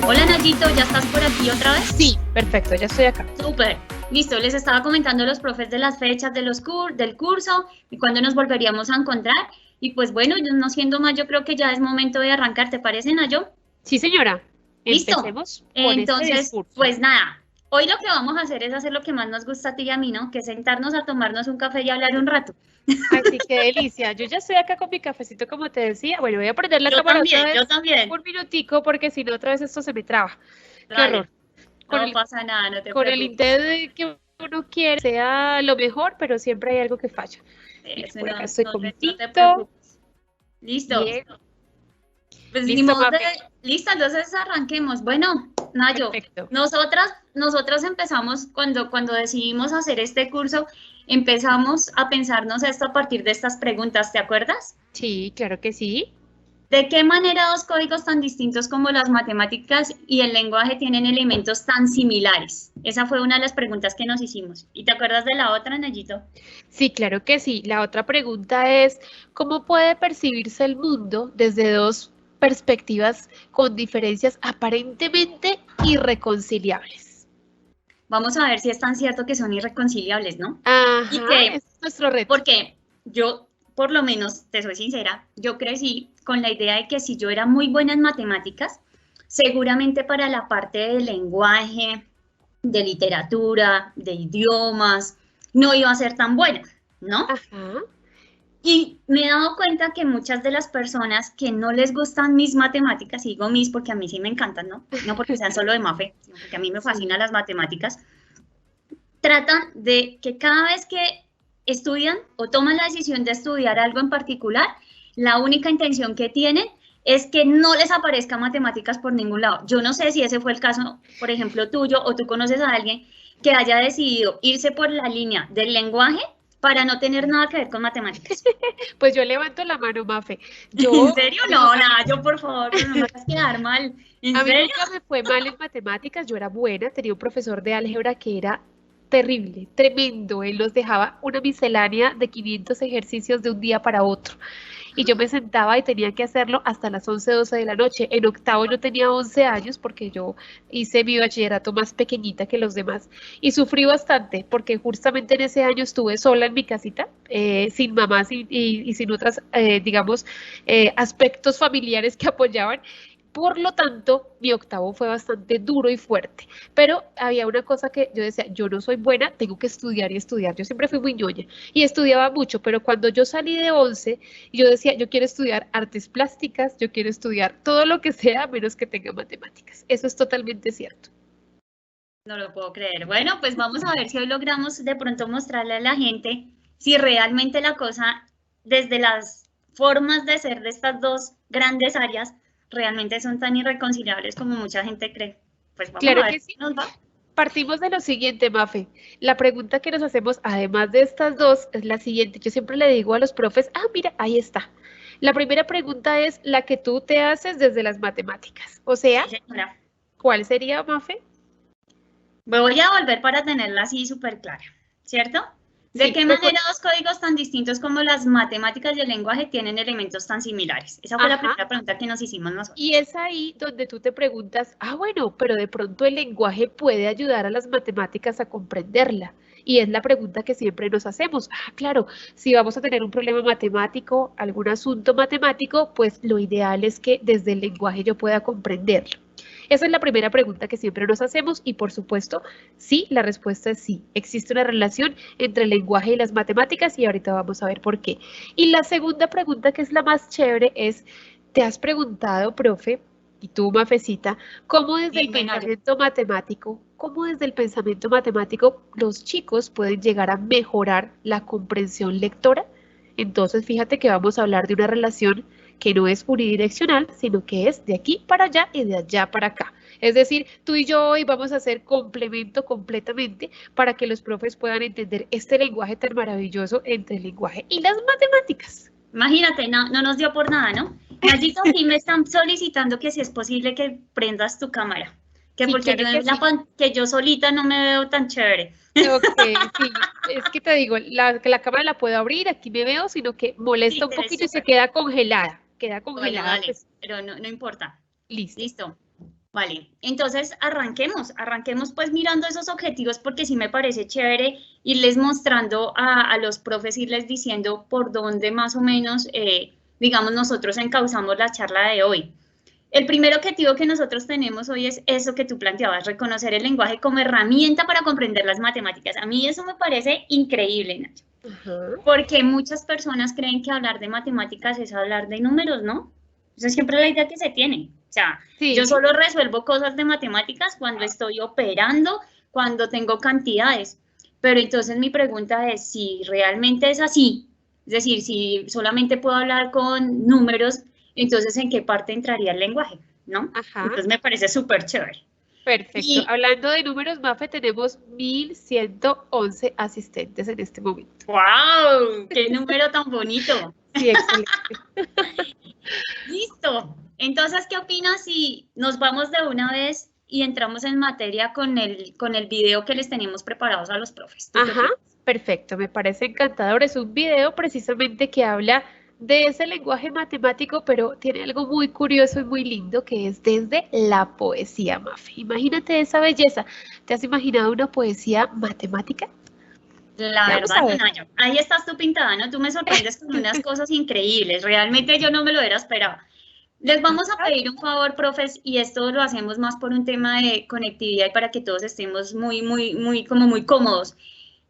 Hola Nayito, ¿ya estás por aquí otra vez? Sí, perfecto, ya estoy acá. Súper. Listo, les estaba comentando a los profes de las fechas de del curso y cuándo nos volveríamos a encontrar. Y pues bueno, no siendo más, yo creo que ya es momento de arrancar, ¿te parece, Nayo? Sí, señora. ¿Listo? Empecemos con este Entonces, discurso. pues nada, hoy lo que vamos a hacer es hacer lo que más nos gusta a ti y a mí, ¿no? Que es sentarnos a tomarnos un café y hablar un rato. Ay, sí, qué delicia. Yo ya estoy acá con mi cafecito, como te decía. Bueno, voy a prender la cámara otra Yo vez también. un minutico porque si no otra vez esto se me traba. Qué Dale, horror. Con no el, pasa nada, no te con el preocupes. intento de que uno quiere sea lo mejor, pero siempre hay algo que falla. Mira, Eso por acá no, estoy con mi no te tinto. preocupes. Listo. Bien. Pues ni Listo, modo de... Mafe. Listo, entonces arranquemos. Bueno, Nayo, Perfecto. nosotras empezamos cuando decidimos hacer este curso, empezamos a pensarnos esto a partir de estas preguntas, ¿te acuerdas? Sí, claro que sí. ¿De qué manera dos códigos tan distintos como las matemáticas y el lenguaje tienen elementos tan similares? Esa fue una de las preguntas que nos hicimos. ¿Y te acuerdas de la otra, Nayito? Sí, claro que sí. La otra pregunta es, ¿cómo puede percibirse el mundo desde dos perspectivas con diferencias aparentemente irreconciliables? Vamos a ver si es tan cierto que son irreconciliables, ¿no? Y Ajá, que, ese es nuestro reto. porque yo, por lo menos, te soy sincera, yo crecí con la idea de que si yo era muy buena en matemáticas, seguramente para la parte del lenguaje, de literatura, de idiomas, no iba a ser tan buena, ¿no? Ajá. Y me he dado cuenta que muchas de las personas que no les gustan mis matemáticas, y digo mis porque a mí sí me encantan, ¿no? No porque sean solo de Mafe, sino porque a mí me fascinan Sí. las matemáticas, tratan de que cada vez que estudian o toman la decisión de estudiar algo en particular, la única intención que tienen es que no les aparezca matemáticas por ningún lado. Yo no sé si ese fue el caso, por ejemplo, tuyo, o tú conoces a alguien que haya decidido irse por la línea del lenguaje para no tener nada que ver con matemáticas. Pues yo levanto la mano, Mafe. ¿En Yo, serio? a mí, No, a mí- nada, yo por favor, pero no me hagas quedar mal. ¿En a mí serio? nunca me fue mal en matemáticas, yo era buena, tenía un profesor de álgebra que era terrible, tremendo. Él nos dejaba una miscelánea de 500 ejercicios de un día para otro. Y yo me sentaba y tenía que hacerlo hasta las 11, 12 de la noche. En octavo yo tenía 11 años porque yo hice mi bachillerato más pequeñita que los demás y sufrí bastante porque justamente en ese año estuve sola en mi casita, sin mamá y sin otras, digamos, aspectos familiares que apoyaban. Por lo tanto, mi octavo fue bastante duro y fuerte, pero había una cosa que yo decía, yo no soy buena, tengo que estudiar y estudiar. Yo siempre fui muy ñoña y estudiaba mucho, pero cuando yo salí de 11, yo decía, yo quiero estudiar artes plásticas, yo quiero estudiar todo lo que sea, menos que tenga matemáticas. Eso es totalmente cierto. No lo puedo creer. Bueno, pues vamos a ver si hoy logramos de pronto mostrarle a la gente si realmente la cosa, desde las formas de ser de estas dos grandes áreas, realmente son tan irreconciliables como mucha gente cree. Pues vamos a Claro ver que si sí. nos va. Partimos de lo siguiente, Mafe. La pregunta que nos hacemos, además de estas dos, es la siguiente. Yo siempre le digo a los profes, mira, ahí está. La primera pregunta es la que tú te haces desde las matemáticas. O Sí, sea, señora. ¿cuál sería, Mafe? Me voy a volver para tenerla así súper clara, ¿cierto? ¿De Sí, qué mejor. manera dos códigos tan distintos como las matemáticas y el lenguaje tienen elementos tan similares? Esa fue la Ajá. primera pregunta que nos hicimos Y nosotros. es ahí donde tú te preguntas, bueno, pero de pronto el lenguaje puede ayudar a las matemáticas a comprenderla. Y es la pregunta que siempre nos hacemos. Claro, si vamos a tener un problema matemático, algún asunto matemático, pues lo ideal es que desde el lenguaje yo pueda comprenderlo. Esa es la primera pregunta que siempre nos hacemos y por supuesto, sí, la respuesta es sí. Existe una relación entre el lenguaje y las matemáticas y ahorita vamos a ver por qué. Y la segunda pregunta, que es la más chévere, es, ¿te has preguntado, profe, y tú, Mafecita, Dime, Nayo. cómo desde el pensamiento matemático los chicos pueden llegar a mejorar la comprensión lectora? Entonces, fíjate que vamos a hablar de una relación que no es unidireccional, sino que es de aquí para allá y de allá para acá. Es decir, tú y yo hoy vamos a hacer complemento completamente para que los profes puedan entender este lenguaje tan maravilloso entre el lenguaje y las matemáticas. Imagínate, no nos dio por nada, ¿no? Nayito, aquí me están solicitando que si es posible que prendas tu cámara. Que Sí, porque claro yo, que sí. que yo solita no me veo tan chévere. Ok, sí, es que te digo, que la cámara la puedo abrir, aquí me veo, sino que molesta Sí, un te ves poquito y se súper. queda Bueno, congelada, dale, pues pero no importa. listo. Listo. Vale, entonces arranquemos pues mirando esos objetivos porque sí me parece chévere irles mostrando a los profes, irles diciendo por dónde más o menos, digamos, nosotros encauzamos la charla de hoy. El primer objetivo que nosotros tenemos hoy es eso que tú planteabas, reconocer el lenguaje como herramienta para comprender las matemáticas. A mí eso me parece increíble, Nacho, Ajá. porque muchas personas creen que hablar de matemáticas es hablar de números, ¿no? Esa es siempre la idea que se tiene. O sea, yo Sí, solo resuelvo cosas de matemáticas cuando estoy operando, cuando tengo cantidades. Pero entonces mi pregunta es si realmente es así, es decir, si solamente puedo hablar con números, entonces ¿en qué parte entraría el lenguaje? ¿No? ajá, Entonces me parece súper chévere. perfecto. Y, Hablando de números, Mafe, tenemos 1111 asistentes en este momento. ¡wow! ¡Qué número tan bonito! Sí, excelente. Listo. Entonces, ¿qué opinas si nos vamos de una vez y entramos en materia con el video que les tenemos preparados a los profes? ¿Tú qué Ajá, opinas? perfecto, me parece encantador. Es un video precisamente que habla de ese lenguaje matemático, pero tiene algo muy curioso y muy lindo que es desde la poesía, Mafe. Imagínate esa belleza. ¿Te has imaginado una poesía matemática? La Vamos verdad, a no, ver. Nayo. Ahí estás tú pintada, ¿no? Tú me sorprendes con unas cosas increíbles. Realmente yo no me lo hubiera esperado. Les vamos a Ajá, pedir un favor, profes, y esto lo hacemos más por un tema de conectividad y para que todos estemos como muy cómodos.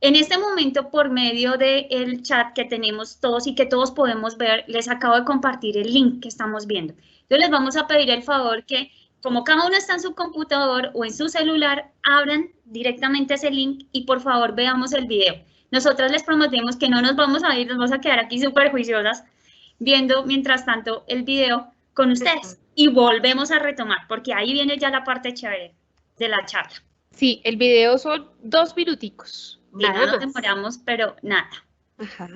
En este momento, por medio del chat que tenemos todos y que todos podemos ver, les acabo de compartir el link que estamos viendo. Entonces, les vamos a pedir el favor que, como cada uno está en su computador o en su celular, abran directamente ese link y por favor veamos el video. Nosotras les prometemos que no nos vamos a ir, nos vamos a quedar aquí súper juiciosas viendo mientras tanto el video con ajá. ustedes y volvemos a retomar porque ahí viene ya la parte chévere de la charla. Sí, el video son 2 minuticos, Si no nada nos más. demoramos, pero nada. Ajá.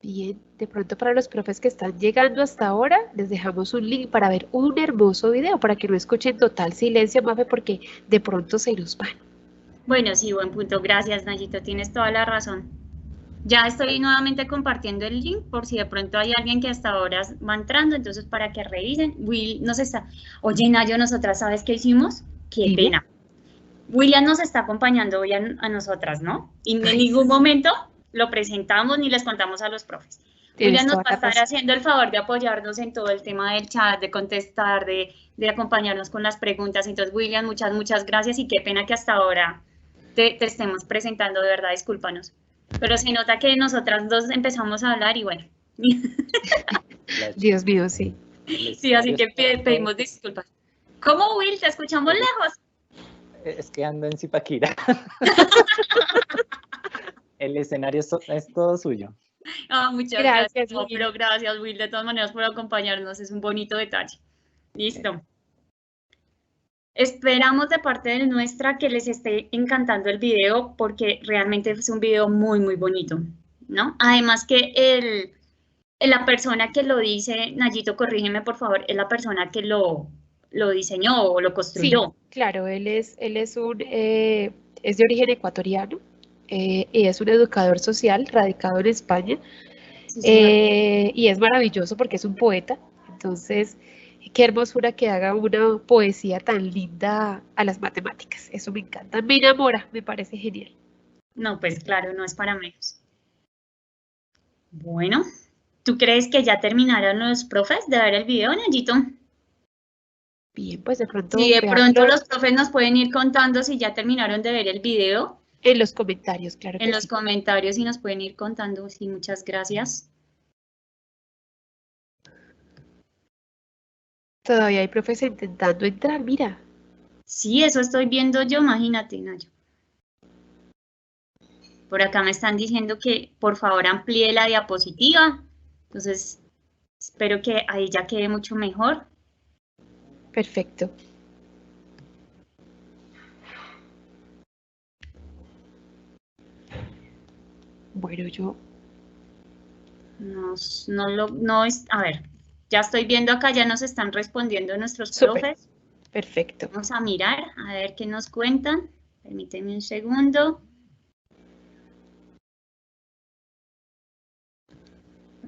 Bien, de pronto para los profes que están llegando hasta ahora, les dejamos un link para ver un hermoso video, para que no escuchen total silencio, Mafe, porque de pronto se nos van. Bueno, sí, buen punto. Gracias, Nayito. Tienes toda la razón. Ya estoy nuevamente compartiendo el link por si de pronto hay alguien que hasta ahora va entrando, entonces para que revisen. Will nos está. Oye, Nayo, nosotras, ¿sabes qué hicimos? Qué Dime. pena. William nos está acompañando hoy a nosotras, ¿no? Y en Ay, ningún momento lo presentamos ni les contamos a los profes. tienes William nos toda va a la estar razón. haciendo el favor de apoyarnos en todo el tema del chat, de contestar, de acompañarnos con las preguntas. Entonces, William, muchas gracias y qué pena que hasta ahora te estemos presentando, de verdad, discúlpanos. Pero se nota que nosotras dos empezamos a hablar y bueno. Dios mío, sí. Sí, así que pedimos disculpas. ¿Cómo, Will? ¿Te escuchamos lejos? Es que ando en Zipaquirá. El escenario es todo suyo. Ah, muchas gracias. Gracias, No, Will. pero gracias, Will, de todas maneras por acompañarnos. Es un bonito detalle. Listo. Esperamos de parte de nuestra que les esté encantando el video porque realmente es un video muy bonito, ¿no? Además que la persona que lo dice, Nayito, corrígeme por favor, es la persona que lo diseñó o lo Sí, construyó. claro, es de origen ecuatoriano y es un educador social radicado en España. Sí, señor. Y es maravilloso porque es un poeta. Entonces, qué hermosura que haga una poesía tan linda a las matemáticas. Eso me encanta, me enamora, me parece genial. No, pues claro, no es para menos. Bueno, ¿Tú crees que ya terminaron los profes de ver el video, Nayito? Bien, pues de pronto Sí, de pronto veámoslo los profes nos pueden ir contando si ya terminaron de ver el video en los comentarios, claro en que los sí. comentarios y nos pueden ir contando. Sí, muchas gracias. Todavía hay profes intentando entrar, mira. Sí, eso estoy viendo yo, imagínate, Nayo. Por acá me están diciendo que por favor amplíe la diapositiva. Entonces, espero que ahí ya quede mucho mejor. Perfecto. Bueno, yo A ver, ya estoy viendo acá, ya nos están respondiendo nuestros súper, profes. perfecto. Vamos a mirar, a ver qué nos cuentan. Permíteme un segundo.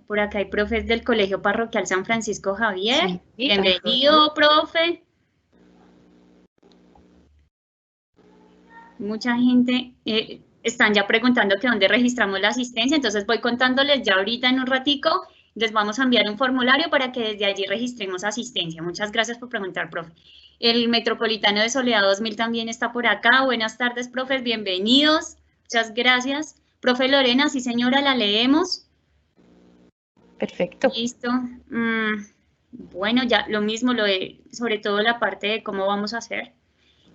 Por acá hay profes del Colegio Parroquial San Francisco Javier. Sí, Bienvenido, profe. Mucha gente están ya preguntando que dónde registramos la asistencia, entonces voy contándoles ya ahorita en un ratico, les vamos a enviar un formulario para que desde allí registremos asistencia. Muchas gracias por preguntar, profe. El Metropolitano de Soledad 2000 también está por acá. Buenas tardes, profes, bienvenidos. Muchas gracias. Profe Lorena, sí señora, la leemos. Perfecto. Listo. Bueno, ya lo mismo, sobre todo la parte de cómo vamos a hacer.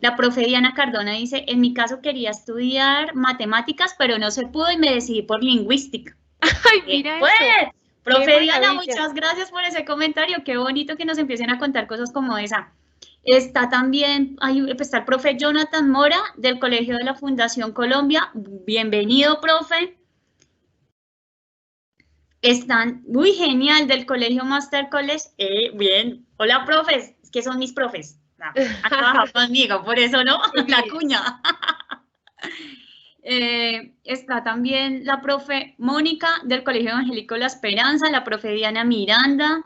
La profe Diana Cardona dice, en mi caso quería estudiar matemáticas, pero no se pudo y me decidí por lingüística. Ay, mira Pues, eso. profe Qué Diana, maravilla. muchas gracias por ese comentario. Qué bonito que nos empiecen a contar cosas como esa. Está también, está el profe Jonathan Mora del Colegio de la Fundación Colombia. Bienvenido, profe. Están muy genial del Colegio Master College. Bien. Hola, profes. Es que son mis profes. Han trabajado conmigo, por eso no, la cuña. Está también la profe Mónica del Colegio Evangélico La Esperanza, la profe Diana Miranda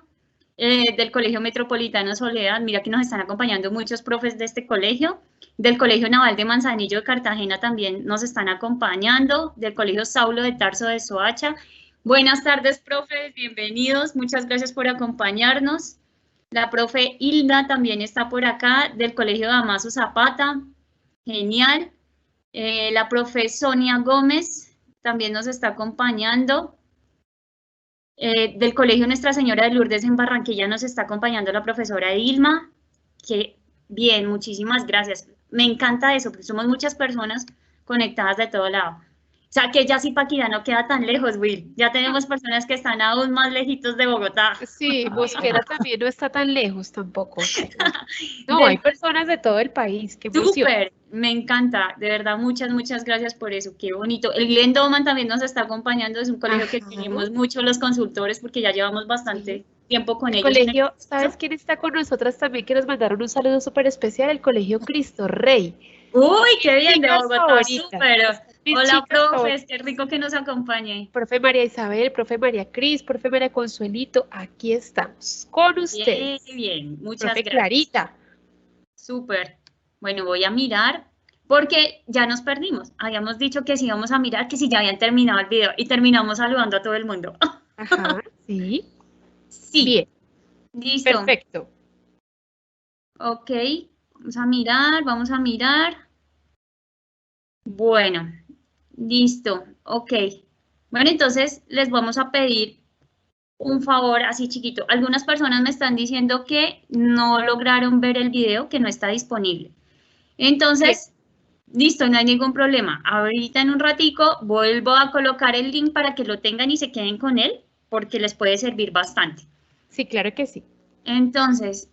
del Colegio Metropolitano Soledad. Mira que nos están acompañando muchos profes de este colegio. Del Colegio Naval de Manzanillo de Cartagena también nos están acompañando. Del Colegio Saulo de Tarso de Soacha. Buenas tardes, profes, bienvenidos. Muchas gracias por acompañarnos. La profe Hilda también está por acá, del Colegio Damaso Zapata. Genial. La profe Sonia Gómez también nos está acompañando. Del Colegio Nuestra Señora de Lourdes en Barranquilla nos está acompañando la profesora Ilma. Que bien, muchísimas gracias. Me encanta eso, porque somos muchas personas conectadas de todo lado. O sea, que ya Zipaquirá no queda tan lejos, Will. Ya tenemos personas que están aún más lejitos de Bogotá. Sí, Mosquera también no está tan lejos tampoco. No, hay personas de todo el país. Qué emoción. Súper, me encanta. De verdad, muchas gracias por eso. Qué bonito. El Glen Doman también nos está acompañando. Es un colegio que queremos mucho los consultores porque ya llevamos bastante tiempo con el ellos. Colegio, ¿sabes quién está con nosotras también? Que nos mandaron un saludo súper especial, el Colegio Cristo Rey. Uy, qué bien, de Bogotá, súper. Hola, profes, favoritas. qué rico que nos acompañe. Profe María Isabel, profe María Cris, profe María Consuelito, aquí estamos con ustedes. Bien, muchas profe gracias. Clarita. Súper. Bueno, voy a mirar porque ya nos perdimos. Habíamos dicho que sí íbamos a mirar, que si ya habían terminado el video y terminamos saludando a todo el mundo. Ajá, sí. Sí. Bien. Listo. Perfecto. Ok, vamos a mirar. Bueno, listo, ok. Bueno, entonces les vamos a pedir un favor así chiquito. Algunas personas me están diciendo que no lograron ver el video, que no está disponible. Entonces, listo, no hay ningún problema. Ahorita en un ratico vuelvo a colocar el link para que lo tengan y se queden con él, porque les puede servir bastante. Sí, claro que sí. Entonces,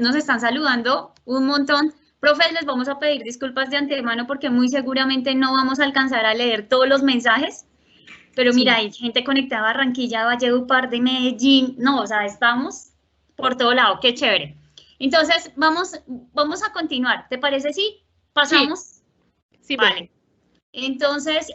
nos están saludando un montón. Profes, les vamos a pedir disculpas de antemano porque muy seguramente no vamos a alcanzar a leer todos los mensajes. Pero mira, hay gente conectada a Barranquilla, Valledupar, de Medellín. No, o sea, estamos por todo lado. Qué chévere. Entonces, vamos a continuar. ¿Te parece si pasamos? Sí, vale. Entonces,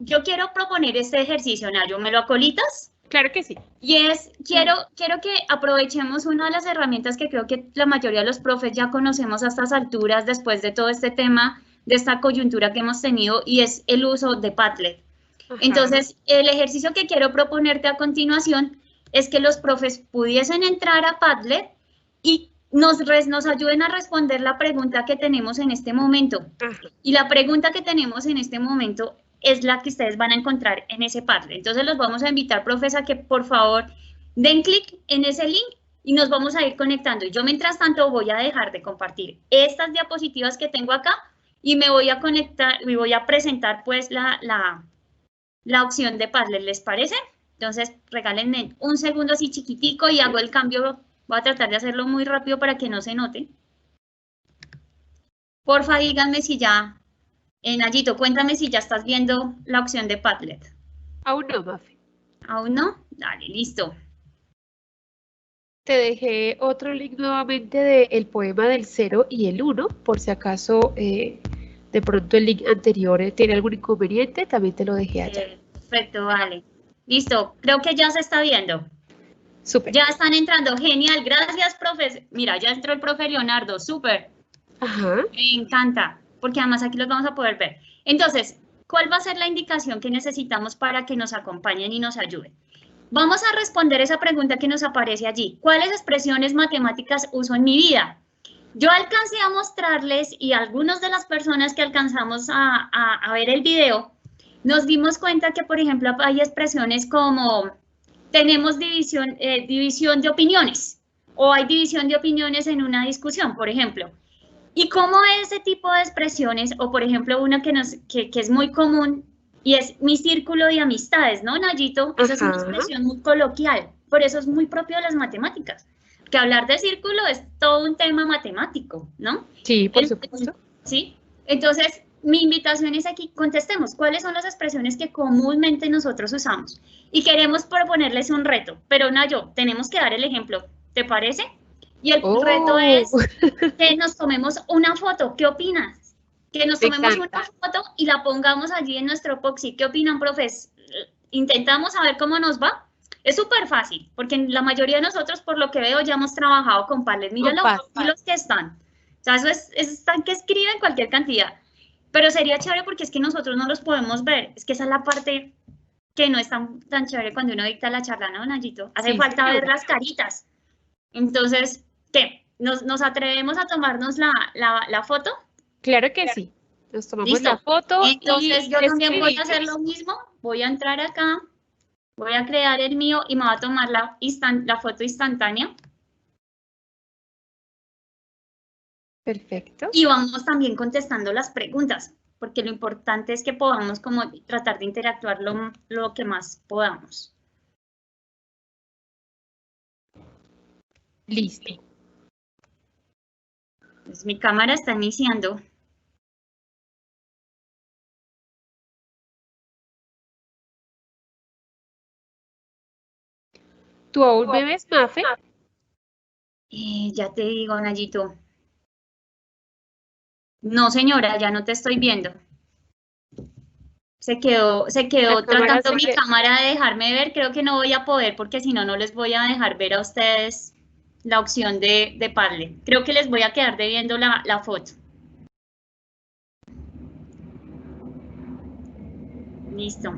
yo quiero proponer este ejercicio, Nayo. ¿Me lo acolitas? Claro que sí. Y quiero que aprovechemos una de las herramientas que creo que la mayoría de los profes ya conocemos a estas alturas después de todo este tema, de esta coyuntura que hemos tenido, y es el uso de Padlet. Ajá. Entonces, el ejercicio que quiero proponerte a continuación es que los profes pudiesen entrar a Padlet y nos ayuden a responder la pregunta que tenemos en este momento. Ajá. Y la pregunta que tenemos en este momento es la que ustedes van a encontrar en ese Padlet. Entonces, los vamos a invitar, profes, a que por favor den clic en ese link y nos vamos a ir conectando. Yo, mientras tanto, voy a dejar de compartir estas diapositivas que tengo acá y me voy a conectar y voy a presentar, pues, la opción de Padlet, ¿les parece? Entonces, regálenme un segundo así chiquitico y hago el cambio. Voy a tratar de hacerlo muy rápido para que no se note. Porfa, díganme si ya, Nayito, cuéntame si ya estás viendo la opción de Padlet. Aún no, Mafe. ¿Aún no? Dale, listo. Te dejé otro link nuevamente del poema del 0 y el 1, por si acaso de pronto el link anterior tiene algún inconveniente, también te lo dejé allá. Perfecto, vale. Listo, creo que ya se está viendo. Súper. Ya están entrando, genial, gracias, profes. Mira, ya entró el profe Leonardo, súper. Ajá. Me encanta, porque además aquí los vamos a poder ver. Entonces, ¿cuál va a ser la indicación que necesitamos para que nos acompañen y nos ayuden? Vamos a responder esa pregunta que nos aparece allí. ¿Cuáles expresiones matemáticas uso en mi vida? Yo alcancé a mostrarles y algunas de las personas que alcanzamos a ver el video, nos dimos cuenta que, por ejemplo, hay expresiones como tenemos división de opiniones o hay división de opiniones en una discusión, por ejemplo. Y cómo ese tipo de expresiones, o por ejemplo, una que es muy común y es mi círculo de amistades, ¿no, Nayito? Esa es una expresión muy coloquial, por eso es muy propio de las matemáticas. Que hablar de círculo es todo un tema matemático, ¿no? Sí, por supuesto. Sí, entonces mi invitación es aquí, contestemos cuáles son las expresiones que comúnmente nosotros usamos. Y queremos proponerles un reto, pero Nayo, tenemos que dar el ejemplo, ¿te parece? Y el reto es que nos tomemos una foto, ¿qué opinas? Que nos tomemos una foto y la pongamos allí en nuestro Poxy. ¿Qué opinan, profes? ¿Intentamos a ver cómo nos va? Es súper fácil, porque la mayoría de nosotros, por lo que veo, ya hemos trabajado con Padlet. Mírenlo, los que están. O sea, eso están que escriben cualquier cantidad. Pero sería chévere porque es que nosotros no los podemos ver. Es que esa es la parte que no es tan chévere cuando uno dicta la charla, ¿no, Nayito? Hace falta ver las caritas. Entonces, ¿qué? ¿Nos atrevemos a tomarnos la foto? Claro que sí. Nos tomamos la foto. Entonces, yo también voy a hacer lo mismo. Voy a entrar acá. Voy a crear el mío y me va a tomar la foto instantánea. Perfecto. Y vamos también contestando las preguntas, porque lo importante es que podamos como tratar de interactuar lo que más podamos. Listo. Pues mi cámara está iniciando. ¿Tú aún me ves, Mafe? Ya te digo, Nayito. No, señora, ya no te estoy viendo. Se quedó tratando mi cámara de dejarme ver. Creo que no voy a poder porque si no, no les voy a dejar ver a ustedes la opción de Padlet. Creo que les voy a quedar debiendo la foto. Listo.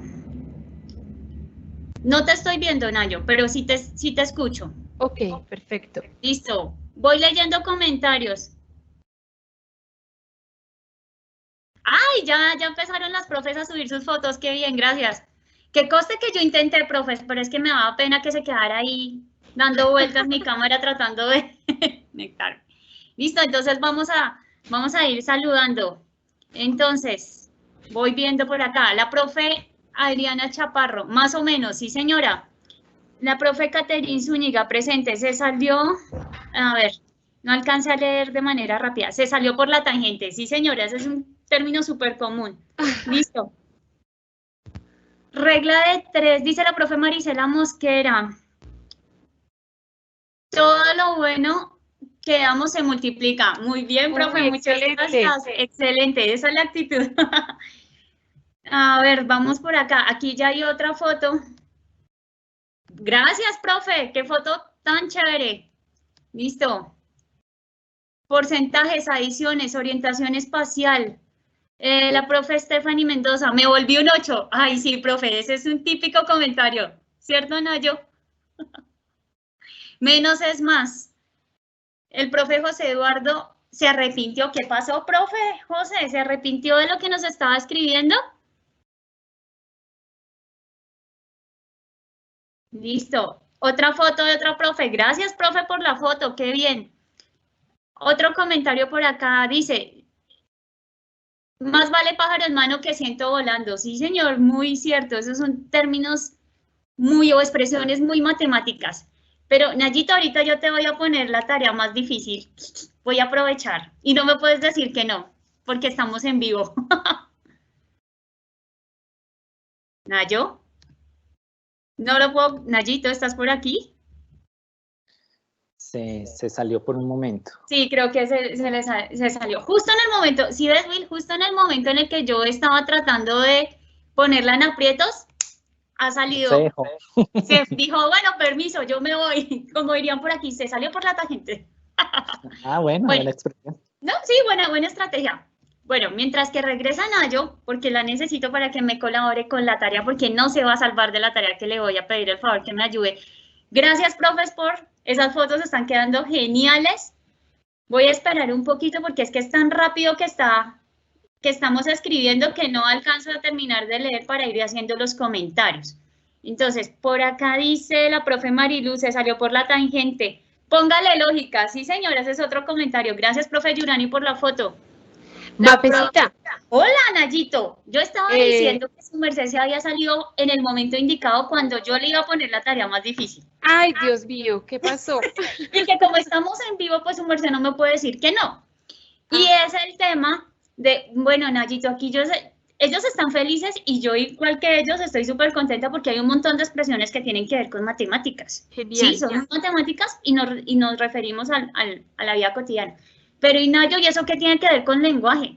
No te estoy viendo, Nayo, pero sí te escucho. Ok, perfecto. Listo. Voy leyendo comentarios. ¡Ay! Ya empezaron las profes a subir sus fotos. ¡Qué bien! Gracias. Que conste que yo intenté, profes, pero es que me daba pena que se quedara ahí dando vueltas mi cámara tratando de conectarme. Listo, entonces vamos a ir saludando. Entonces, voy viendo por acá. La profe Adriana Chaparro, más o menos, sí señora. La profe Caterine Zúñiga, presente, se salió, a ver, no alcancé a leer de manera rápida, se salió por la tangente, sí señora, ese es un término súper común. Listo. Regla de 3, dice la profe Marisela Mosquera. Todo lo bueno que damos se multiplica. Muy bien, profe, muchas gracias. Excelente, esa es la actitud. A ver, vamos por acá. Aquí ya hay otra foto. Gracias, profe. Qué foto tan chévere. Listo. Porcentajes, adiciones, orientación espacial. La profe Stephanie Mendoza, me volví un 8. Ay, sí, profe, ese es un típico comentario. ¿Cierto, Nayo? Menos es más. El profe José Eduardo se arrepintió. ¿Qué pasó, profe José? ¿Se arrepintió de lo que nos estaba escribiendo? Listo. Otra foto de otro profe. Gracias, profe, por la foto. Qué bien. Otro comentario por acá dice, más vale pájaro en mano que ciento volando. Sí, señor, muy cierto. Esos son términos o expresiones muy matemáticas. Pero, Nayito, ahorita yo te voy a poner la tarea más difícil. Voy a aprovechar. Y no me puedes decir que no, porque estamos en vivo. ¿Nayo? No lo puedo. Nayito, ¿estás por aquí? Se salió por un momento. Sí, creo que se salió. Justo en el momento, ¿sí ves, Will? Justo en el momento en el que yo estaba tratando de ponerla en aprietos, ha salido. Se dejó. Se dijo, bueno, permiso, yo me voy. Como dirían por aquí, se salió por la tangente. Bueno, buena expresión. No, sí, buena estrategia. Bueno, mientras que regresa Nayo, porque la necesito para que me colabore con la tarea, porque no se va a salvar de la tarea que le voy a pedir el favor que me ayude. Gracias, profes, por esas fotos, están quedando geniales. Voy a esperar un poquito porque es que es tan rápido que estamos escribiendo que no alcanzo a terminar de leer para ir haciendo los comentarios. Entonces, por acá dice la profe Mariluz, se salió por la tangente. Póngale lógica. Sí, señora, ese es otro comentario. Gracias, profe Yurani, por la foto. Mafecita. Hola, Nayito. Yo estaba diciendo que su merced se había salido en el momento indicado cuando yo le iba a poner la tarea más difícil. Ay, Dios mío, ¿qué pasó? Y que como estamos en vivo, pues su merced no me puede decir que no. Y es el tema de, bueno, Nayito, aquí ellos están felices y yo igual que ellos estoy súper contenta porque hay un montón de expresiones que tienen que ver con matemáticas. Genial. Sí, son matemáticas y nos referimos a la vida cotidiana. Pero, y Nayo, ¿y eso qué tiene que ver con lenguaje?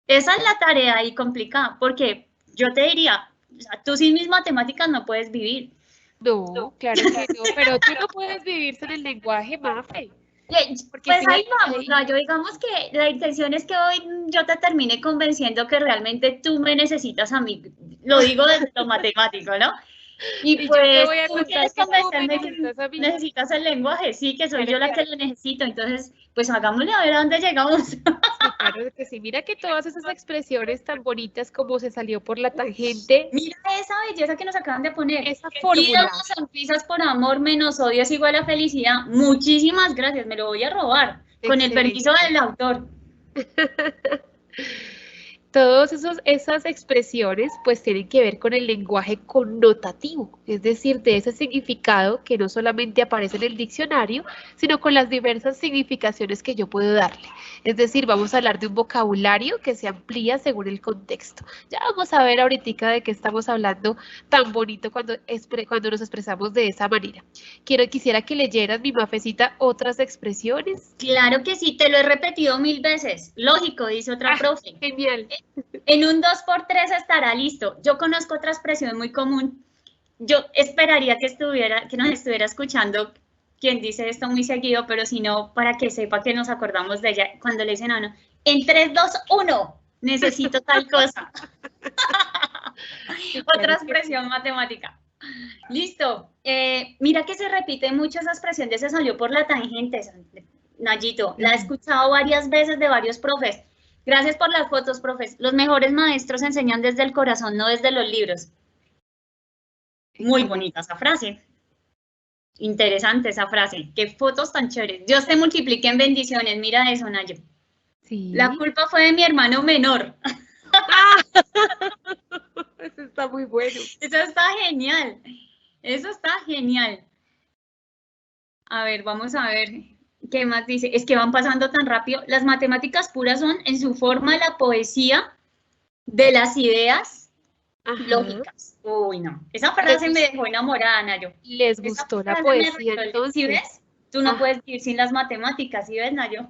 Esa es la tarea ahí complicada, porque yo te diría, o sea, tú sin mis matemáticas no puedes vivir. No, claro que no, pero tú no puedes vivir sin el lenguaje, Mafe. Porque pues ahí vamos, Nayo, digamos que la intención es que hoy yo te termine convenciendo que realmente tú me necesitas a mí, lo digo desde lo matemático, ¿no? Y pues tú quieres convencerme que necesitas el lenguaje, sí, que soy yo la que lo necesito, entonces pues hagámosle a ver a dónde llegamos. Sí, claro que sí, mira que todas esas expresiones tan bonitas como se salió por la tangente. Mira esa belleza que nos acaban de poner. Esa fórmula. Sonrisas por amor menos odio es igual a felicidad. Muchísimas gracias, me lo voy a robar. Excelente. Con el permiso del autor. Todas esas expresiones pues tienen que ver con el lenguaje connotativo, es decir, de ese significado que no solamente aparece en el diccionario, sino con las diversas significaciones que yo puedo darle. Es decir, vamos a hablar de un vocabulario que se amplía según el contexto. Ya vamos a ver ahorita de qué estamos hablando tan bonito cuando nos expresamos de esa manera. Quisiera que leyeras, mi Mafecita, otras expresiones. Claro que sí, te lo he repetido 1000 veces. Lógico, dice otra profe. Genial. En un 2x3 estará listo. Yo conozco otra expresión muy común. Yo esperaría que nos estuviera escuchando quien dice esto muy seguido, pero si no, para que sepa que nos acordamos de ella cuando le dicen a uno, en 3, 2, 1, necesito tal cosa. Otra expresión matemática. Listo. Mira que se repite mucho esa expresión de se salió por la tangente, Nayito. La he escuchado varias veces de varios profes. Gracias por las fotos, profes. Los mejores maestros enseñan desde el corazón, no desde los libros. Muy bonita esa frase. Interesante esa frase. Qué fotos tan chéveres. Dios te multiplique en bendiciones. Mira eso, Nayo. Sí. La culpa fue de mi hermano menor. Eso está muy bueno. Eso está genial. Eso está genial. A ver, vamos a ver. ¿Qué más dice? Es que van pasando tan rápido. Las matemáticas puras son en su forma la poesía de las ideas lógicas. Uy, no. Esa frase me dejó enamorada, Nayo. ¿Les gustó la poesía entonces? ¿Sí ves? Tú no puedes vivir sin las matemáticas, ¿sí ves, Nayo?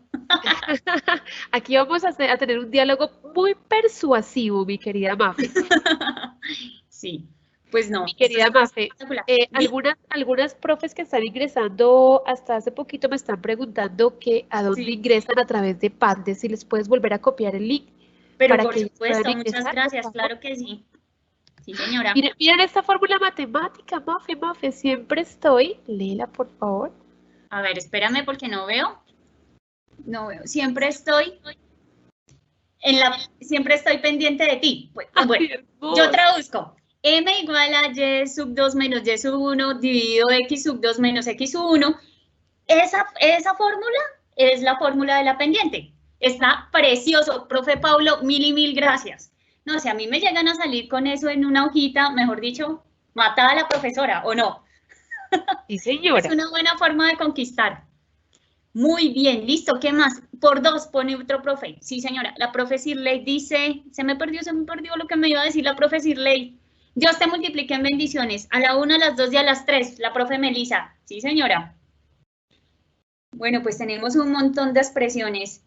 Aquí vamos a tener un diálogo muy persuasivo, mi querida Mafe. Sí. Pues no. Mi querida Mafe, algunas profes que están ingresando hasta hace poquito me están preguntando que a dónde ingresan a través de Pande, si les puedes volver a copiar el link. Pero para por que ellos supuesto, puedan muchas ingresar, por gracias, favor. claro que sí. Sí, señora. Miren esta fórmula matemática, Mafe, siempre estoy. Léela, por favor. A ver, espérame porque no veo. No veo. Siempre estoy pendiente de ti. Bueno, yo traduzco. M igual a Y sub 2 menos Y sub 1 dividido X sub 2 menos X sub 1. Esa fórmula es la fórmula de la pendiente. Está precioso, profe Paulo, mil y mil gracias. No, si a mí me llegan a salir con eso en una hojita, mejor dicho, matada a la profesora, ¿o no? Sí, señora. Es una buena forma de conquistar. Muy bien, listo, ¿qué más? Por 2 pone otro profe. Sí, señora, la profe Sirley dice, se me perdió lo que me iba a decir la profe Sirley. Dios te multiplique en bendiciones, a la 1, a las 2 y a las 3, la profe Melisa. Sí, señora. Bueno, pues tenemos un montón de expresiones.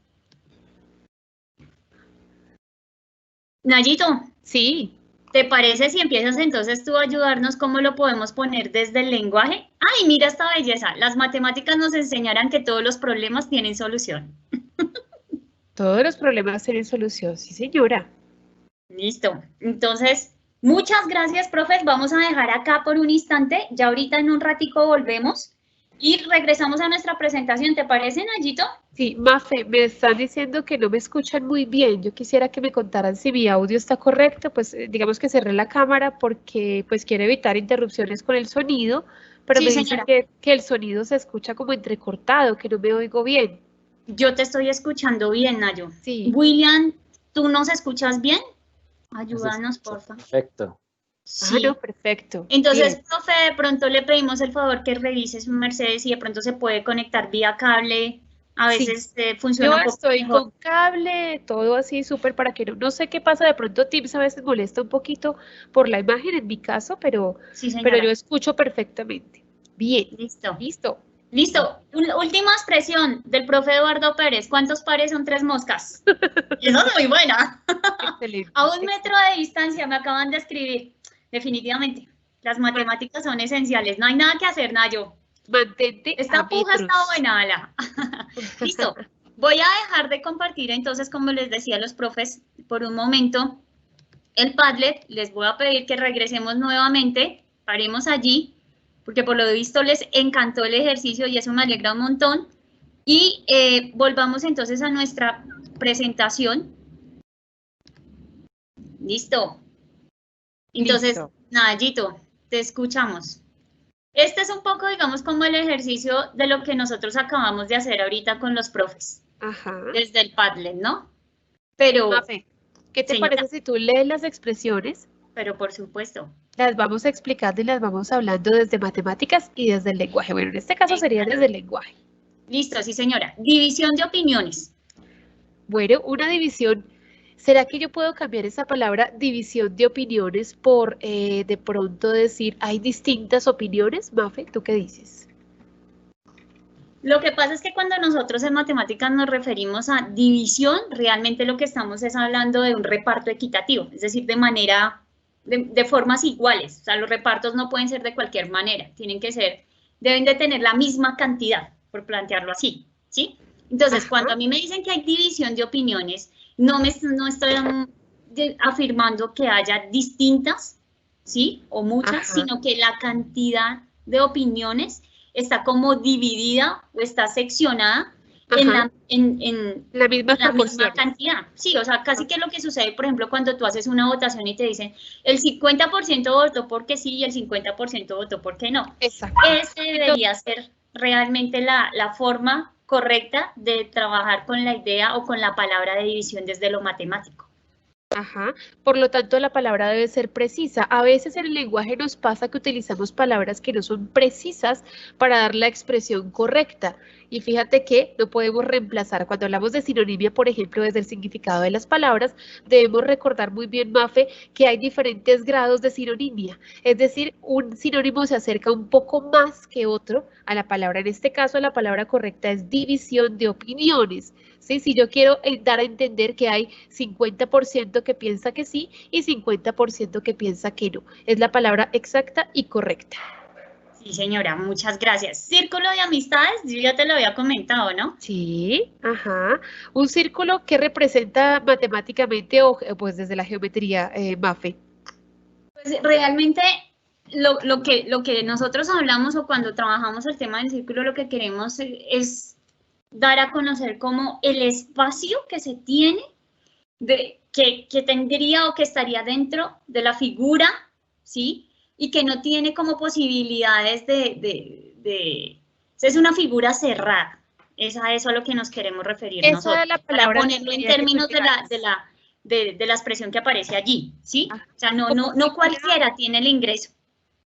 Nayito. Sí. ¿Te parece si empiezas entonces tú a ayudarnos cómo lo podemos poner desde el lenguaje? ¡Ay, mira esta belleza! Las matemáticas nos enseñarán que todos los problemas tienen solución. Todos los problemas tienen solución, sí, señora. Listo. Entonces, muchas gracias, profes. Vamos a dejar acá por un instante. Ya ahorita en un ratico volvemos y regresamos a nuestra presentación. ¿Te parece, Nayito? Sí, Mafe, me están diciendo que no me escuchan muy bien. Yo quisiera que me contaran si mi audio está correcto. Pues digamos que cerré la cámara porque pues quiero evitar interrupciones con el sonido, pero Sí, me dicen señora. que el sonido se escucha como entrecortado, que no me oigo bien. Yo te estoy escuchando bien, Nayo. Sí. William, ¿tú nos escuchas bien? Ayúdanos, porfa. Perfecto. Sí. Ah, no, perfecto. Entonces, Bien. profe, de pronto le pedimos el favor que revises Mercedes si de pronto se puede conectar vía cable. A Sí. veces funciona un Yo poco estoy mejor. con cable, todo así súper para que no sé qué pasa, de pronto Teams a veces molesta un poquito por la imagen en mi caso, pero Sí, señora. yo escucho perfectamente. Bien, Listo. listo. Listo. Última expresión del profe Eduardo Pérez. ¿Cuántos pares son 3 moscas? Esa es muy buena. Excelente. A 1 metro de distancia me acaban de escribir. Definitivamente, las matemáticas son esenciales. No hay nada que hacer, Nayo. Mantente Esta a puja metros. está buena, Ala. Listo. Voy a dejar de compartir entonces, como les decía a los profes, por un momento el Padlet. Les voy a pedir que regresemos nuevamente, paremos allí, porque por lo visto les encantó el ejercicio y eso me alegra un montón. Y volvamos entonces a nuestra presentación. Listo. Entonces, Listo. Nayito, te escuchamos. Este es un poco, digamos, como el ejercicio de lo que nosotros acabamos de hacer ahorita con los profes. Ajá. Desde el Padlet, ¿no? Pero, Mafe, ¿qué te señora, parece si tú lees las expresiones? pero por supuesto. Las vamos explicando y las vamos hablando desde matemáticas y desde el lenguaje. Bueno, en este caso sería desde el lenguaje. Listo, sí, señora. División de opiniones. Bueno, una división. ¿Será que yo puedo cambiar esa palabra división de opiniones por de pronto decir hay distintas opiniones? Mafe, ¿tú qué dices? Lo que pasa es que cuando nosotros en matemáticas nos referimos a división, realmente lo que estamos es hablando de un reparto equitativo, es decir, de formas iguales. O sea, los repartos no pueden ser de cualquier manera, deben de tener la misma cantidad, por plantearlo así, ¿sí? Entonces, Ajá. cuando a mí me dicen que hay división de opiniones, no estoy afirmando que haya distintas, ¿sí? O muchas, Ajá. sino que la cantidad de opiniones está como dividida o está seccionada en la misma la misma proporción. cantidad. Sí, o sea, casi que lo que sucede, por ejemplo, cuando tú haces una votación y te dicen el 50% votó porque sí y el 50% votó porque no. Exacto. Ese debería ser realmente la forma correcta de trabajar con la idea o con la palabra de división desde lo matemático. Ajá. Por lo tanto, la palabra debe ser precisa. A veces en el lenguaje nos pasa que utilizamos palabras que no son precisas para dar la expresión correcta. Y fíjate que no podemos reemplazar. Cuando hablamos de sinonimia, por ejemplo, desde el significado de las palabras, debemos recordar muy bien, Mafe, que hay diferentes grados de sinonimia. Es decir, un sinónimo se acerca un poco más que otro a la palabra. En este caso, la palabra correcta es división de opiniones. ¿Sí? Si yo quiero dar a entender que hay 50% que piensa que sí y 50% que piensa que no. Es la palabra exacta y correcta. Sí, señora, muchas gracias. Círculo de amistades, yo ya te lo había comentado, ¿no? Sí, ajá. Un círculo que representa matemáticamente o pues desde la geometría, Mafe. Pues realmente lo que nosotros hablamos o cuando trabajamos el tema del círculo, lo que queremos es dar a conocer como el espacio que se tiene, que tendría o que estaría dentro de la figura, ¿sí? Y que no tiene como posibilidades es una figura cerrada. Es a eso a lo que nos queremos referir Esa nosotros, es la para palabra que ponerlo en quería que tú términos llegaras. de la expresión que aparece allí, ¿sí? Ajá. O sea, no Como figura, cualquiera tiene el ingreso.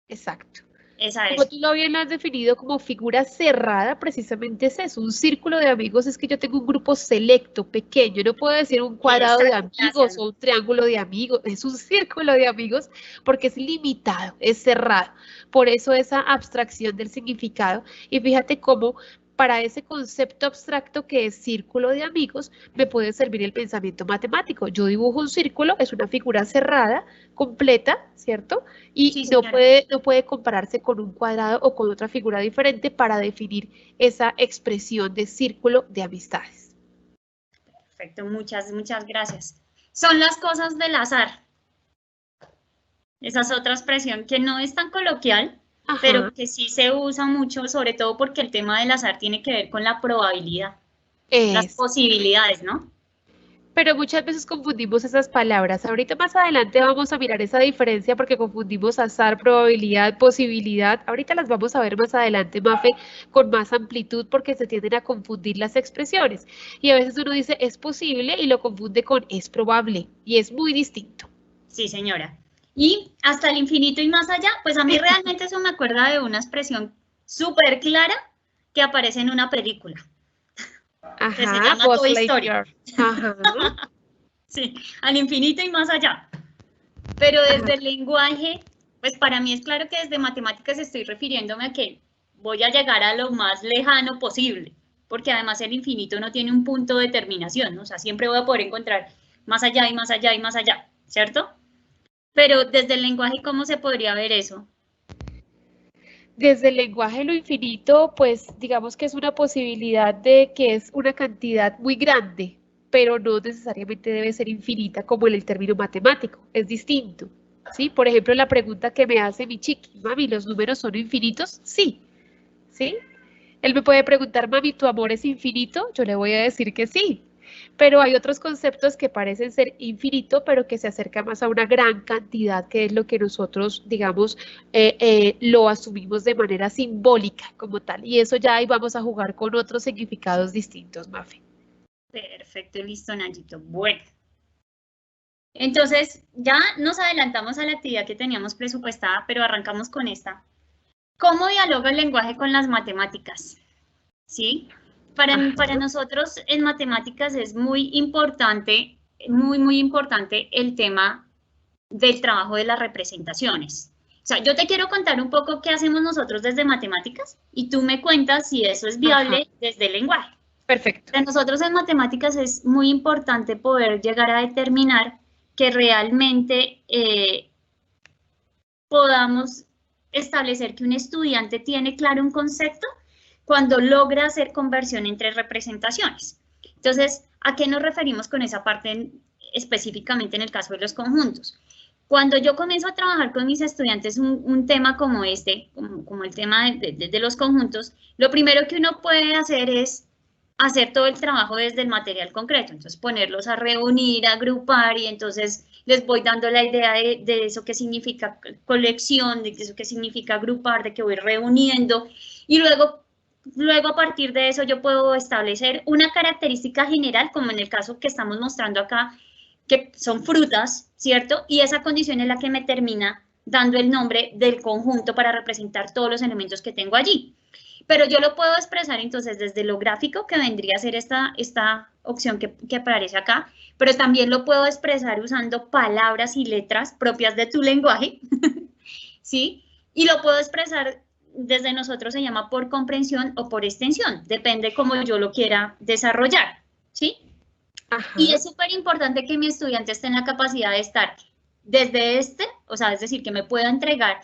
exacto. Esa Como es. tú lo bien lo has definido como figura cerrada, precisamente es eso, un círculo de amigos es que yo tengo un grupo selecto, pequeño, no puedo decir un cuadrado de Exacto, amigos gracias. o un triángulo de amigos, es un círculo de amigos porque es limitado, es cerrado. Por eso esa abstracción del significado. Y fíjate cómo para ese concepto abstracto que es círculo de amigos, me puede servir el pensamiento matemático. Yo dibujo un círculo, es una figura cerrada, completa, ¿cierto? Y Sí, señora. no puede compararse con un cuadrado o con otra figura diferente para definir esa expresión de círculo de amistades. Perfecto, muchas gracias. Son las cosas del azar. Esa es otra expresión que no es tan coloquial, pero Ajá, que sí se usa mucho, sobre todo porque el tema del azar tiene que ver con la probabilidad, las es. posibilidades, ¿no? Pero muchas veces confundimos esas palabras. Ahorita más adelante vamos a mirar esa diferencia porque confundimos azar, probabilidad, posibilidad. Ahorita las vamos a ver más adelante, Mafe, con más amplitud porque se tienden a confundir las expresiones. Y a veces uno dice es posible y lo confunde con es probable y es muy distinto. Sí, señora. Y hasta el infinito y más allá, pues a mí realmente eso me acuerda de una expresión súper clara que aparece en una película, que se Ajá, llama Buzz Toy Story. Lightyear. Ajá, Sí, al infinito y más allá. Pero ajá. desde el lenguaje, pues para mí es claro que desde matemáticas estoy refiriéndome a que voy a llegar a lo más lejano posible, porque además el infinito no tiene un punto de terminación, ¿no? O sea, siempre voy a poder encontrar más allá y más allá y más allá, ¿cierto? Pero desde el lenguaje, ¿cómo se podría ver eso? Desde el lenguaje lo infinito, pues digamos que es una posibilidad de que es una cantidad muy grande, pero no necesariamente debe ser infinita como en el término matemático, es distinto. ¿Sí? Por ejemplo, la pregunta que me hace mi chiqui, mami, ¿los números son infinitos? Sí, ¿sí? Él me puede preguntar, mami, ¿tu amor es infinito? Yo le voy a decir que sí. Pero hay otros conceptos que parecen ser infinito, pero que se acercan más a una gran cantidad, que es lo que nosotros, digamos, lo asumimos de manera simbólica como tal. Y eso ya ahí vamos a jugar con otros significados distintos, Mafe. Perfecto, listo, Nayito. Bueno, entonces ya nos adelantamos a la actividad que teníamos presupuestada, pero arrancamos con esta. ¿Cómo dialoga el lenguaje con las matemáticas? ¿Sí? Para Ajá. nosotros en matemáticas es muy importante el tema del trabajo de las representaciones. O sea, yo te quiero contar un poco qué hacemos nosotros desde matemáticas y tú me cuentas si eso es Ajá, viable desde el lenguaje. perfecto. Para nosotros en matemáticas es muy importante poder llegar a determinar que realmente podamos establecer que un estudiante tiene claro un concepto cuando logra hacer conversión entre representaciones. Entonces, ¿a qué nos referimos con esa parte específicamente en el caso de los conjuntos? Cuando yo comienzo a trabajar con mis estudiantes un tema como este, como el tema de los conjuntos, lo primero que uno puede hacer es hacer todo el trabajo desde el material concreto, entonces ponerlos a reunir, a agrupar y entonces les voy dando la idea de eso que significa colección, de eso que significa agrupar, de que voy reuniendo y luego a partir de eso yo puedo establecer una característica general, como en el caso que estamos mostrando acá, que son frutas, ¿cierto? Y esa condición es la que me termina dando el nombre del conjunto para representar todos los elementos que tengo allí. Pero yo lo puedo expresar entonces desde lo gráfico, que vendría a ser esta opción que aparece acá, pero también lo puedo expresar usando palabras y letras propias de tu lenguaje, ¿sí? Y lo puedo expresar desde nosotros, se llama por comprensión o por extensión, depende cómo yo lo quiera desarrollar, ¿sí? Y Ajá. es súper importante que mi estudiante esté en la capacidad de estar desde o sea, es decir, que me pueda entregar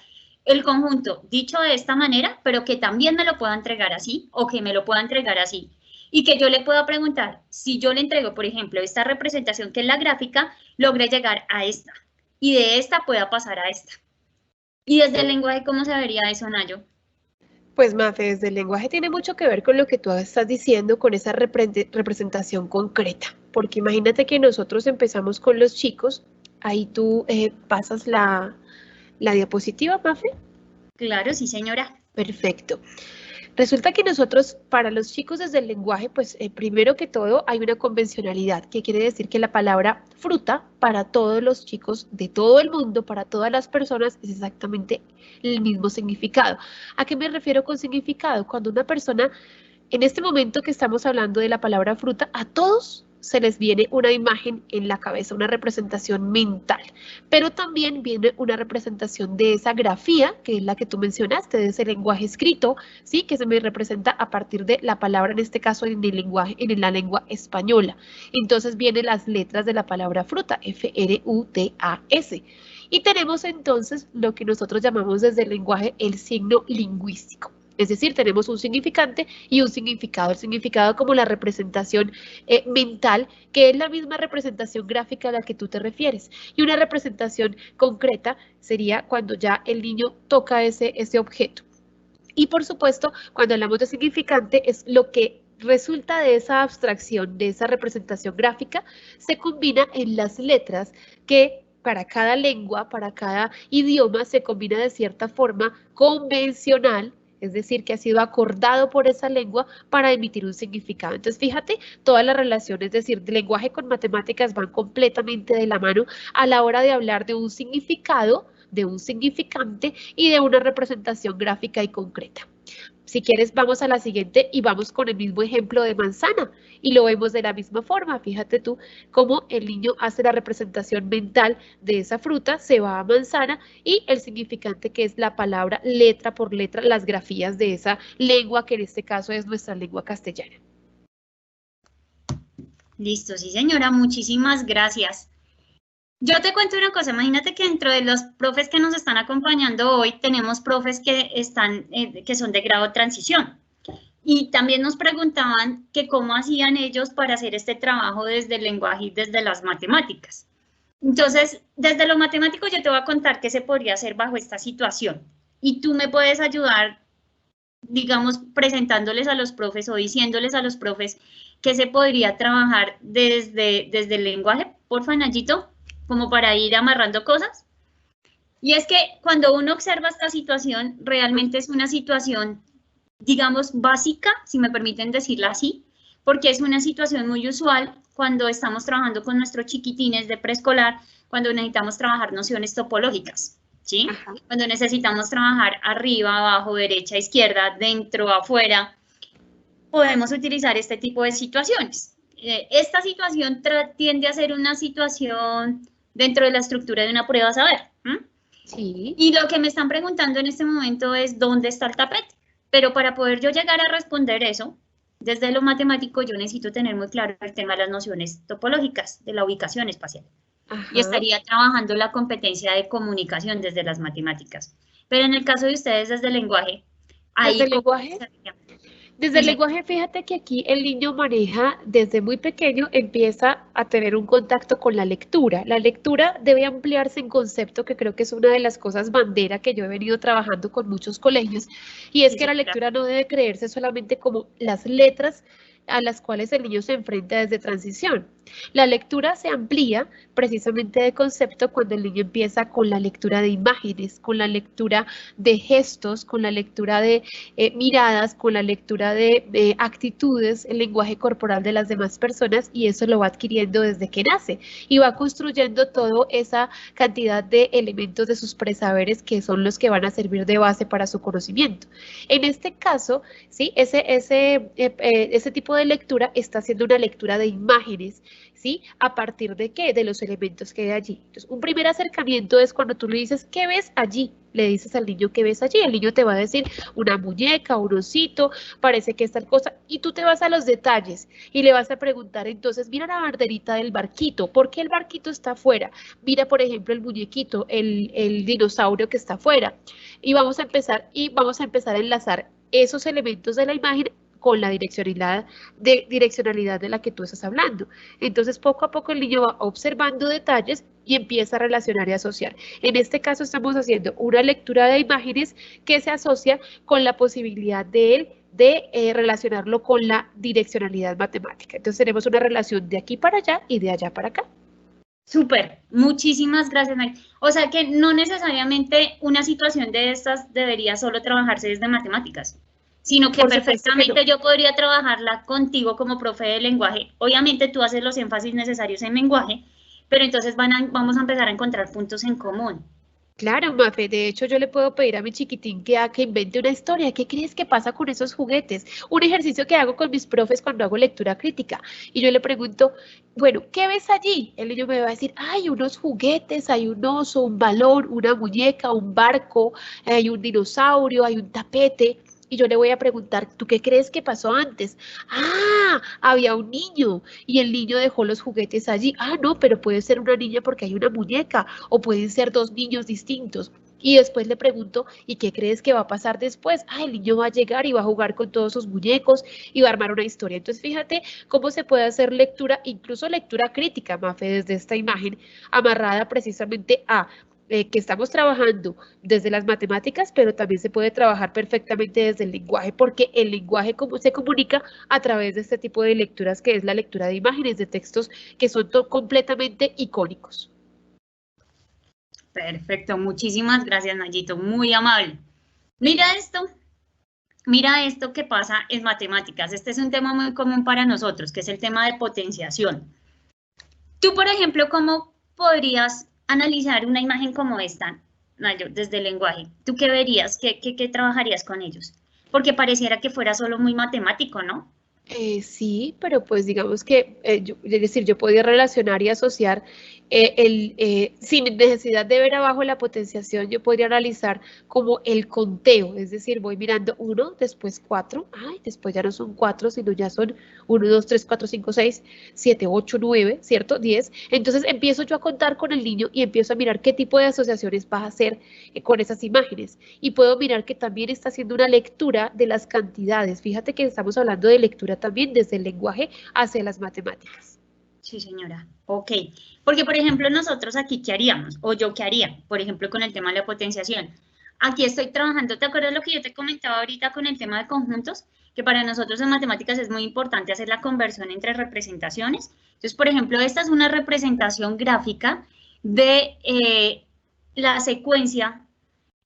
el conjunto dicho de esta manera, pero que también me lo pueda entregar así o que me lo pueda entregar así. Y que yo le pueda preguntar, si yo le entrego, por ejemplo, esta representación que es la gráfica, logré llegar a esta. Y de esta pueda pasar a esta. Y desde el lenguaje, ¿cómo se vería eso, Nayo? Pues Mafe, desde el lenguaje tiene mucho que ver con lo que tú estás diciendo, con esa representación concreta. Porque imagínate que nosotros empezamos con los chicos, ahí tú pasas la diapositiva, Mafe. Claro, sí, señora. Perfecto. Resulta que nosotros, para los chicos desde el lenguaje, pues primero que todo hay una convencionalidad, que quiere decir que la palabra fruta para todos los chicos de todo el mundo, para todas las personas, es exactamente el mismo significado. ¿A qué me refiero con significado? Cuando una persona, en este momento que estamos hablando de la palabra fruta, a todos se les viene una imagen en la cabeza, una representación mental, pero también viene una representación de esa grafía, que es la que tú mencionaste, de ese lenguaje escrito, ¿sí? Que se me representa a partir de la palabra, en este caso en el lenguaje, en la lengua española. Entonces vienen las letras de la palabra fruta, F-R-U-T-A-S. Y tenemos entonces lo que nosotros llamamos desde el lenguaje el signo lingüístico. Es decir, tenemos un significante y un significado. El significado como la representación mental, que es la misma representación gráfica a la que tú te refieres. Y una representación concreta sería cuando ya el niño toca ese objeto. Y por supuesto, cuando hablamos de significante, es lo que resulta de esa abstracción, de esa representación gráfica, se combina en las letras que para cada lengua, para cada idioma, se combina de cierta forma convencional, es decir, que ha sido acordado por esa lengua para emitir un significado. Entonces, fíjate, toda la relación, es decir, de lenguaje con matemáticas van completamente de la mano a la hora de hablar de un significado, de un significante y de una representación gráfica y concreta. Si quieres, vamos a la siguiente y vamos con el mismo ejemplo de manzana y lo vemos de la misma forma. Fíjate tú cómo el niño hace la representación mental de esa fruta, se va a manzana y el significante que es la palabra letra por letra, las grafías de esa lengua que en este caso es nuestra lengua castellana. Listo, sí señora, muchísimas gracias. Yo te cuento una cosa, imagínate que dentro de los profes que nos están acompañando hoy tenemos profes que son de grado transición y también nos preguntaban que cómo hacían ellos para hacer este trabajo desde el lenguaje y desde las matemáticas. Entonces, desde lo matemático yo te voy a contar qué se podría hacer bajo esta situación y tú me puedes ayudar, digamos, presentándoles a los profes o diciéndoles a los profes que se podría trabajar desde el lenguaje. Porfa, Nayito, como para ir amarrando cosas. Y es que cuando uno observa esta situación, realmente es una situación, digamos, básica, si me permiten decirla así, porque es una situación muy usual cuando estamos trabajando con nuestros chiquitines de preescolar, cuando necesitamos trabajar nociones topológicas, ¿sí? Ajá. Cuando necesitamos trabajar arriba, abajo, derecha, izquierda, dentro, afuera, podemos utilizar este tipo de situaciones. Esta situación tiende a ser una situación dentro de la estructura de una prueba a saber. Sí. Y lo que me están preguntando en este momento es ¿dónde está el tapete? Pero para poder yo llegar a responder eso, desde lo matemático yo necesito tener muy claro el tema de las nociones topológicas, de la ubicación espacial. Ajá. Y estaría trabajando la competencia de comunicación desde las matemáticas. Pero en el caso de ustedes desde el lenguaje, ¿desde el lenguaje? Desde el lenguaje, fíjate que aquí el niño maneja, desde muy pequeño, empieza a tener un contacto con la lectura. La lectura debe ampliarse en concepto, que creo que es una de las cosas bandera que yo he venido trabajando con muchos colegios, y es que la lectura no debe creerse solamente como las letras a las cuales el niño se enfrenta desde transición. La lectura se amplía precisamente de concepto cuando el niño empieza con la lectura de imágenes, con la lectura de gestos, con la lectura de miradas, con la lectura de actitudes, el lenguaje corporal de las demás personas, y eso lo va adquiriendo desde que nace y va construyendo toda esa cantidad de elementos de sus presaberes que son los que van a servir de base para su conocimiento. En este caso, ¿sí? Ese tipo de lectura está haciendo una lectura de imágenes, ¿sí? ¿A partir de qué? De los elementos que hay allí. Entonces, un primer acercamiento es cuando tú le dices, ¿qué ves allí? Le dices al niño, ¿qué ves allí? El niño te va a decir una muñeca, un osito, parece que es tal cosa, y tú te vas a los detalles y le vas a preguntar, entonces, mira la banderita del barquito, ¿por qué el barquito está afuera? Mira, por ejemplo, el muñequito, el dinosaurio que está afuera, y vamos a empezar a enlazar esos elementos de la imagen con la direccionalidad de la que tú estás hablando. Entonces, poco a poco el niño va observando detalles y empieza a relacionar y asociar. En este caso estamos haciendo una lectura de imágenes que se asocia con la posibilidad de él de relacionarlo con la direccionalidad matemática. Entonces tenemos una relación de aquí para allá y de allá para acá. Súper, muchísimas gracias, Mike. O sea que no necesariamente una situación de estas debería solo trabajarse desde matemáticas, sino que perfectamente yo podría trabajarla contigo como profe de lenguaje. Obviamente tú haces los énfasis necesarios en lenguaje, pero entonces vamos a empezar a encontrar puntos en común. Claro, Mafe, de hecho yo le puedo pedir a mi chiquitín que invente una historia. ¿Qué crees que pasa con esos juguetes? Un ejercicio que hago con mis profes cuando hago lectura crítica. Y yo le pregunto, bueno, ¿qué ves allí? El niño me va a decir, hay unos juguetes, hay un oso, un balón, una muñeca, un barco, hay un dinosaurio, hay un tapete. Y yo le voy a preguntar, ¿tú qué crees que pasó antes? Ah, había un niño y el niño dejó los juguetes allí. Ah, no, pero puede ser una niña porque hay una muñeca o pueden ser dos niños distintos. Y después le pregunto, ¿y qué crees que va a pasar después? Ah, el niño va a llegar y va a jugar con todos sus muñecos y va a armar una historia. Entonces, fíjate cómo se puede hacer lectura, incluso lectura crítica, Mafe, desde esta imagen amarrada precisamente a que estamos trabajando desde las matemáticas, pero también se puede trabajar perfectamente desde el lenguaje, porque el lenguaje se comunica a través de este tipo de lecturas, que es la lectura de imágenes, de textos que son completamente icónicos. Perfecto, muchísimas gracias, Nayito, muy amable. Mira esto que pasa en matemáticas. Este es un tema muy común para nosotros, que es el tema de potenciación. Tú, por ejemplo, ¿cómo podrías analizar una imagen como esta, Nayo, desde el lenguaje? ¿Tú qué verías? ¿Qué trabajarías con ellos? Porque pareciera que fuera solo muy matemático, ¿no? Sí, pero pues digamos que, es decir, yo podía relacionar y asociar sin necesidad de ver abajo la potenciación, yo podría analizar como el conteo, es decir, voy mirando 1, después 4, ay, después ya no son 4, sino ya son 1, 2, 3, 4, 5, 6, 7, 8, 9, ¿cierto? 10. Entonces empiezo yo a contar con el niño y empiezo a mirar qué tipo de asociaciones va a hacer con esas imágenes. Y puedo mirar que también está haciendo una lectura de las cantidades. Fíjate que estamos hablando de lectura también desde el lenguaje hacia las matemáticas. Sí, señora. Ok. Porque, por ejemplo, nosotros aquí, ¿qué haríamos? O yo, ¿qué haría? Por ejemplo, con el tema de la potenciación. Aquí estoy trabajando, ¿te acuerdas lo que yo te comentaba ahorita con el tema de conjuntos? Que para nosotros en matemáticas es muy importante hacer la conversión entre representaciones. Entonces, por ejemplo, esta es una representación gráfica de la secuencia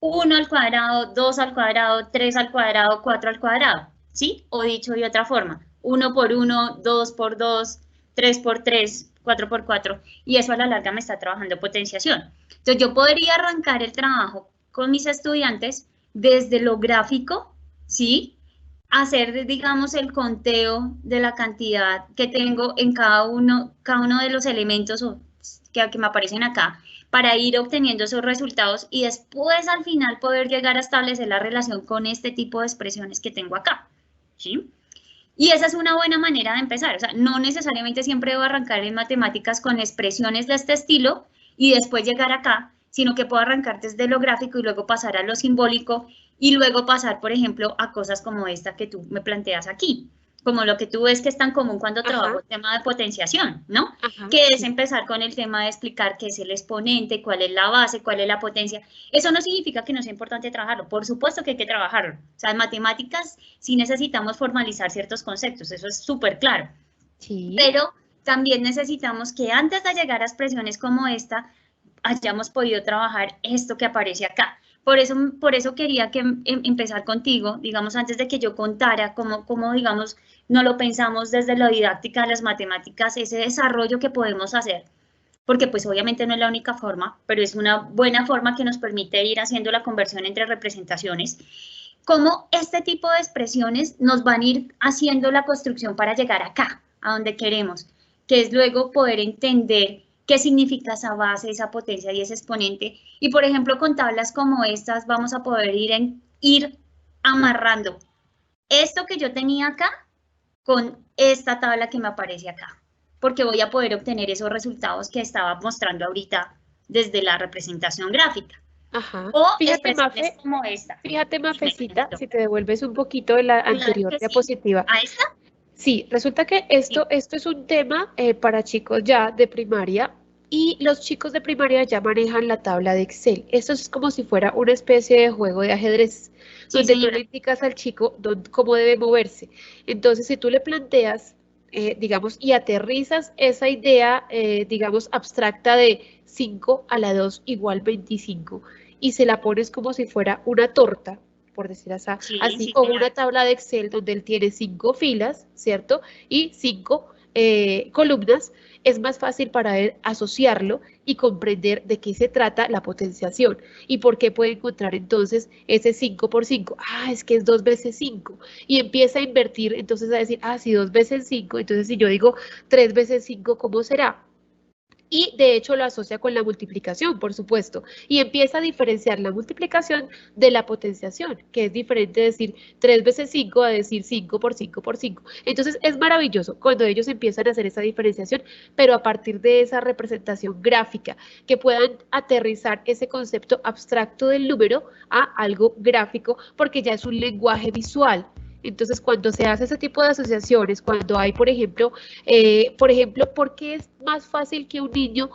1 al cuadrado, 2 al cuadrado, 3 al cuadrado, 4 al cuadrado, ¿sí? O dicho de otra forma, 1 por 1, 2 por 2, 3 por 3, 4 por 4, y eso a la larga me está trabajando potenciación. Entonces yo podría arrancar el trabajo con mis estudiantes desde lo gráfico, ¿sí? Hacer, digamos, el conteo de la cantidad que tengo en cada uno de los elementos que me aparecen acá, para ir obteniendo esos resultados y después al final poder llegar a establecer la relación con este tipo de expresiones que tengo acá, ¿sí? Y esa es una buena manera de empezar, o sea, no necesariamente siempre debo arrancar en matemáticas con expresiones de este estilo y después llegar acá, sino que puedo arrancar desde lo gráfico y luego pasar a lo simbólico y luego pasar, por ejemplo, a cosas como esta que tú me planteas aquí, como lo que tú ves que es tan común cuando trabajo el tema de potenciación, ¿no? Que es empezar con el tema de explicar qué es el exponente, cuál es la base, cuál es la potencia. Eso no significa que no sea importante trabajarlo, por supuesto que hay que trabajarlo. O sea, en matemáticas sí necesitamos formalizar ciertos conceptos, eso es súper claro. Sí. Pero también necesitamos que antes de llegar a expresiones como esta, hayamos podido trabajar esto que aparece acá. Por eso quería empezar contigo, digamos, antes de que yo contara cómo, digamos, no lo pensamos desde la didáctica de las matemáticas, ese desarrollo que podemos hacer, porque pues obviamente no es la única forma, pero es una buena forma que nos permite ir haciendo la conversión entre representaciones. cómo este tipo de expresiones nos van a ir haciendo la construcción para llegar acá, a donde queremos, que es luego poder entender qué significa esa base, esa potencia y ese exponente. Y por ejemplo, con tablas como estas vamos a poder ir amarrando esto que yo tenía acá con esta tabla que me aparece acá, porque voy a poder obtener esos resultados que estaba mostrando ahorita desde la representación gráfica. Ajá. O Fíjate, Mafe, como esta. fíjate, Mafecita, si te devuelves un poquito de la anterior diapositiva. ¿A esta? Sí, resulta que esto es un tema para chicos ya de primaria y los chicos de primaria ya manejan la tabla de Excel. Esto es como si fuera una especie de juego de ajedrez, donde tú le indicas al chico cómo debe moverse. Entonces, si tú le planteas, digamos, y aterrizas esa idea, digamos, abstracta de 5 a la 2 igual 25, y se la pones como si fuera una torta, por decir así, o una tabla de Excel donde él tiene 5 filas, ¿cierto? Y 5 columnas, es más fácil para él asociarlo y comprender de qué se trata la potenciación y por qué puede encontrar entonces ese 5 por 5. Es que es 2 veces 5. Y empieza a invertir, entonces a decir, si 2 veces 5, entonces si yo digo 3 veces 5, ¿cómo será? Y de hecho lo asocia con la multiplicación, por supuesto, y empieza a diferenciar la multiplicación de la potenciación, que es diferente decir 3 veces 5 a decir 5 por 5 por 5. Entonces es maravilloso cuando ellos empiezan a hacer esa diferenciación, pero a partir de esa representación gráfica, que puedan aterrizar ese concepto abstracto del número a algo gráfico, porque ya es un lenguaje visual. Entonces, cuando se hace ese tipo de asociaciones, cuando hay, por ejemplo, ¿por qué es más fácil que un niño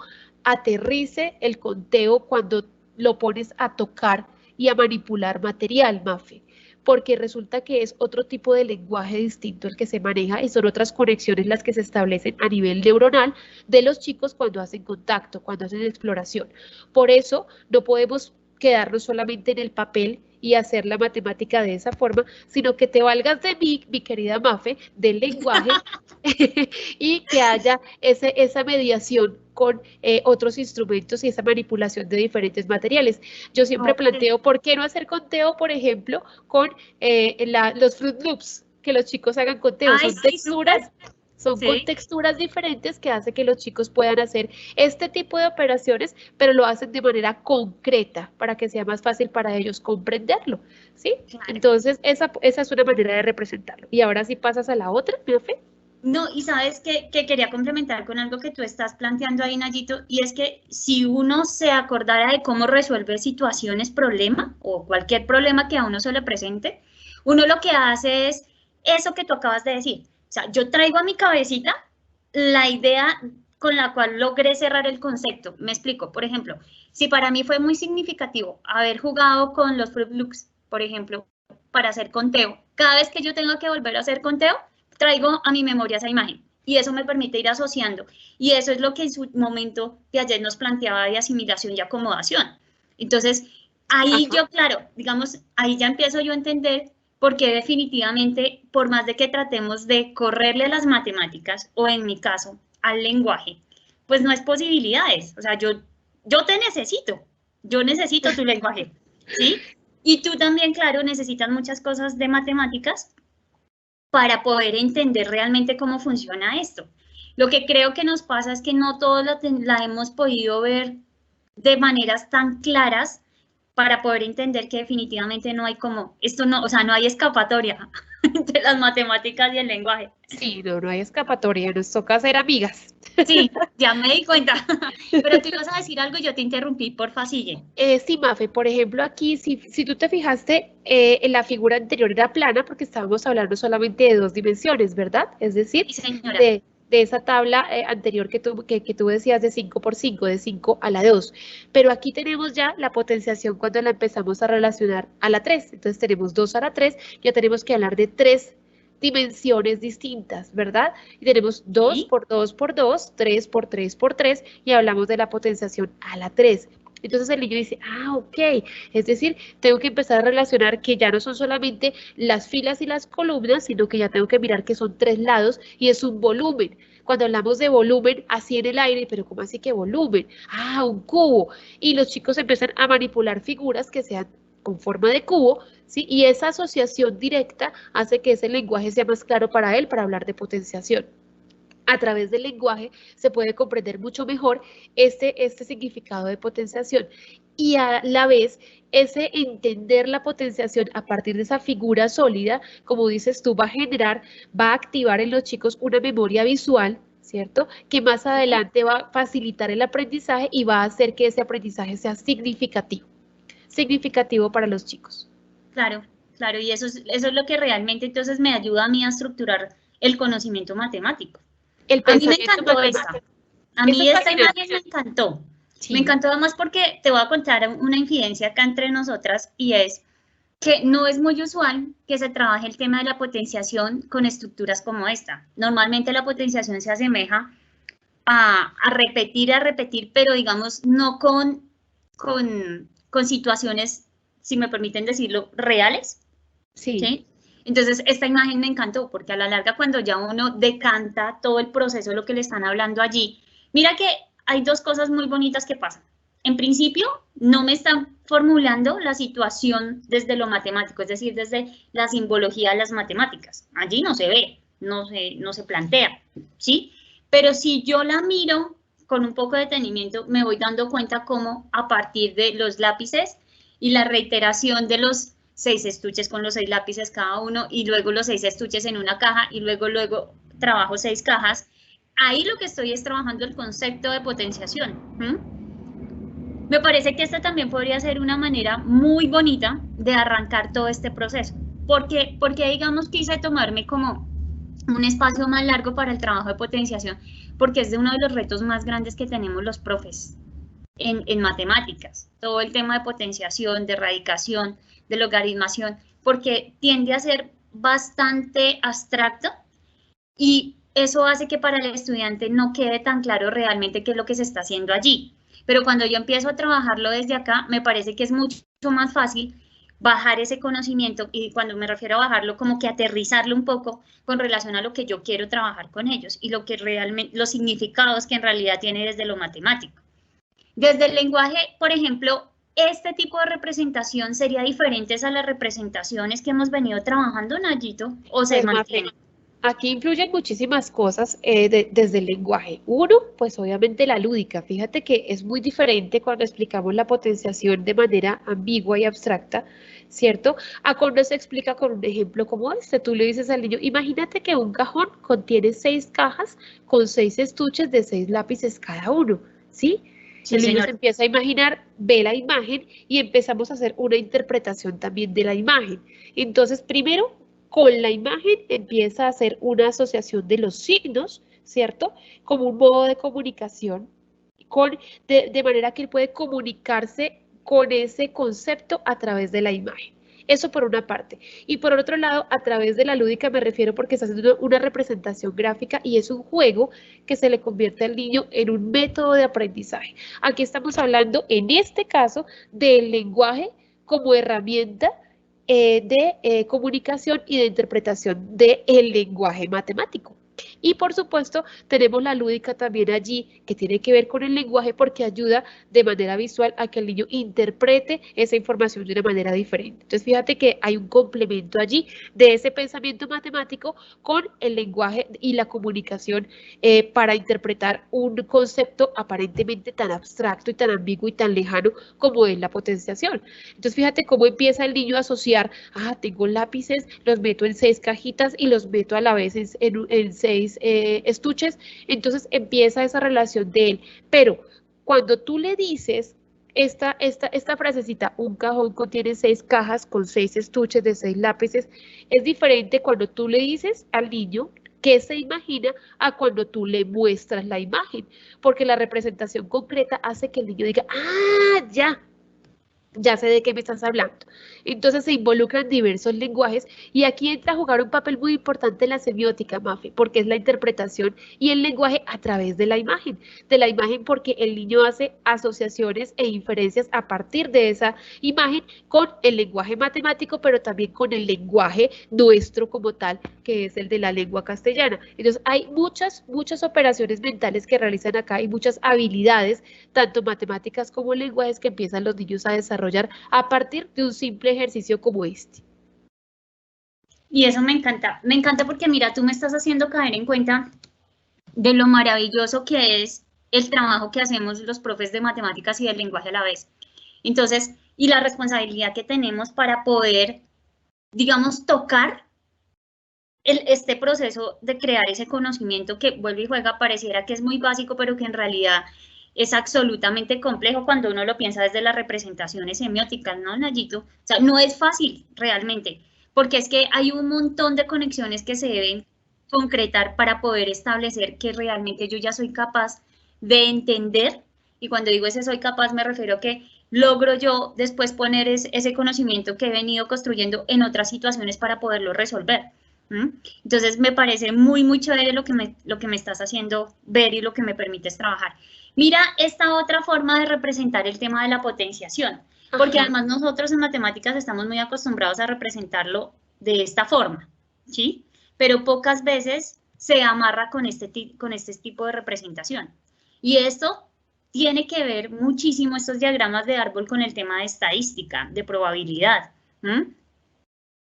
aterrice el conteo cuando lo pones a tocar y a manipular material, Mafe? Porque resulta que es otro tipo de lenguaje distinto el que se maneja y son otras conexiones las que se establecen a nivel neuronal de los chicos cuando hacen contacto, cuando hacen exploración. Por eso no podemos quedarnos solamente en el papel y hacer la matemática de esa forma, sino que te valgas de mí, mi querida Mafe, del lenguaje y que haya esa mediación con otros instrumentos y esa manipulación de diferentes materiales. Yo siempre planteo, ¿por qué no hacer conteo, por ejemplo, con los Fruit Loops? Que los chicos hagan conteo, son texturas. Son con texturas diferentes que hace que los chicos puedan hacer este tipo de operaciones, pero lo hacen de manera concreta para que sea más fácil para ellos comprenderlo, ¿sí? Claro. Entonces, esa es una manera de representarlo. Y ahora sí pasas a la otra, Mafe. No, y sabes que quería complementar con algo que tú estás planteando ahí, Nayito, y es que si uno se acordara de cómo resuelve situaciones, problema, o cualquier problema que a uno se le presente, uno lo que hace es eso que tú acabas de decir. O sea, yo traigo a mi cabecita la idea con la cual logré cerrar el concepto. Me explico. Por ejemplo, si para mí fue muy significativo haber jugado con los Fruit Loops, por ejemplo, para hacer conteo, cada vez que yo tenga que volver a hacer conteo, traigo a mi memoria esa imagen. Y eso me permite ir asociando. Y eso es lo que en su momento de ayer nos planteaba de asimilación y acomodación. Entonces, ahí yo, claro, digamos, ahí ya empiezo yo a entender porque definitivamente, por más de que tratemos de correrle a las matemáticas, o en mi caso, al lenguaje, pues no es posibilidades. O sea, yo te necesito, yo necesito tu lenguaje, ¿sí? Y tú también, claro, necesitas muchas cosas de matemáticas para poder entender realmente cómo funciona esto. Lo que creo que nos pasa es que no todos la hemos podido ver de maneras tan claras para poder entender que definitivamente no hay no hay escapatoria entre las matemáticas y el lenguaje. Sí, no hay escapatoria, nos toca ser amigas. Sí, ya me di cuenta. Pero tú ibas a decir algo y yo te interrumpí, porfa, sigue. Sí, Mafe, por ejemplo, aquí, si tú te fijaste, en la figura anterior era plana porque estábamos hablando solamente de 2 dimensiones, ¿verdad? Es decir, sí, de esa tabla anterior que tú decías de 5 por 5, de 5 a la 2. Pero aquí tenemos ya la potenciación cuando la empezamos a relacionar a la 3. Entonces tenemos 2 a la 3, ya tenemos que hablar de 3 dimensiones distintas, ¿verdad? Y tenemos 2 por 2 por 2, 3 por 3 por 3, y hablamos de la potenciación a la 3. Entonces el niño dice, ok, es decir, tengo que empezar a relacionar que ya no son solamente las filas y las columnas, sino que ya tengo que mirar que son 3 lados y es un volumen. Cuando hablamos de volumen, así en el aire, pero ¿cómo así que volumen? Un cubo. Y los chicos empiezan a manipular figuras que sean con forma de cubo, ¿sí? Y esa asociación directa hace que ese lenguaje sea más claro para él para hablar de potenciación. A través del lenguaje se puede comprender mucho mejor este significado de potenciación y a la vez ese entender la potenciación a partir de esa figura sólida, como dices tú, va a activar en los chicos una memoria visual, ¿cierto? Que más adelante va a facilitar el aprendizaje y va a hacer que ese aprendizaje sea significativo para los chicos. Claro, claro, y eso es lo que realmente entonces me ayuda a mí a estructurar el conocimiento matemático. A mí me encantó esta. A mí esta imagen me encantó. Sí. Me encantó además porque te voy a contar una infidencia acá entre nosotras y es que no es muy usual que se trabaje el tema de la potenciación con estructuras como esta. Normalmente la potenciación se asemeja a repetir, pero digamos no con situaciones, si me permiten decirlo, reales. Sí. ¿Sí? Entonces, esta imagen me encantó, porque a la larga, cuando ya uno decanta todo el proceso, lo que le están hablando allí, mira que hay dos cosas muy bonitas que pasan. En principio, no me están formulando la situación desde lo matemático, es decir, desde la simbología de las matemáticas. Allí no se ve, no se plantea, ¿sí? Pero si yo la miro con un poco de detenimiento, me voy dando cuenta cómo a partir de los lápices y la reiteración de los 6 estuches con los 6 lápices cada uno y luego los 6 estuches en una caja y luego trabajo 6 cajas. Ahí lo que estoy es trabajando el concepto de potenciación. Me parece que esta también podría ser una manera muy bonita de arrancar todo este proceso. Porque digamos quise tomarme como un espacio más largo para el trabajo de potenciación, porque es de uno de los retos más grandes que tenemos los profes en matemáticas. Todo el tema de potenciación, de radicación, de logaritmación, porque tiende a ser bastante abstracto y eso hace que para el estudiante no quede tan claro realmente qué es lo que se está haciendo allí. Pero cuando yo empiezo a trabajarlo desde acá, me parece que es mucho más fácil bajar ese conocimiento y cuando me refiero a bajarlo, como que aterrizarlo un poco con relación a lo que yo quiero trabajar con ellos y lo que realmente, los significados que en realidad tiene desde lo matemático. Desde el lenguaje, por ejemplo, este tipo de representación sería diferente a las representaciones que hemos venido trabajando, Nayito, o se mantiene. Aquí influyen muchísimas cosas desde el lenguaje. Uno, pues obviamente la lúdica. Fíjate que es muy diferente cuando explicamos la potenciación de manera ambigua y abstracta, ¿cierto? A cuando se explica con un ejemplo como este. Tú le dices al niño, imagínate que un cajón contiene 6 cajas con 6 estuches de 6 lápices cada uno, ¿sí? Sí, el niño se empieza a imaginar, ve la imagen y empezamos a hacer una interpretación también de la imagen. Entonces, primero, con la imagen empieza a hacer una asociación de los signos, ¿cierto? Como un modo de comunicación, de manera que él puede comunicarse con ese concepto a través de la imagen. Eso por una parte. Y por otro lado, a través de la lúdica me refiero porque está haciendo una representación gráfica y es un juego que se le convierte al niño en un método de aprendizaje. Aquí estamos hablando, en este caso, del lenguaje como herramienta de comunicación y de interpretación del lenguaje matemático. Y por supuesto tenemos la lúdica también allí que tiene que ver con el lenguaje porque ayuda de manera visual a que el niño interprete esa información de una manera diferente. Entonces fíjate que hay un complemento allí de ese pensamiento matemático con el lenguaje y la comunicación para interpretar un concepto aparentemente tan abstracto y tan ambiguo y tan lejano como es la potenciación. Entonces fíjate cómo empieza el niño a asociar, tengo lápices, los meto en 6 cajitas y los meto a la vez en 6 estuches, entonces empieza esa relación de él, pero cuando tú le dices esta frasecita, un cajón contiene 6 cajas con 6 estuches de 6 lápices, es diferente cuando tú le dices al niño qué se imagina a cuando tú le muestras la imagen, porque la representación concreta hace que el niño diga, ya sé de qué me estás hablando. Entonces se involucran diversos lenguajes y aquí entra a jugar un papel muy importante la semiótica, Mafe, porque es la interpretación y el lenguaje a través de la imagen porque el niño hace asociaciones e inferencias a partir de esa imagen con el lenguaje matemático, pero también con el lenguaje nuestro como tal, que es el de la lengua castellana. Entonces hay muchas operaciones mentales que realizan acá y muchas habilidades, tanto matemáticas como lenguajes, que empiezan los niños a desarrollar a partir de un simple ejercicio como este. Y eso me encanta porque mira, tú me estás haciendo caer en cuenta de lo maravilloso que es el trabajo que hacemos los profes de matemáticas y del lenguaje a la vez. Entonces, y la responsabilidad que tenemos para poder, digamos, tocar este proceso de crear ese conocimiento que vuelve y juega, pareciera que es muy básico, pero que en realidad es absolutamente complejo cuando uno lo piensa desde las representaciones semióticas, ¿no, Nayito? O sea, no es fácil realmente, porque es que hay un montón de conexiones que se deben concretar para poder establecer que realmente yo ya soy capaz de entender, y cuando digo ese soy capaz me refiero a que logro yo después poner ese conocimiento que he venido construyendo en otras situaciones para poderlo resolver. Entonces me parece muy chévere lo que me estás haciendo ver y lo que me permites trabajar. Mira esta otra forma de representar el tema de la potenciación, porque además nosotros en matemáticas estamos muy acostumbrados a representarlo de esta forma, ¿sí? Pero pocas veces se amarra con este tipo de representación. Y esto tiene que ver muchísimo, estos diagramas de árbol, con el tema de estadística, de probabilidad.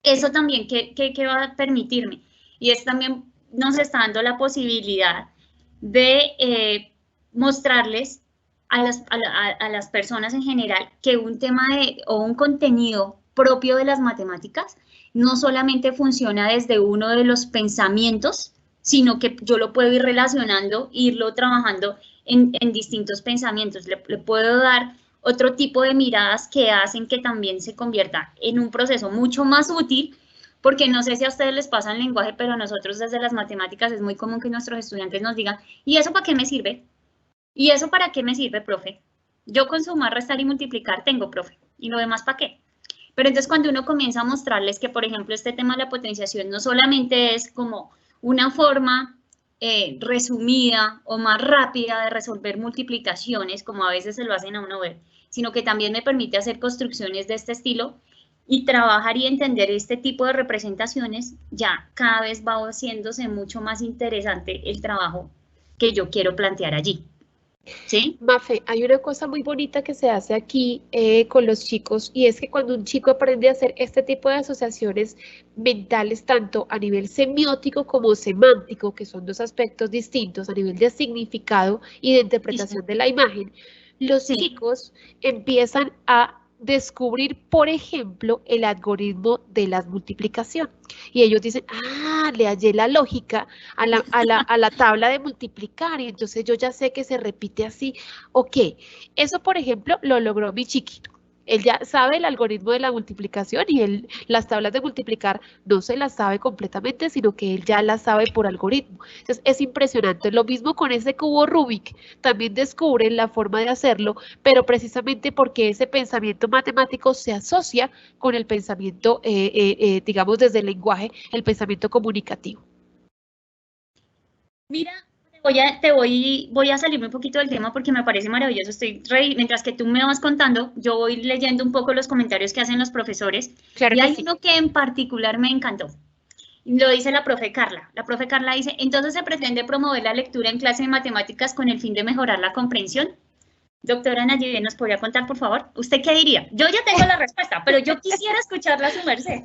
Eso también, ¿qué va a permitirme? Y es también nos está dando la posibilidad de mostrarles a las personas en general que un tema o un contenido propio de las matemáticas no solamente funciona desde uno de los pensamientos, sino que yo lo puedo ir relacionando, irlo trabajando en distintos pensamientos. Le puedo dar otro tipo de miradas que hacen que también se convierta en un proceso mucho más útil, porque no sé si a ustedes les pasa el lenguaje, pero a nosotros desde las matemáticas es muy común que nuestros estudiantes nos digan, ¿y eso para qué me sirve? ¿Y eso para qué me sirve, profe? Yo con sumar, restar y multiplicar tengo, profe, ¿y lo demás para qué? Pero entonces cuando uno comienza a mostrarles que, por ejemplo, este tema de la potenciación no solamente es como una forma resumida o más rápida de resolver multiplicaciones, como a veces se lo hacen a uno ver, sino que también me permite hacer construcciones de este estilo y trabajar y entender este tipo de representaciones, ya cada vez va haciéndose mucho más interesante el trabajo que yo quiero plantear allí. ¿Sí? Mafe, hay una cosa muy bonita que se hace aquí con los chicos, y es que cuando un chico aprende a hacer este tipo de asociaciones mentales, tanto a nivel semiótico como semántico, que son dos aspectos distintos a nivel de significado y de interpretación de la imagen, los chicos empiezan a descubrir, por ejemplo, el algoritmo de la multiplicación. Y ellos dicen, le hallé la lógica a la tabla de multiplicar, y entonces yo ya sé que se repite así. Ok, eso, por ejemplo, lo logró mi chiquito. Él ya sabe el algoritmo de la multiplicación y las tablas de multiplicar no se las sabe completamente, sino que él ya las sabe por algoritmo. Entonces es impresionante. Lo mismo con ese cubo Rubik. También descubren la forma de hacerlo, pero precisamente porque ese pensamiento matemático se asocia con el pensamiento, digamos, desde el lenguaje, el pensamiento comunicativo. Mira, voy a salirme un poquito del tema porque me parece maravilloso. Mientras que tú me vas contando, yo voy leyendo un poco los comentarios que hacen los profesores. Claro, y hay uno que en particular me encantó. Lo dice la profe Carla. La profe Carla dice, entonces se pretende promover la lectura en clase de matemáticas con el fin de mejorar la comprensión. Doctora Nayib, ¿nos podría contar, por favor? ¿Usted qué diría? Yo ya tengo la respuesta, pero yo quisiera escucharla a su merced.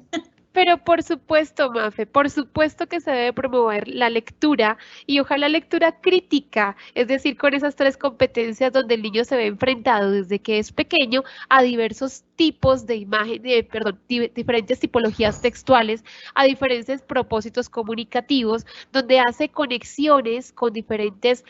Pero por supuesto, Mafe, por supuesto que se debe promover la lectura, y ojalá lectura crítica, es decir, con esas 3 competencias donde el niño se ve enfrentado desde que es pequeño a diversos tipos de diferentes tipologías textuales, a diferentes propósitos comunicativos, donde hace conexiones con diferentes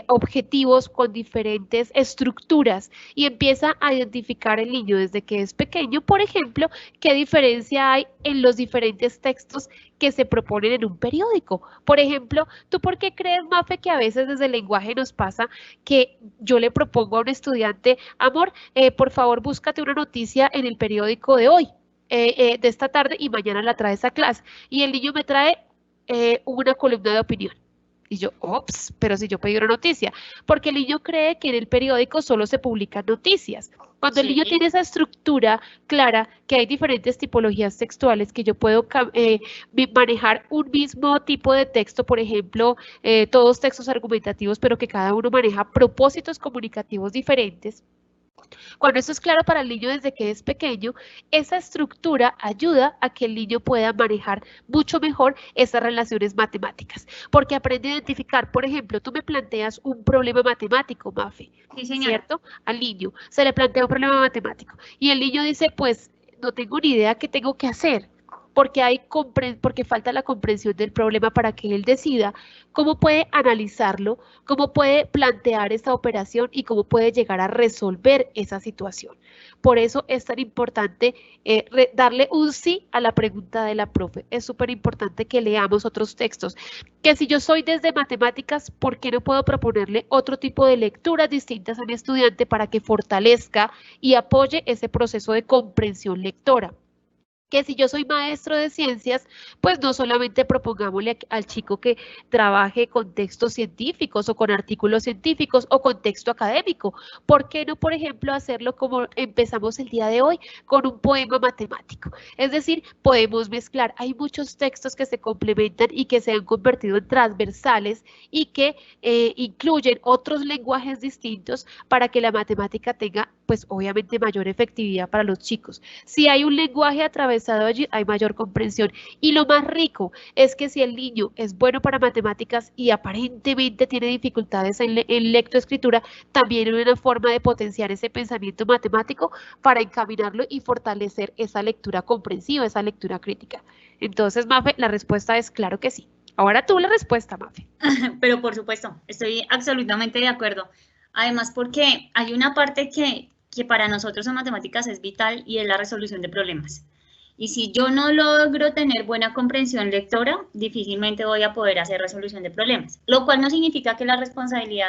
objetivos, con diferentes estructuras, y empieza a identificar el niño desde que es pequeño, por ejemplo, qué diferencia hay en los diferentes textos que se proponen en un periódico. Por ejemplo, ¿tú por qué crees, Mafe, que a veces desde el lenguaje nos pasa que yo le propongo a un estudiante, amor, por favor, búscate una noticia en el periódico de hoy? de esta tarde y mañana la traes a clase. Y el niño me trae una columna de opinión. Y yo, ops, pero si yo pedí una noticia, porque el niño cree que en el periódico solo se publican noticias. Cuando el niño tiene esa estructura clara, que hay diferentes tipologías textuales, que yo puedo manejar un mismo tipo de texto, por ejemplo, todos textos argumentativos, pero que cada uno maneja propósitos comunicativos diferentes. Cuando eso es claro para el niño desde que es pequeño, esa estructura ayuda a que el niño pueda manejar mucho mejor esas relaciones matemáticas, porque aprende a identificar, por ejemplo, tú me planteas un problema matemático, Mafe, sí, ¿cierto? Al niño se le plantea un problema matemático y el niño dice, pues no tengo ni idea qué tengo que hacer, porque falta la comprensión del problema para que él decida cómo puede analizarlo, cómo puede plantear esa operación y cómo puede llegar a resolver esa situación. Por eso es tan importante darle un sí a la pregunta de la profe. Es súper importante que leamos otros textos. Que si yo soy desde matemáticas, ¿por qué no puedo proponerle otro tipo de lecturas distintas a mi estudiante para que fortalezca y apoye ese proceso de comprensión lectora? Que si yo soy maestro de ciencias, pues no solamente propongámosle al chico que trabaje con textos científicos o con artículos científicos o con texto académico. ¿Por qué no, por ejemplo, hacerlo como empezamos el día de hoy, con un poema matemático? Es decir, podemos mezclar. Hay muchos textos que se complementan y que se han convertido en transversales y que incluyen otros lenguajes distintos para que la matemática tenga, pues obviamente, mayor efectividad para los chicos. Si hay un lenguaje atravesado allí, hay mayor comprensión. Y lo más rico es que si el niño es bueno para matemáticas y aparentemente tiene dificultades en lectoescritura, también hay una forma de potenciar ese pensamiento matemático para encaminarlo y fortalecer esa lectura comprensiva, esa lectura crítica. Entonces, Mafe, la respuesta es claro que sí. Ahora tú la respuesta, Mafe. Pero por supuesto, estoy absolutamente de acuerdo. Además, porque hay una parte que para nosotros en matemáticas es vital y es la resolución de problemas. Y si yo no logro tener buena comprensión lectora, difícilmente voy a poder hacer resolución de problemas. Lo cual no significa que la responsabilidad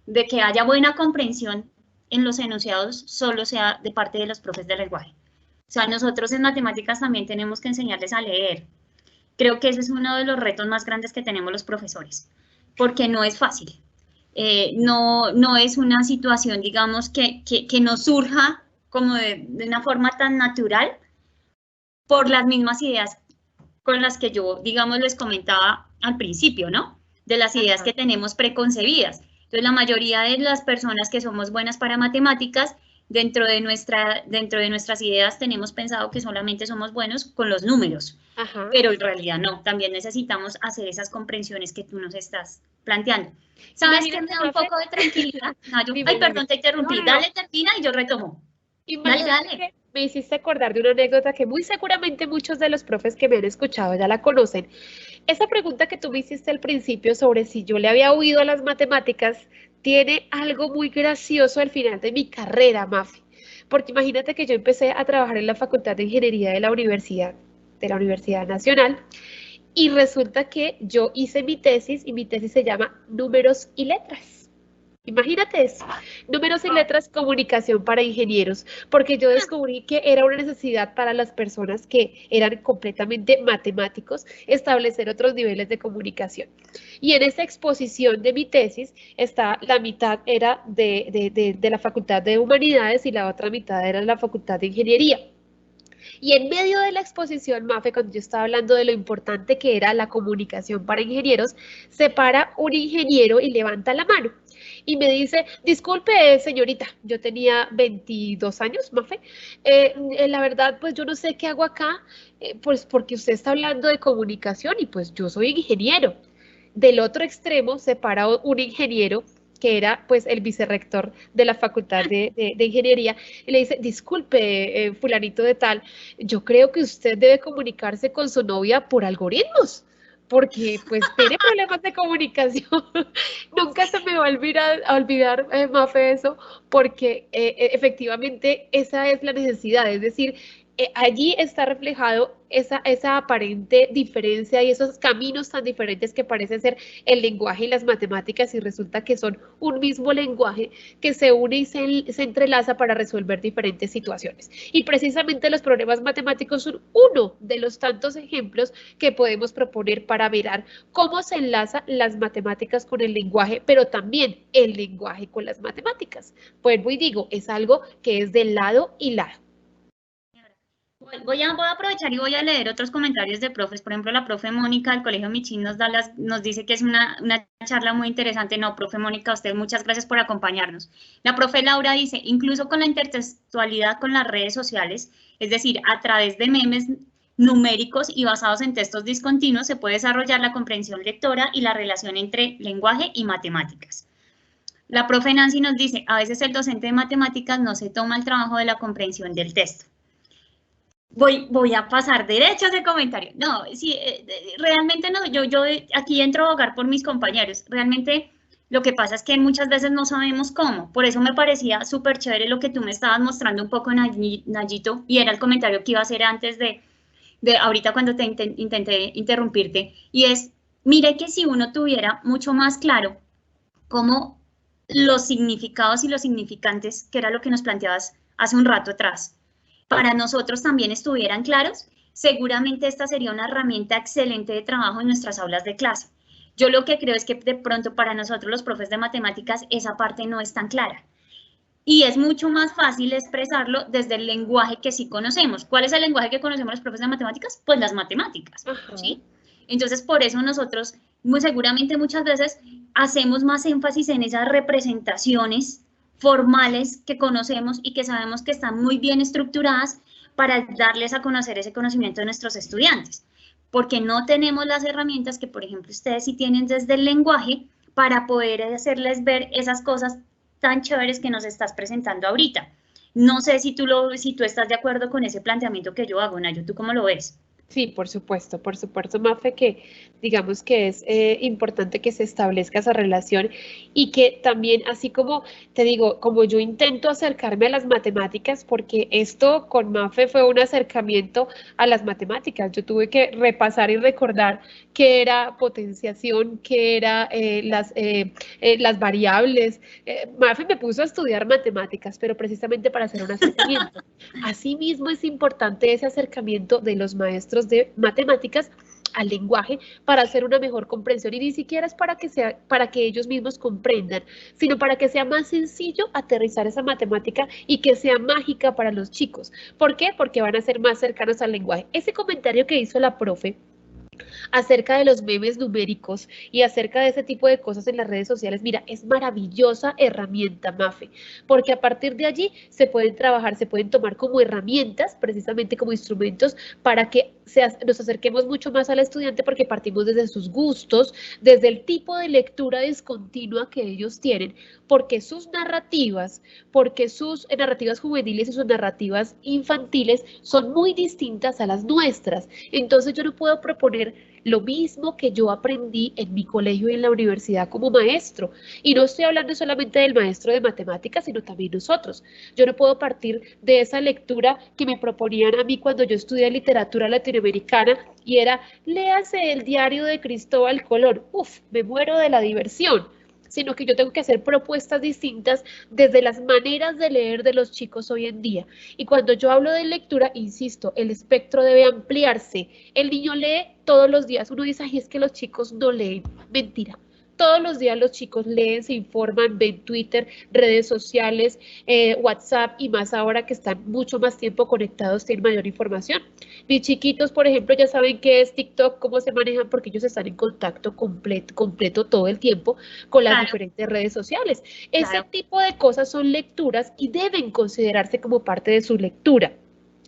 de que haya buena comprensión en los enunciados solo sea de parte de los profes de lenguaje. O sea, nosotros en matemáticas también tenemos que enseñarles a leer. Creo que ese es uno de los retos más grandes que tenemos los profesores, porque no es fácil. No es una situación, digamos, que nos surja como de una forma tan natural, por las mismas ideas con las que yo, digamos, les comentaba al principio, ¿no? De las ideas que tenemos preconcebidas. Entonces, la mayoría de las personas que somos buenas para matemáticas, dentro de nuestras ideas tenemos pensado que solamente somos buenos con los números, pero en realidad no. También necesitamos hacer esas comprensiones que tú nos estás planteando. ¿Sabes qué me da un poco de tranquilidad? Ay, perdón, te interrumpí. No. Dale, termina y yo retomo. Dale. Me hiciste acordar de una anécdota que muy seguramente muchos de los profes que me han escuchado ya la conocen. Esa pregunta que tú me hiciste al principio sobre si yo le había huido a las matemáticas tiene algo muy gracioso al final de mi carrera, Mafe. Porque imagínate que yo empecé a trabajar en la Facultad de Ingeniería de la Universidad Nacional y resulta que yo hice mi tesis y mi tesis se llama Números y Letras. Imagínate eso, números y letras, comunicación para ingenieros, porque yo descubrí que era una necesidad para las personas que eran completamente matemáticos establecer otros niveles de comunicación. Y en esa exposición de mi tesis, la mitad era de la Facultad de Humanidades y la otra mitad era de la Facultad de Ingeniería. Y en medio de la exposición, Mafe, cuando yo estaba hablando de lo importante que era la comunicación para ingenieros, se para un ingeniero y levanta la mano. Y me dice, disculpe, señorita, yo tenía 22 años, Mafe, la verdad, pues yo no sé qué hago acá, pues porque usted está hablando de comunicación y pues yo soy ingeniero. Del otro extremo se para un ingeniero que era pues el vicerrector de la Facultad de Ingeniería, y le dice, disculpe, fulanito de tal, yo creo que usted debe comunicarse con su novia por algoritmos, porque pues tiene problemas de comunicación. Nunca se me va a olvidar Mafe, eso, porque efectivamente esa es la necesidad, es decir, allí está reflejado esa aparente diferencia y esos caminos tan diferentes que parece ser el lenguaje y las matemáticas, y resulta que son un mismo lenguaje que se une y se entrelaza para resolver diferentes situaciones. Y precisamente los problemas matemáticos son uno de los tantos ejemplos que podemos proponer para mirar cómo se enlaza las matemáticas con el lenguaje, pero también el lenguaje con las matemáticas. Vuelvo y digo, es algo que es de lado y lado. Voy a aprovechar y voy a leer otros comentarios de profes. Por ejemplo, la profe Mónica del Colegio Michín nos dice que es una charla muy interesante. No, profe Mónica, a usted muchas gracias por acompañarnos. La profe Laura dice, incluso con la intertextualidad con las redes sociales, es decir, a través de memes numéricos y basados en textos discontinuos, se puede desarrollar la comprensión lectora y la relación entre lenguaje y matemáticas. La profe Nancy nos dice, a veces el docente de matemáticas no se toma el trabajo de la comprensión del texto. Voy a pasar derecho a ese comentario. No, sí, realmente no, yo aquí entro a abogar por mis compañeros. Realmente lo que pasa es que muchas veces no sabemos cómo. Por eso me parecía súper chévere lo que tú me estabas mostrando un poco, Nayito, y era el comentario que iba a hacer antes de ahorita cuando te intenté interrumpirte. Y es, mire que si uno tuviera mucho más claro cómo los significados y los significantes, que era lo que nos planteabas hace un rato atrás, para nosotros también estuvieran claros, seguramente esta sería una herramienta excelente de trabajo en nuestras aulas de clase. Yo lo que creo es que de pronto para nosotros los profes de matemáticas esa parte no es tan clara. Y es mucho más fácil expresarlo desde el lenguaje que sí conocemos. ¿Cuál es el lenguaje que conocemos los profes de matemáticas? Pues las matemáticas, ¿sí? Entonces, por eso nosotros muy seguramente muchas veces hacemos más énfasis en esas representaciones formales que conocemos y que sabemos que están muy bien estructuradas para darles a conocer ese conocimiento a nuestros estudiantes, porque no tenemos las herramientas que, por ejemplo, ustedes sí tienen desde el lenguaje para poder hacerles ver esas cosas tan chéveres que nos estás presentando ahorita. No sé si tú estás de acuerdo con ese planteamiento que yo hago, Nayo, ¿tú cómo lo ves? Sí, por supuesto, Mafe, que digamos que es importante que se establezca esa relación y que también, así como te digo, como yo intento acercarme a las matemáticas, porque esto con Mafe fue un acercamiento a las matemáticas, yo tuve que repasar y recordar qué era potenciación, qué era las variables. Mafe me puso a estudiar matemáticas, pero precisamente para hacer un acercamiento. Asimismo, es importante ese acercamiento de los maestros de matemáticas al lenguaje para hacer una mejor comprensión, y ni siquiera es para que ellos mismos comprendan, sino para que sea más sencillo aterrizar esa matemática y que sea mágica para los chicos. ¿Por qué? Porque van a ser más cercanos al lenguaje. Ese comentario que hizo la profe acerca de los memes numéricos y acerca de ese tipo de cosas en las redes sociales, mira, es maravillosa herramienta, Mafe, porque a partir de allí se pueden trabajar, se pueden tomar como herramientas, precisamente como instrumentos para que nos acerquemos mucho más al estudiante, porque partimos desde sus gustos, desde el tipo de lectura discontinua que ellos tienen, porque sus narrativas juveniles y sus narrativas infantiles son muy distintas a las nuestras. Entonces yo no puedo proponer lo mismo que yo aprendí en mi colegio y en la universidad como maestro. Y no estoy hablando solamente del maestro de matemáticas, sino también nosotros. Yo no puedo partir de esa lectura que me proponían a mí cuando yo estudié literatura latinoamericana y era, léase el diario de Cristóbal Colón. Uf, me muero de la diversión. Sino que yo tengo que hacer propuestas distintas desde las maneras de leer de los chicos hoy en día. Y cuando yo hablo de lectura, insisto, el espectro debe ampliarse. El niño lee todos los días. Uno dice, ay, es que los chicos no leen. Mentira. Todos los días los chicos leen, se informan, ven Twitter, redes sociales, WhatsApp, y más ahora que están mucho más tiempo conectados, tienen mayor información. Mis chiquitos, por ejemplo, ya saben qué es TikTok, cómo se manejan, porque ellos están en contacto completo todo el tiempo con las diferentes redes sociales. Ese tipo de cosas son lecturas y deben considerarse como parte de su lectura.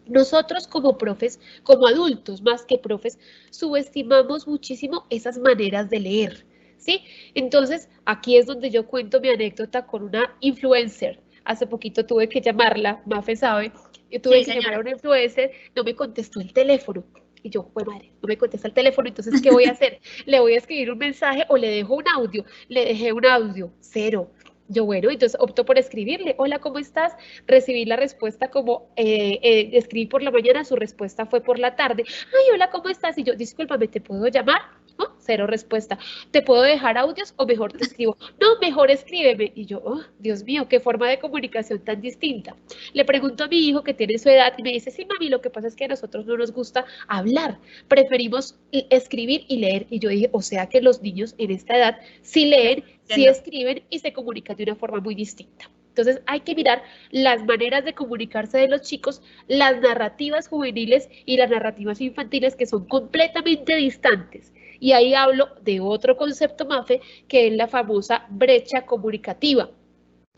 Nosotros como profes, como adultos más que profes, subestimamos muchísimo esas maneras de leer, ¿sí? Entonces, aquí es donde yo cuento mi anécdota con una influencer. Hace poquito tuve que llamarla, Mafe sabe, yo tuve que llamar a una influencer, no me contestó el teléfono. Y yo, pues madre, no me contesta el teléfono, entonces, ¿qué voy a hacer? ¿Le voy a escribir un mensaje o le dejo un audio? Le dejé un audio, cero. Yo, bueno, entonces opto por escribirle, hola, ¿cómo estás? Recibí la respuesta como, escribí por la mañana, su respuesta fue por la tarde. Ay, hola, ¿cómo estás? Y yo, discúlpame, ¿te puedo llamar? ¿No? Cero respuesta. ¿Te puedo dejar audios o mejor te escribo? No, mejor escríbeme. Y yo, oh, Dios mío, qué forma de comunicación tan distinta. Le pregunto a mi hijo que tiene su edad y me dice, sí, mami, lo que pasa es que a nosotros no nos gusta hablar, preferimos escribir y leer. Y yo dije, o sea que los niños en esta edad sí leen, sí escriben y se comunican de una forma muy distinta. Entonces hay que mirar las maneras de comunicarse de los chicos, las narrativas juveniles y las narrativas infantiles que son completamente distantes. Y ahí hablo de otro concepto, Mafe, que es la famosa brecha comunicativa,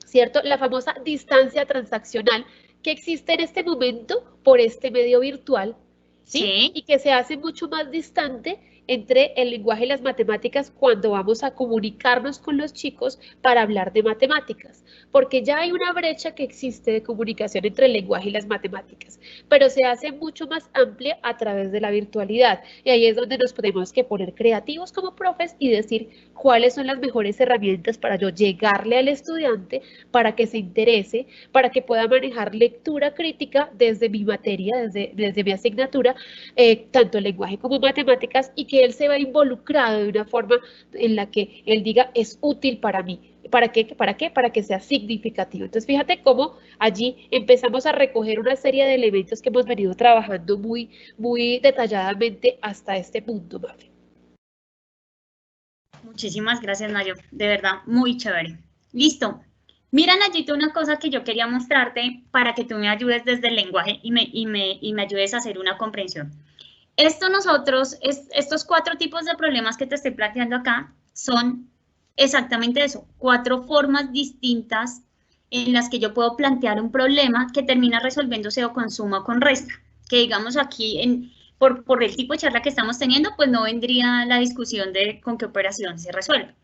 ¿cierto? La famosa distancia transaccional que existe en este momento por este medio virtual, ¿sí? Sí. Y que se hace mucho más distante entre el lenguaje y las matemáticas cuando vamos a comunicarnos con los chicos para hablar de matemáticas, porque ya hay una brecha que existe de comunicación entre el lenguaje y las matemáticas, pero se hace mucho más amplia a través de la virtualidad, y ahí es donde nos tenemos que poner creativos como profes y decir cuáles son las mejores herramientas para yo llegarle al estudiante, para que se interese, para que pueda manejar lectura crítica desde mi materia, desde mi asignatura, tanto lenguaje como matemáticas, y que él se vea involucrado de una forma en la que él diga es útil para mí. ¿Para qué? ¿Para qué? Para que sea significativo. Entonces, fíjate cómo allí empezamos a recoger una serie de elementos que hemos venido trabajando muy, muy detalladamente hasta este punto, Mafe. Muchísimas gracias, Nayo. De verdad, muy chévere. Listo. Mira, Nayito, una cosa que yo quería mostrarte para que tú me ayudes desde el lenguaje y me ayudes a hacer una comprensión. Estos 4 tipos de problemas que te estoy planteando acá son exactamente eso, 4 formas distintas en las que yo puedo plantear un problema que termina resolviéndose o con suma o con resta, que digamos aquí por el tipo de charla que estamos teniendo, pues no vendría la discusión de con qué operación se resuelve.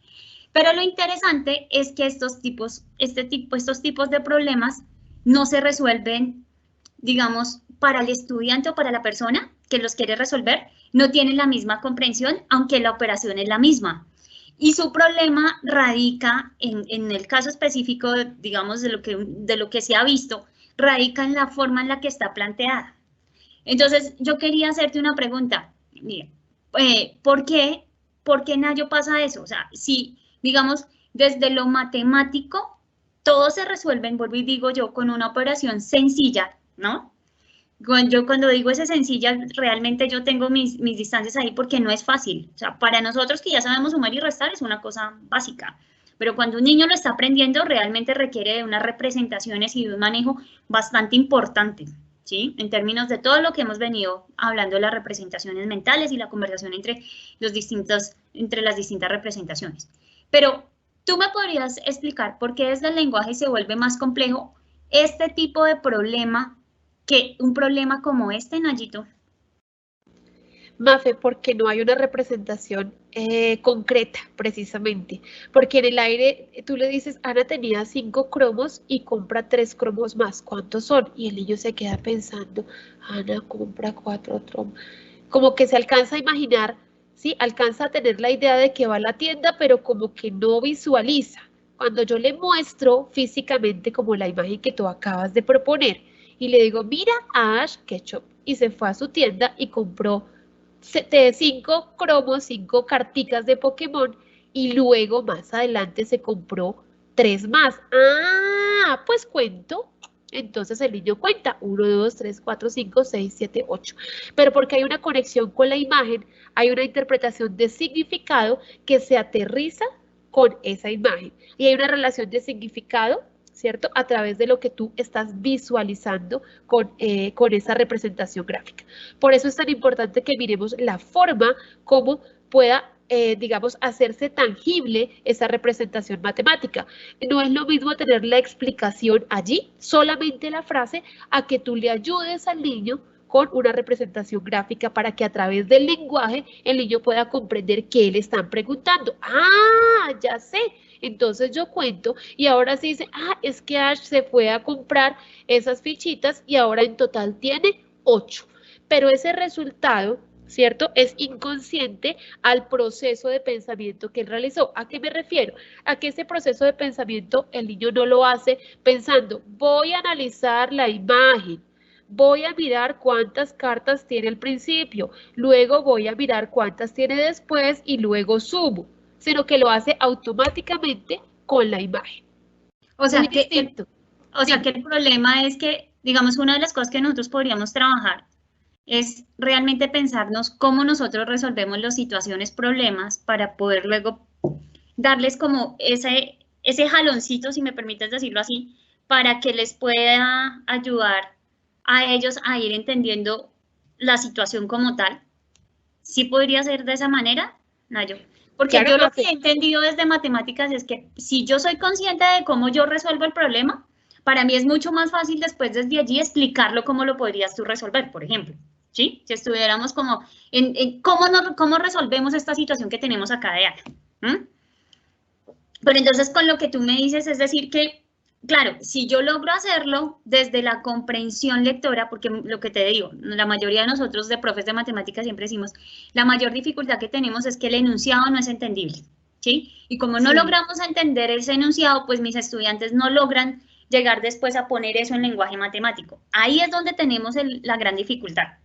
Pero lo interesante es que estos tipos de problemas no se resuelven, digamos, para el estudiante o para la persona que los quiere resolver, no tienen la misma comprensión, aunque la operación es la misma. Y su problema radica, en el caso específico, digamos, de lo que se ha visto, radica en la forma en la que está planteada. Entonces, yo quería hacerte una pregunta. Mira, ¿por qué Nayo pasa eso? O sea, si, digamos, desde lo matemático, todo se resuelve, vuelvo y digo yo, con una operación sencilla, ¿no? Yo cuando digo ese sencilla, realmente yo tengo mis distancias ahí porque no es fácil. O sea, para nosotros que ya sabemos sumar y restar es una cosa básica. Pero cuando un niño lo está aprendiendo, realmente requiere de unas representaciones y de un manejo bastante importante, ¿sí? En términos de todo lo que hemos venido hablando de las representaciones mentales y la conversación entre las distintas representaciones. Pero, ¿tú me podrías explicar por qué desde el lenguaje se vuelve más complejo este tipo de problema que un problema como este, Nayito? Mafe, porque no hay una representación concreta, precisamente. Porque en el aire tú le dices, Ana tenía 5 cromos y compra 3 cromos más. ¿Cuántos son? Y el niño se queda pensando, Ana compra 4 cromos. Como que se alcanza a imaginar, ¿sí? Alcanza a tener la idea de que va a la tienda, pero como que no visualiza. Cuando yo le muestro físicamente como la imagen que tú acabas de proponer, y le digo, mira a Ash Ketchum, y se fue a su tienda y compró 5 cromos, 5 carticas de Pokémon, y luego más adelante se compró 3 más. Ah, pues cuento. Entonces el niño cuenta 1, 2, 3, 4, 5, 6, 7, 8. Pero porque hay una conexión con la imagen, hay una interpretación de significado que se aterriza con esa imagen. Y hay una relación de significado, ¿cierto? A través de lo que tú estás visualizando con esa representación gráfica. Por eso es tan importante que miremos la forma como pueda, digamos, hacerse tangible esa representación matemática. No es lo mismo tener la explicación allí, solamente la frase, a que tú le ayudes al niño con una representación gráfica para que a través del lenguaje el niño pueda comprender qué le están preguntando. ¡Ah, ya sé! Entonces yo cuento y ahora sí dice, ah, es que Ash se fue a comprar esas fichitas y ahora en total tiene 8. Pero ese resultado ¿cierto? Es inconsciente al proceso de pensamiento que él realizó. ¿A qué me refiero? A que ese proceso de pensamiento el niño no lo hace pensando, voy a analizar la imagen, voy a mirar cuántas cartas tiene al principio, luego voy a mirar cuántas tiene después y luego sumo, sino que lo hace automáticamente con la imagen. O sea, Muy distinto. que el problema es que, digamos, una de las cosas que nosotros podríamos trabajar es realmente pensarnos cómo nosotros resolvemos las situaciones, problemas, para poder luego darles como ese jaloncito, si me permites decirlo así, para que les pueda ayudar a ellos a ir entendiendo la situación como tal. ¿Sí podría ser de esa manera, Nayo? Porque Claro, yo lo Mafe. que he entendido desde matemáticas es que si yo soy consciente de cómo yo resuelvo el problema, para mí es mucho más fácil después desde allí explicarlo cómo lo podrías tú resolver, por ejemplo. ¿Sí? Si estuviéramos como en cómo resolvemos esta situación que tenemos acá de algo. Pero entonces con lo que tú me dices, es decir que, claro, si yo logro hacerlo desde la comprensión lectora, porque lo que te digo, la mayoría de nosotros de profes de matemáticas siempre decimos, la mayor dificultad que tenemos es que el enunciado no es entendible, ¿sí? Y como no Sí. logramos entender ese enunciado, pues mis estudiantes no logran llegar después a poner eso en lenguaje matemático. Ahí es donde tenemos la gran dificultad.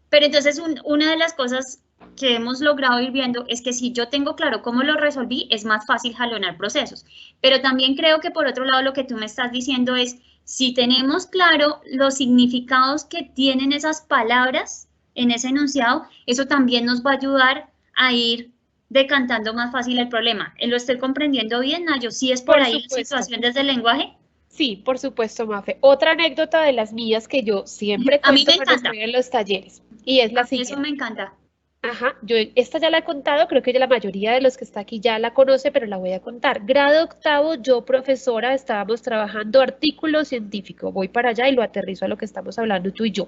Pero entonces una de las cosas que hemos logrado ir viendo es que si yo tengo claro cómo lo resolví, es más fácil jalonar procesos. Pero también creo que por otro lado lo que tú me estás diciendo es, si tenemos claro los significados que tienen esas palabras en ese enunciado, eso también nos va a ayudar a ir decantando más fácil el problema. ¿Lo estoy comprendiendo bien, Nayo? ¿Sí es por ahí la situación desde el lenguaje? Sí, por supuesto, Mafe. Otra anécdota de las mías que yo siempre A mí cuento me cuando encanta. estoy en los talleres, y es A la mí eso me siguiente. encanta. Ajá, yo esta ya la he contado, creo que ya la mayoría de los que está aquí ya la conoce, pero la voy a contar. Grado octavo, yo profesora, estábamos trabajando artículo científico. Voy para allá y lo aterrizo a lo que estamos hablando tú y yo.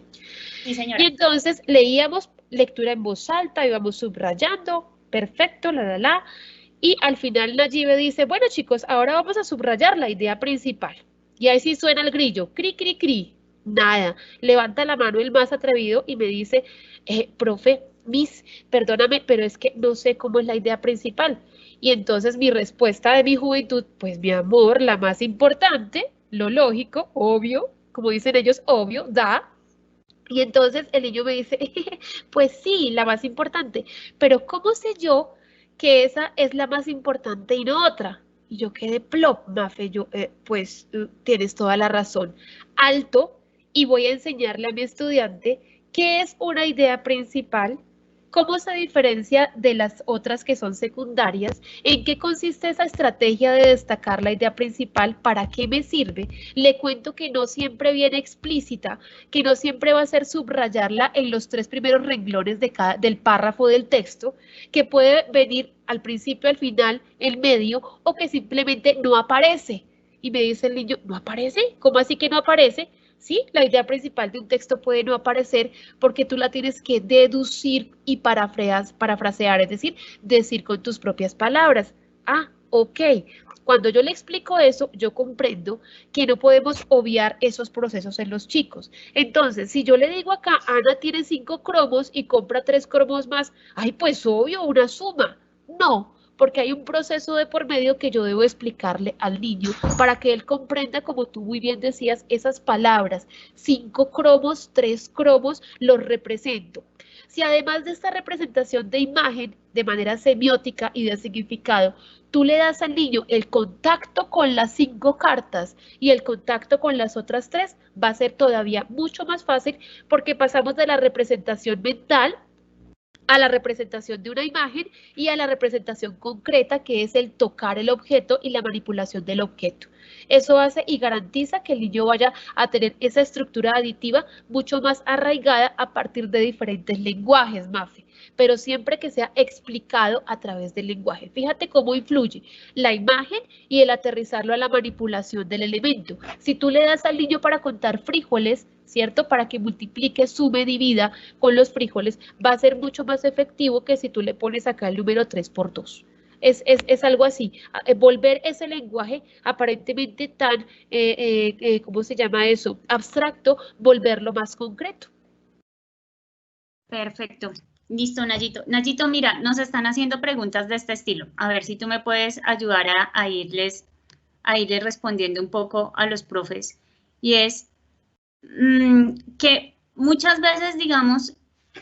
Sí, señora. Y entonces leíamos lectura en voz alta, íbamos subrayando, perfecto, la. Y al final Nayibe dice, bueno chicos, ahora vamos a subrayar la idea principal. Y ahí sí suena el grillo, cri, cri, cri. Nada. Levanta la mano el más atrevido y me dice, profe, Miss, perdóname, pero es que no sé cómo es la idea principal. Y entonces mi respuesta de mi juventud, pues mi amor, la más importante, lo lógico, obvio, como dicen ellos, obvio, da. Y entonces el niño me dice, pues sí, la más importante, pero ¿cómo sé yo que esa es la más importante y no otra? Y yo quedé plop, Mafe, yo, pues tienes toda la razón. Alto, y voy a enseñarle a mi estudiante qué es una idea principal, cómo se diferencia de las otras que son secundarias, en qué consiste esa estrategia de destacar la idea principal, para qué me sirve. Le cuento que no siempre viene explícita, que no siempre va a ser subrayarla en los 3 primeros renglones del párrafo del texto, que puede venir al principio, al final, en medio, o que simplemente no aparece. Y me dice el niño, ¿no aparece? ¿Cómo así que no aparece? Sí, la idea principal de un texto puede no aparecer porque tú la tienes que deducir y parafrasear, es decir, decir con tus propias palabras. Ah, ok. Cuando yo le explico eso, yo comprendo que no podemos obviar esos procesos en los chicos. Entonces, si yo le digo acá, Ana tiene 5 cromos y compra 3 cromos más, ay, pues obvio, una suma. No, porque hay un proceso de por medio que yo debo explicarle al niño para que él comprenda, como tú muy bien decías, esas palabras. 5 cromos, 3 cromos, los represento. Si además de esta representación de imagen, de manera semiótica y de significado, tú le das al niño el contacto con las 5 cartas y el contacto con las otras 3, va a ser todavía mucho más fácil, porque pasamos de la representación mental a la representación de una imagen y a la representación concreta, que es el tocar el objeto y la manipulación del objeto. Eso hace y garantiza que el niño vaya a tener esa estructura aditiva mucho más arraigada a partir de diferentes lenguajes, Mafe, pero siempre que sea explicado a través del lenguaje. Fíjate cómo influye la imagen y el aterrizarlo a la manipulación del elemento. Si tú le das al niño para contar frijoles, ¿cierto? Para que multiplique, sume, divida con los frijoles, va a ser mucho más efectivo que si tú le pones acá el número 3 por 2. Es algo así, volver ese lenguaje aparentemente tan, ¿cómo se llama eso? Abstracto, volverlo más concreto. Perfecto. Listo, Nayito. Nayito, mira, nos están haciendo preguntas de este estilo. A ver si tú me puedes ayudar a irles respondiendo un poco a los profes. Y es que muchas veces, digamos,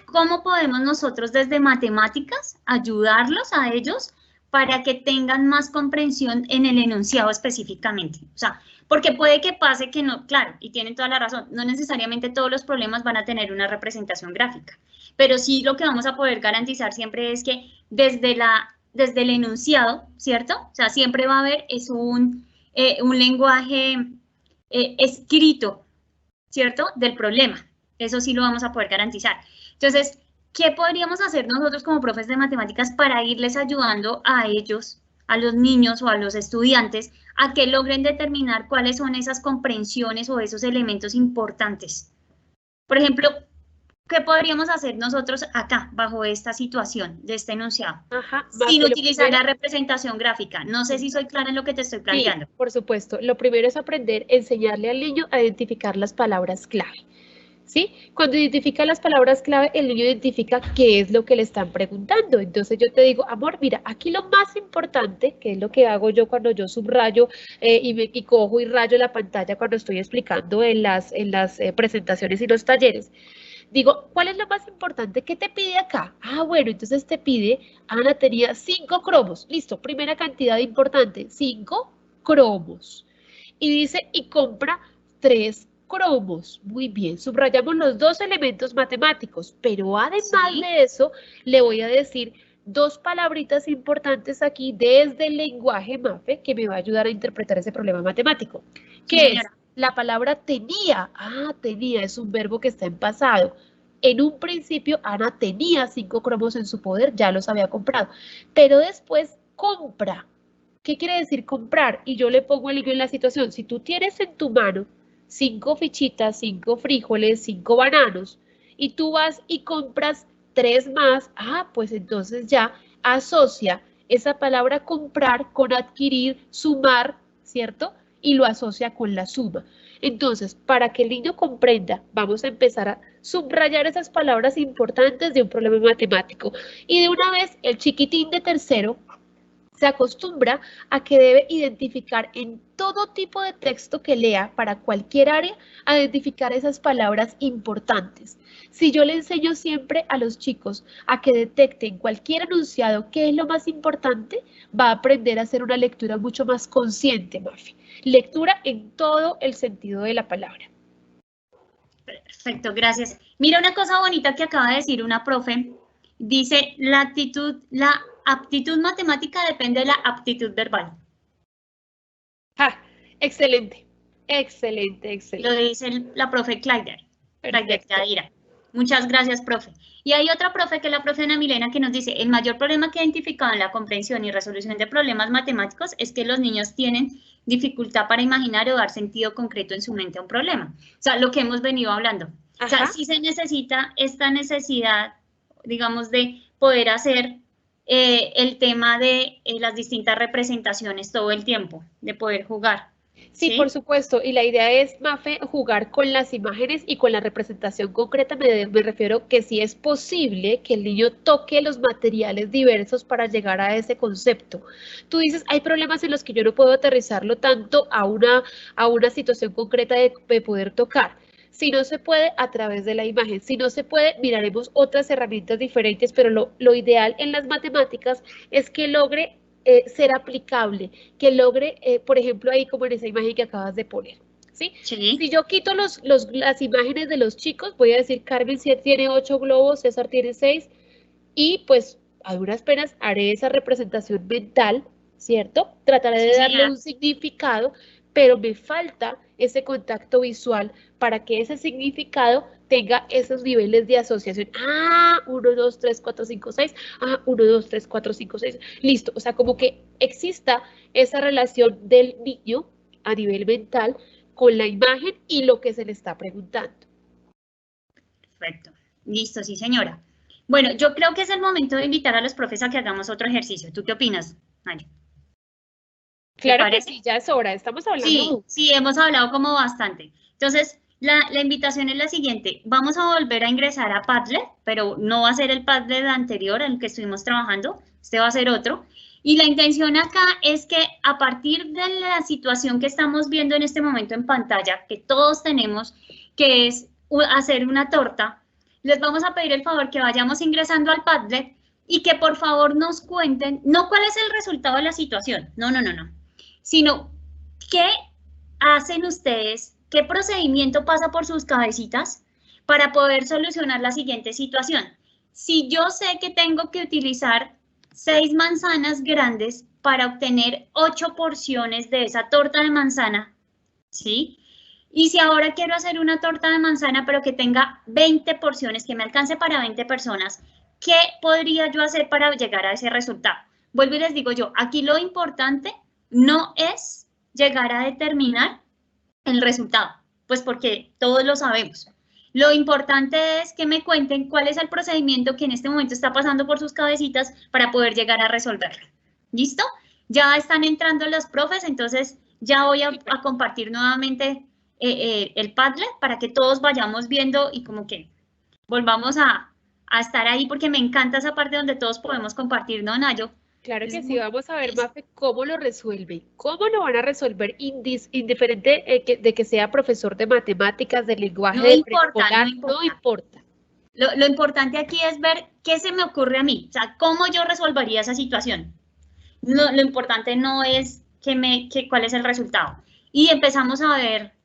¿cómo podemos nosotros desde matemáticas ayudarlos a ellos para que tengan más comprensión en el enunciado específicamente? O sea, porque puede que pase que no, claro, y tienen toda la razón, no necesariamente todos los problemas van a tener una representación gráfica, pero sí lo que vamos a poder garantizar siempre es que desde el enunciado, ¿cierto? O sea, siempre va a haber un lenguaje escrito, ¿cierto? Del problema. Eso sí lo vamos a poder garantizar. Entonces, ¿qué podríamos hacer nosotros como profes de matemáticas para irles ayudando a ellos, a los niños o a los estudiantes, a que logren determinar cuáles son esas comprensiones o esos elementos importantes? Por ejemplo, ¿qué podríamos hacer nosotros acá, bajo esta situación de este enunciado? Ajá, sin utilizar la representación gráfica. No sé si soy clara en lo que te estoy planteando. Sí, por supuesto. Lo primero es enseñarle al niño a identificar las palabras clave. ¿Sí? Cuando identifica las palabras clave, el niño identifica qué es lo que le están preguntando. Entonces yo te digo, amor, mira, aquí lo más importante, que es lo que hago yo cuando yo subrayo y cojo y rayo la pantalla cuando estoy explicando en las presentaciones y los talleres. Digo, ¿cuál es lo más importante? ¿Qué te pide acá? Ah, bueno, entonces te pide, Ana tenía 5 cromos. Listo, primera cantidad importante, 5 cromos. Y dice, y compra 3 cromos. Muy bien, subrayamos los 2 elementos matemáticos, pero además de eso, le voy a decir 2 palabritas importantes aquí desde el lenguaje MAFE que me va a ayudar a interpretar ese problema matemático. ¿Qué es? La palabra tenía. Ah, tenía es un verbo que está en pasado. En un principio, Ana tenía 5 cromos en su poder, ya los había comprado. Pero después, compra. ¿Qué quiere decir comprar? Y yo le pongo el niño en la situación. Si tú tienes en tu mano 5 fichitas, 5 frijoles, 5 bananos, y tú vas y compras 3 más, pues entonces ya asocia esa palabra comprar con adquirir, sumar, ¿cierto? Y lo asocia con la suma. Entonces, para que el niño comprenda, vamos a empezar a subrayar esas palabras importantes de un problema matemático. Y de una vez, el chiquitín de tercero se acostumbra a que debe identificar en todo tipo de texto que lea para cualquier área, a identificar esas palabras importantes. Si yo le enseño siempre a los chicos a que detecten cualquier enunciado qué es lo más importante, va a aprender a hacer una lectura mucho más consciente, Mafi. Lectura en todo el sentido de la palabra. Perfecto, gracias. Mira una cosa bonita que acaba de decir una profe. Dice, la aptitud matemática depende de la aptitud verbal. Excelente, excelente, excelente. Lo dice la profe Kleider. Muchas gracias, profe. Y hay otra profe, que es la profe Ana Milena, que nos dice, el mayor problema que he identificado en la comprensión y resolución de problemas matemáticos es que los niños tienen dificultad para imaginar o dar sentido concreto en su mente a un problema. O sea, lo que hemos venido hablando. O sea, sí se necesita esta necesidad, digamos, de poder hacer el tema de las distintas representaciones todo el tiempo, de poder jugar. Sí, por supuesto, y la idea es, Mafe, jugar con las imágenes y con la representación concreta. Me refiero que sí es posible que el niño toque los materiales diversos para llegar a ese concepto. Tú dices, hay problemas en los que yo no puedo aterrizarlo tanto a una situación concreta de poder tocar. Si no se puede, a través de la imagen. Si no se puede, miraremos otras herramientas diferentes, pero lo ideal en las matemáticas es que logre ser aplicable, que logre, por ejemplo, ahí como en esa imagen que acabas de poner, ¿sí? Si yo quito las imágenes de los chicos, voy a decir, Carmen tiene 8 globos, César tiene 6, y pues a duras penas haré esa representación mental, ¿cierto? Trataré de darle un significado, pero me falta ese contacto visual para que ese significado tenga esos niveles de asociación. 1, 2, 3, 4, 5, 6. 1, 2, 3, 4, 5, 6. Listo. O sea, como que exista esa relación del niño a nivel mental con la imagen y lo que se le está preguntando. Perfecto. Listo, sí, señora. Bueno, yo creo que es el momento de invitar a los profes a que hagamos otro ejercicio. ¿Tú qué opinas, Mario? Claro que sí, ya es hora. Estamos hablando. Sí, hemos hablado como bastante. Entonces, La invitación es la siguiente. Vamos a volver a ingresar a Padlet, pero no va a ser el Padlet anterior en el que estuvimos trabajando. Este va a ser otro. Y la intención acá es que a partir de la situación que estamos viendo en este momento en pantalla, que todos tenemos, que es hacer una torta, les vamos a pedir el favor que vayamos ingresando al Padlet y que por favor nos cuenten, no cuál es el resultado de la situación, no, sino qué hacen ustedes, qué procedimiento pasa por sus cabecitas para poder solucionar la siguiente situación. Si yo sé que tengo que utilizar 6 manzanas grandes para obtener 8 porciones de esa torta de manzana, ¿sí? Y si ahora quiero hacer una torta de manzana, pero que tenga 20 porciones, que me alcance para 20 personas, ¿qué podría yo hacer para llegar a ese resultado? Vuelvo y les digo yo, aquí lo importante no es llegar a determinar el resultado, pues porque todos lo sabemos. Lo importante es que me cuenten cuál es el procedimiento que en este momento está pasando por sus cabecitas para poder llegar a resolverlo. ¿Listo? Ya están entrando los profes, entonces ya voy a compartir nuevamente el Padlet para que todos vayamos viendo y como que volvamos a estar ahí, porque me encanta esa parte donde todos podemos compartir, ¿no, Nayo? Claro que sí, vamos a ver, Mafe, cómo lo resuelven, cómo lo van a resolver indiferente de que sea profesor de matemáticas, de lenguaje, de preescolar, no importa. Lo importante aquí es ver qué se me ocurre a mí, o sea, cómo yo resolvería esa situación. Lo importante no es cuál es el resultado. Y empezamos a ver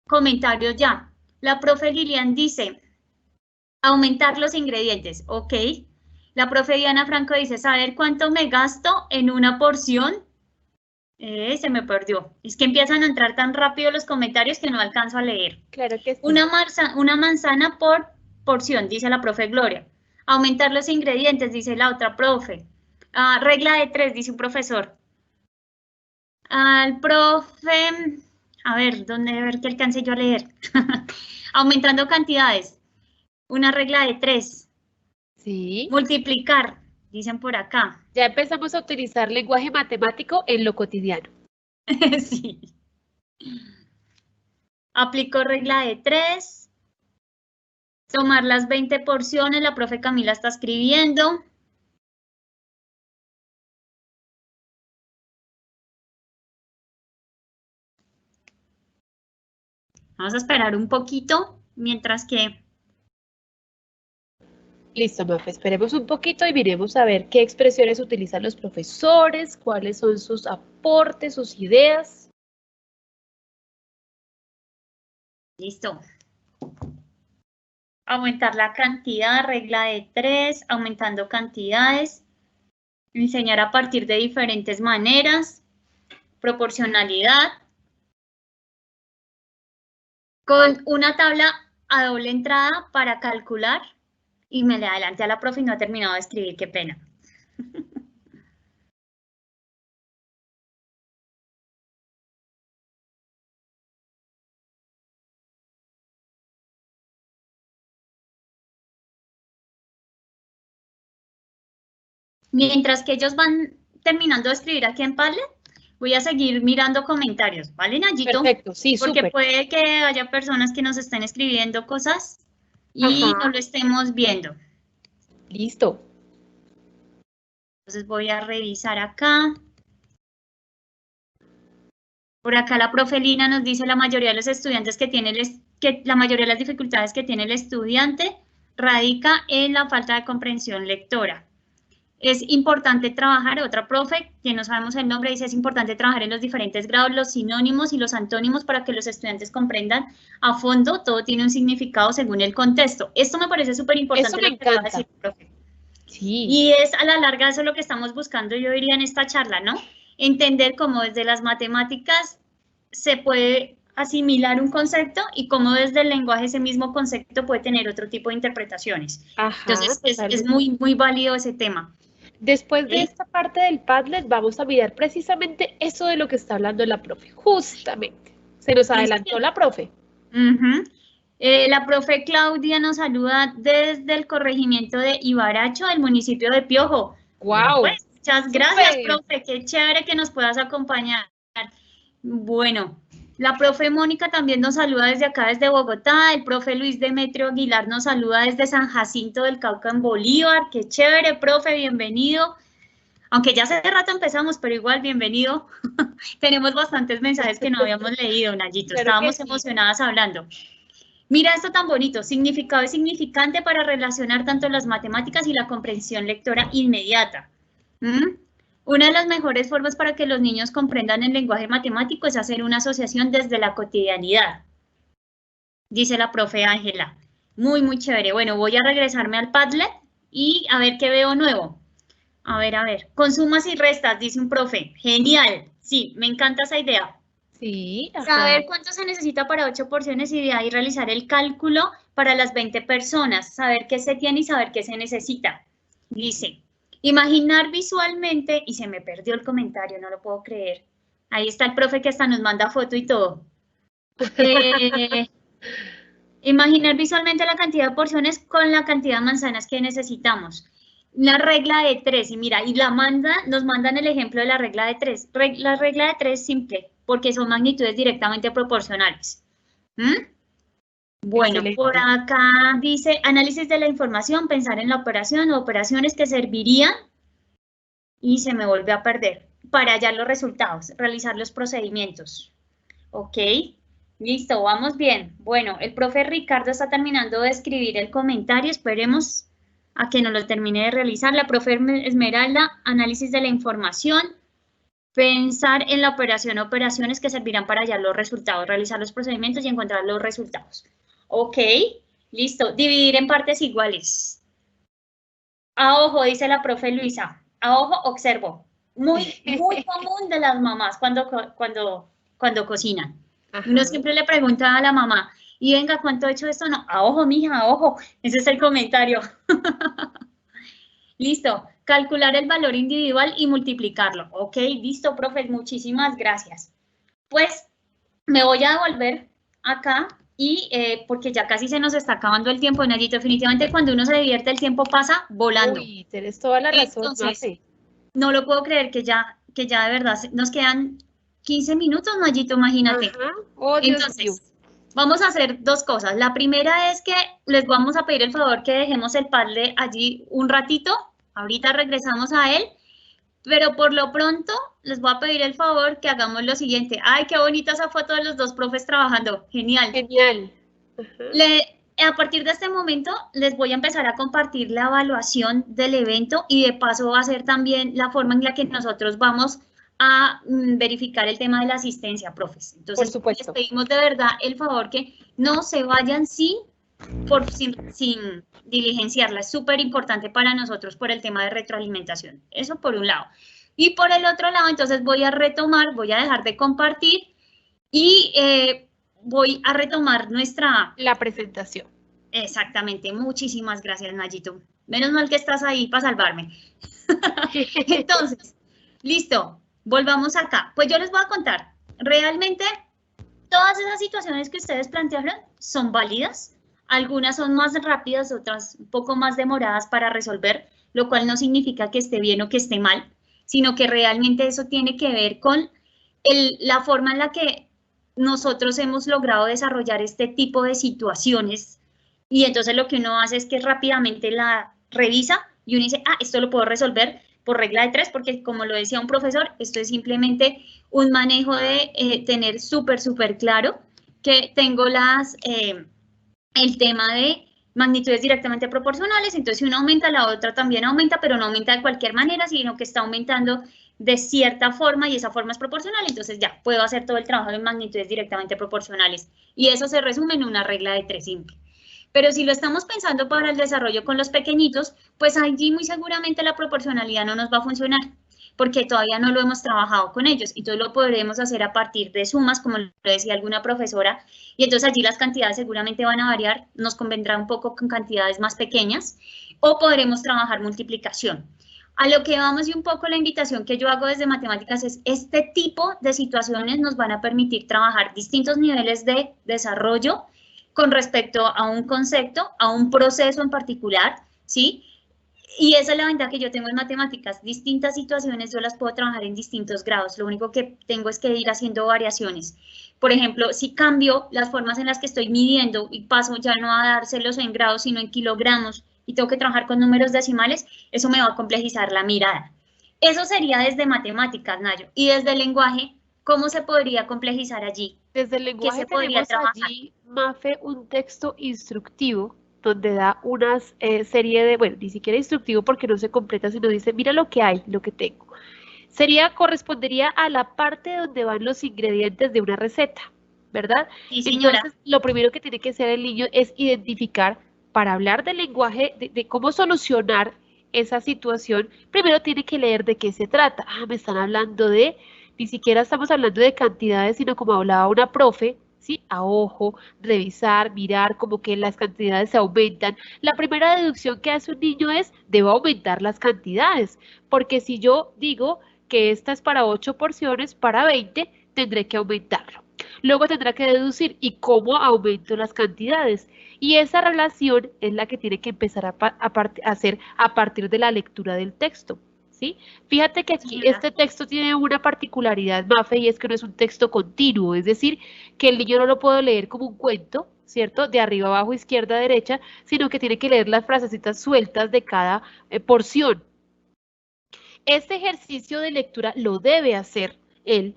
comentarios ya. La profe Lilian dice, aumentar los ingredientes, ok. La profe Diana Franco dice, saber cuánto me gasto en una porción. Se me perdió. Es que empiezan a entrar tan rápido los comentarios que no alcanzo a leer. Claro que sí. Una manzana por porción, dice la profe Gloria. Aumentar los ingredientes, dice la otra profe. Regla de 3, dice un profesor. Al profe, a ver qué alcance yo a leer. Aumentando cantidades. Una regla de 3. Sí. Multiplicar, dicen por acá. Ya empezamos a utilizar lenguaje matemático en lo cotidiano. Sí. Aplico regla de 3. Tomar las 20 porciones, la profe Camila está escribiendo. Vamos a esperar un poquito mientras que... Listo, Mafe, esperemos un poquito y miremos a ver qué expresiones utilizan los profesores, cuáles son sus aportes, sus ideas. Listo. Aumentar la cantidad, regla de 3, aumentando cantidades, enseñar a partir de diferentes maneras, proporcionalidad, con una tabla a doble entrada para calcular, y me le adelanté a la profe y no ha terminado de escribir, qué pena. Mientras que ellos van terminando de escribir aquí en Padlet, voy a seguir mirando comentarios, ¿vale, Nayito? Perfecto, sí, porque súper. Puede que haya personas que nos estén escribiendo cosas y no lo estemos viendo. Listo. Entonces voy a revisar acá. Por acá la profe Lina nos dice la mayoría de los estudiantes la mayoría de las dificultades que tiene el estudiante radica en la falta de comprensión lectora. Es importante trabajar, otra profe, que no sabemos el nombre, dice es importante trabajar en los diferentes grados, los sinónimos y los antónimos para que los estudiantes comprendan a fondo, todo tiene un significado según el contexto. Esto me parece súper importante. Eso me encanta. Decir, profe. Sí. Y es a la larga eso lo que estamos buscando, yo diría, en esta charla, ¿no? Entender cómo desde las matemáticas se puede asimilar un concepto y cómo desde el lenguaje ese mismo concepto puede tener otro tipo de interpretaciones. Ajá, entonces es muy válido ese tema. Después de esta parte del Padlet vamos a mirar precisamente eso de lo que está hablando la profe, justamente. Se nos adelantó la profe. La profe Claudia nos saluda desde el corregimiento de Ibaracho, del municipio de Piojo. ¡Wow! Pues, muchas gracias, profe, qué chévere que nos puedas acompañar. Bueno, La profe Mónica también nos saluda desde acá, desde Bogotá. El profe Luis Demetrio Aguilar nos saluda desde San Jacinto del Cauca en Bolívar. Qué chévere, profe, bienvenido. Aunque ya hace rato empezamos, pero igual, bienvenido. Tenemos bastantes mensajes que no habíamos leído, Nayito. Claro Estábamos que sí. emocionadas hablando. Mira esto tan bonito, significado y significante para relacionar tanto las matemáticas y la comprensión lectora inmediata. Una de las mejores formas para que los niños comprendan el lenguaje matemático es hacer una asociación desde la cotidianidad, dice la profe Ángela. Muy, muy chévere. Bueno, voy a regresarme al Padlet y a ver qué veo nuevo. A ver. Con sumas y restas, dice un profe. Genial. Sí, me encanta esa idea. Sí, ajá. Saber cuánto se necesita para 8 porciones y de ahí realizar el cálculo para las 20 personas. Saber qué se tiene y saber qué se necesita. Dice, imaginar visualmente, y se me perdió el comentario, no lo puedo creer. Ahí está el profe que hasta nos manda foto y todo. Imaginar visualmente la cantidad de porciones con la cantidad de manzanas que necesitamos. La regla de 3, y mira, y nos mandan el ejemplo de la regla de 3. La regla de 3 es simple, porque son magnitudes directamente proporcionales. Bueno, Excelente. por acá dice, análisis de la información, pensar en la operación o operaciones que servirían, y se me vuelve a perder, para hallar los resultados, realizar los procedimientos. Ok, listo, vamos bien. Bueno, el profe Ricardo está terminando de escribir el comentario, esperemos a que nos lo termine de realizar. La profe Esmeralda, análisis de la información, pensar en la operación o operaciones que servirán para hallar los resultados, realizar los procedimientos y encontrar los resultados. Ok, listo, dividir en partes iguales. A ojo, dice la profe Luisa, a ojo observo. Muy común de las mamás cuando cocinan. Ajá. Uno siempre le pregunta a la mamá, y venga, ¿cuánto he hecho esto? No, a ojo, mija, a ojo. Ese es el comentario. Listo, calcular el valor individual y multiplicarlo. Ok, listo, profe, muchísimas gracias. Pues me voy a devolver acá y porque ya casi se nos está acabando el tiempo, Nayito. Definitivamente cuando uno se divierte el tiempo pasa volando. Uy, tienes toda la razón, Entonces, Mafe. no lo puedo creer que ya de verdad nos quedan 15 minutos, Nayito, imagínate. Ajá. Oh, Dios mío. Entonces, vamos a hacer dos cosas. La primera es que les vamos a pedir el favor que dejemos el Padlet allí un ratito. Ahorita regresamos a él. Pero por lo pronto les voy a pedir el favor que hagamos lo siguiente. ¡Ay, qué bonita esa foto de los dos profes trabajando! ¡Genial! Genial. A partir de este momento les voy a empezar a compartir la evaluación del evento y de paso va a ser también la forma en la que nosotros vamos a verificar el tema de la asistencia, profes. Entonces, por supuesto, les pedimos de verdad el favor que no se vayan sin diligenciarla. Es súper importante para nosotros por el tema de retroalimentación. Eso por un lado. Y por el otro lado, entonces voy a retomar, voy a dejar de compartir y voy a retomar la presentación. Exactamente. Muchísimas gracias, Nayito. Menos mal que estás ahí para salvarme. Entonces, listo. Volvamos acá. Pues yo les voy a contar. Realmente, todas esas situaciones que ustedes plantearon son válidas. Algunas son más rápidas, otras un poco más demoradas para resolver, lo cual no significa que esté bien o que esté mal, sino que realmente eso tiene que ver con la forma en la que nosotros hemos logrado desarrollar este tipo de situaciones. Y entonces lo que uno hace es que rápidamente la revisa y uno dice, esto lo puedo resolver por regla de 3, porque como lo decía un profesor, esto es simplemente un manejo de tener súper claro que tengo el tema de magnitudes directamente proporcionales, entonces si una aumenta, la otra también aumenta, pero no aumenta de cualquier manera, sino que está aumentando de cierta forma y esa forma es proporcional, entonces ya puedo hacer todo el trabajo de magnitudes directamente proporcionales y eso se resume en una regla de 3 simple. Pero si lo estamos pensando para el desarrollo con los pequeñitos, pues allí muy seguramente la proporcionalidad no nos va a funcionar, porque todavía no lo hemos trabajado con ellos. Entonces lo podremos hacer a partir de sumas, como lo decía alguna profesora, y entonces allí las cantidades seguramente van a variar, nos convendrá un poco con cantidades más pequeñas, o podremos trabajar multiplicación. A lo que vamos y un poco la invitación que yo hago desde matemáticas es este tipo de situaciones nos van a permitir trabajar distintos niveles de desarrollo con respecto a un concepto, a un proceso en particular, ¿sí? Y esa es la ventaja que yo tengo en matemáticas. Distintas situaciones yo las puedo trabajar en distintos grados. Lo único que tengo es que ir haciendo variaciones. Por ejemplo, si cambio las formas en las que estoy midiendo y paso ya no a dárselos en grados, sino en kilogramos, y tengo que trabajar con números decimales, eso me va a complejizar la mirada. Eso sería desde matemáticas, Nayo. Y desde el lenguaje, ¿cómo se podría complejizar allí? Desde el lenguaje tenemos allí, Mafe, un texto instructivo donde da una serie de, bueno, ni siquiera instructivo porque no se completa, sino dice, mira lo que hay, lo que tengo. Correspondería a la parte donde van los ingredientes de una receta, ¿verdad? Sí, señora. Entonces, lo primero que tiene que hacer el niño es identificar, para hablar del lenguaje, de cómo solucionar esa situación, primero tiene que leer de qué se trata. Ah, me están hablando de, ni siquiera estamos hablando de cantidades, sino como hablaba una profe, ¿sí? A ojo, revisar, mirar, como que las cantidades se aumentan. La primera deducción que hace un niño es, debo aumentar las cantidades, porque si yo digo que esta es para 8 porciones, para 20, tendré que aumentarlo. Luego tendrá que deducir, ¿y cómo aumento las cantidades? Y esa relación es la que tiene que empezar a hacer a partir de la lectura del texto, ¿sí? Fíjate que aquí este texto tiene una particularidad, Mafe, y es que no es un texto continuo, es decir, que el niño no lo puede leer como un cuento, ¿cierto? De arriba abajo, izquierda a derecha, sino que tiene que leer las frasecitas sueltas de cada porción. Este ejercicio de lectura lo debe hacer él,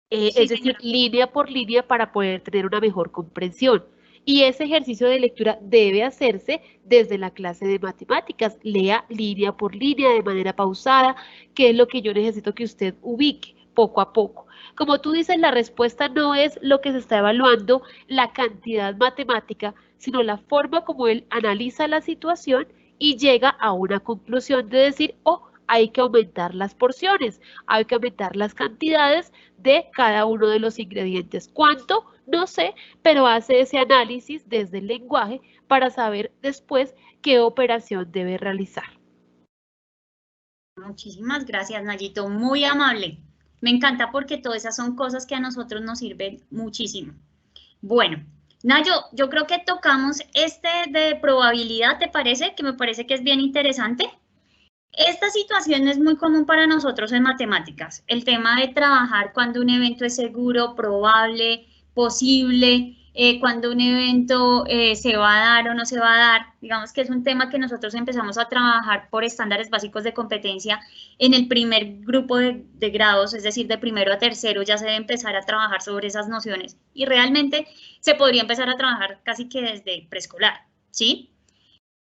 es decir, línea por línea para poder tener una mejor comprensión. Y ese ejercicio de lectura debe hacerse desde la clase de matemáticas. Lea línea por línea de manera pausada, que es lo que yo necesito que usted ubique poco a poco. Como tú dices, la respuesta no es lo que se está evaluando, la cantidad matemática, sino la forma como él analiza la situación y llega a una conclusión de decir, oh, hay que aumentar las porciones, hay que aumentar las cantidades de cada uno de los ingredientes. ¿Cuánto? No sé, pero hace ese análisis desde el lenguaje para saber después qué operación debe realizar. Muchísimas gracias, Nayito, muy amable. Me encanta porque todas esas son cosas que a nosotros nos sirven muchísimo. Bueno, Nayo, yo creo que tocamos este de probabilidad, ¿te parece? Que me parece que es bien interesante. Esta situación es muy común para nosotros en matemáticas, el tema de trabajar cuando un evento es seguro, probable, posible, cuando un evento se va a dar o no se va a dar. Digamos que es un tema que nosotros empezamos a trabajar por estándares básicos de competencia en el primer grupo de grados, es decir, de primero a tercero ya se debe empezar a trabajar sobre esas nociones y realmente se podría empezar a trabajar casi que desde preescolar, ¿sí?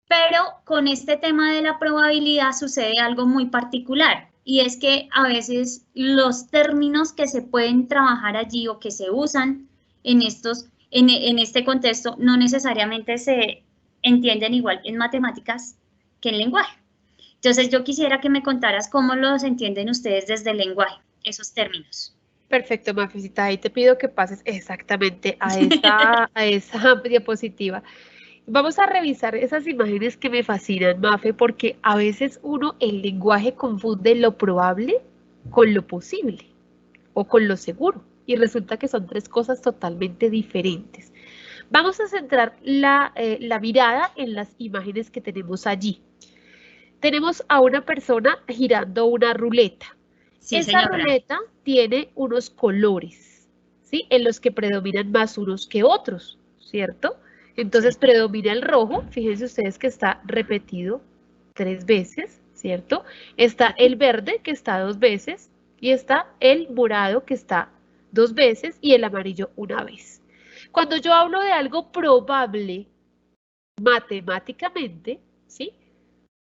Pero con este tema de la probabilidad sucede algo muy particular y es que a veces los términos que se pueden trabajar allí o que se usan en este contexto no necesariamente se entienden igual en matemáticas que en lenguaje. Entonces yo quisiera que me contaras cómo los entienden ustedes desde el lenguaje, esos términos. Perfecto, Mafecita, ahí te pido que pases exactamente a esa diapositiva. Vamos a revisar esas imágenes que me fascinan, Mafe, porque a veces el lenguaje confunde lo probable con lo posible o con lo seguro y resulta que son tres cosas totalmente diferentes. Vamos a centrar la mirada en las imágenes que tenemos allí. Tenemos a una persona girando una ruleta. Sí, esa ruleta tiene unos colores, ¿sí? En los que predominan más unos que otros, ¿cierto? Entonces predomina el rojo, fíjense ustedes que está repetido 3 veces, ¿cierto? Está el verde que está 2 veces y está el morado que está 2 veces y el amarillo 1 vez. Cuando yo hablo de algo probable matemáticamente, ¿sí?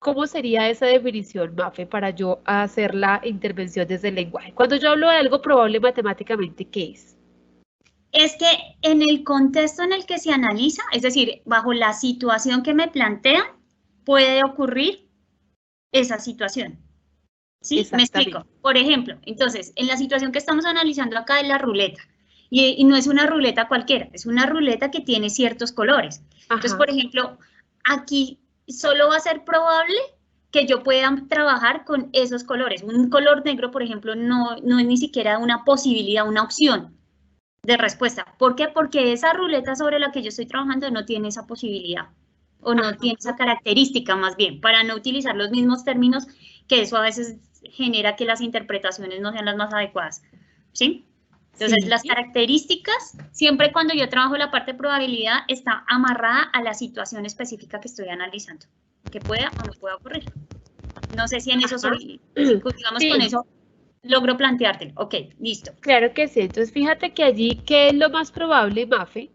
¿Cómo sería esa definición, Mafe, para yo hacer la intervención desde el lenguaje? Cuando yo hablo de algo probable matemáticamente, ¿qué es? Es que en el contexto en el que se analiza, es decir, bajo la situación que me plantean, puede ocurrir esa situación. ¿Sí? Me explico. Por ejemplo, entonces, en la situación que estamos analizando acá es la ruleta. Y no es una ruleta cualquiera, es una ruleta que tiene ciertos colores. Entonces, por ejemplo, aquí solo va a ser probable que yo pueda trabajar con esos colores. Un color negro, por ejemplo, no es ni siquiera una posibilidad, una opción de respuesta. ¿Por qué? Porque esa ruleta sobre la que yo estoy trabajando no tiene esa posibilidad. o no tiene esa característica más bien, para no utilizar los mismos términos, que eso a veces genera que las interpretaciones no sean las más adecuadas, ¿sí? Entonces, las características, siempre cuando yo trabajo la parte de probabilidad, está amarrada a la situación específica que estoy analizando, que pueda o no pueda ocurrir. No sé si en eso soy, digamos, con eso logro planteártelo. Ok, listo. Claro que sí. Entonces, fíjate que allí, ¿qué es lo más probable, Mafe?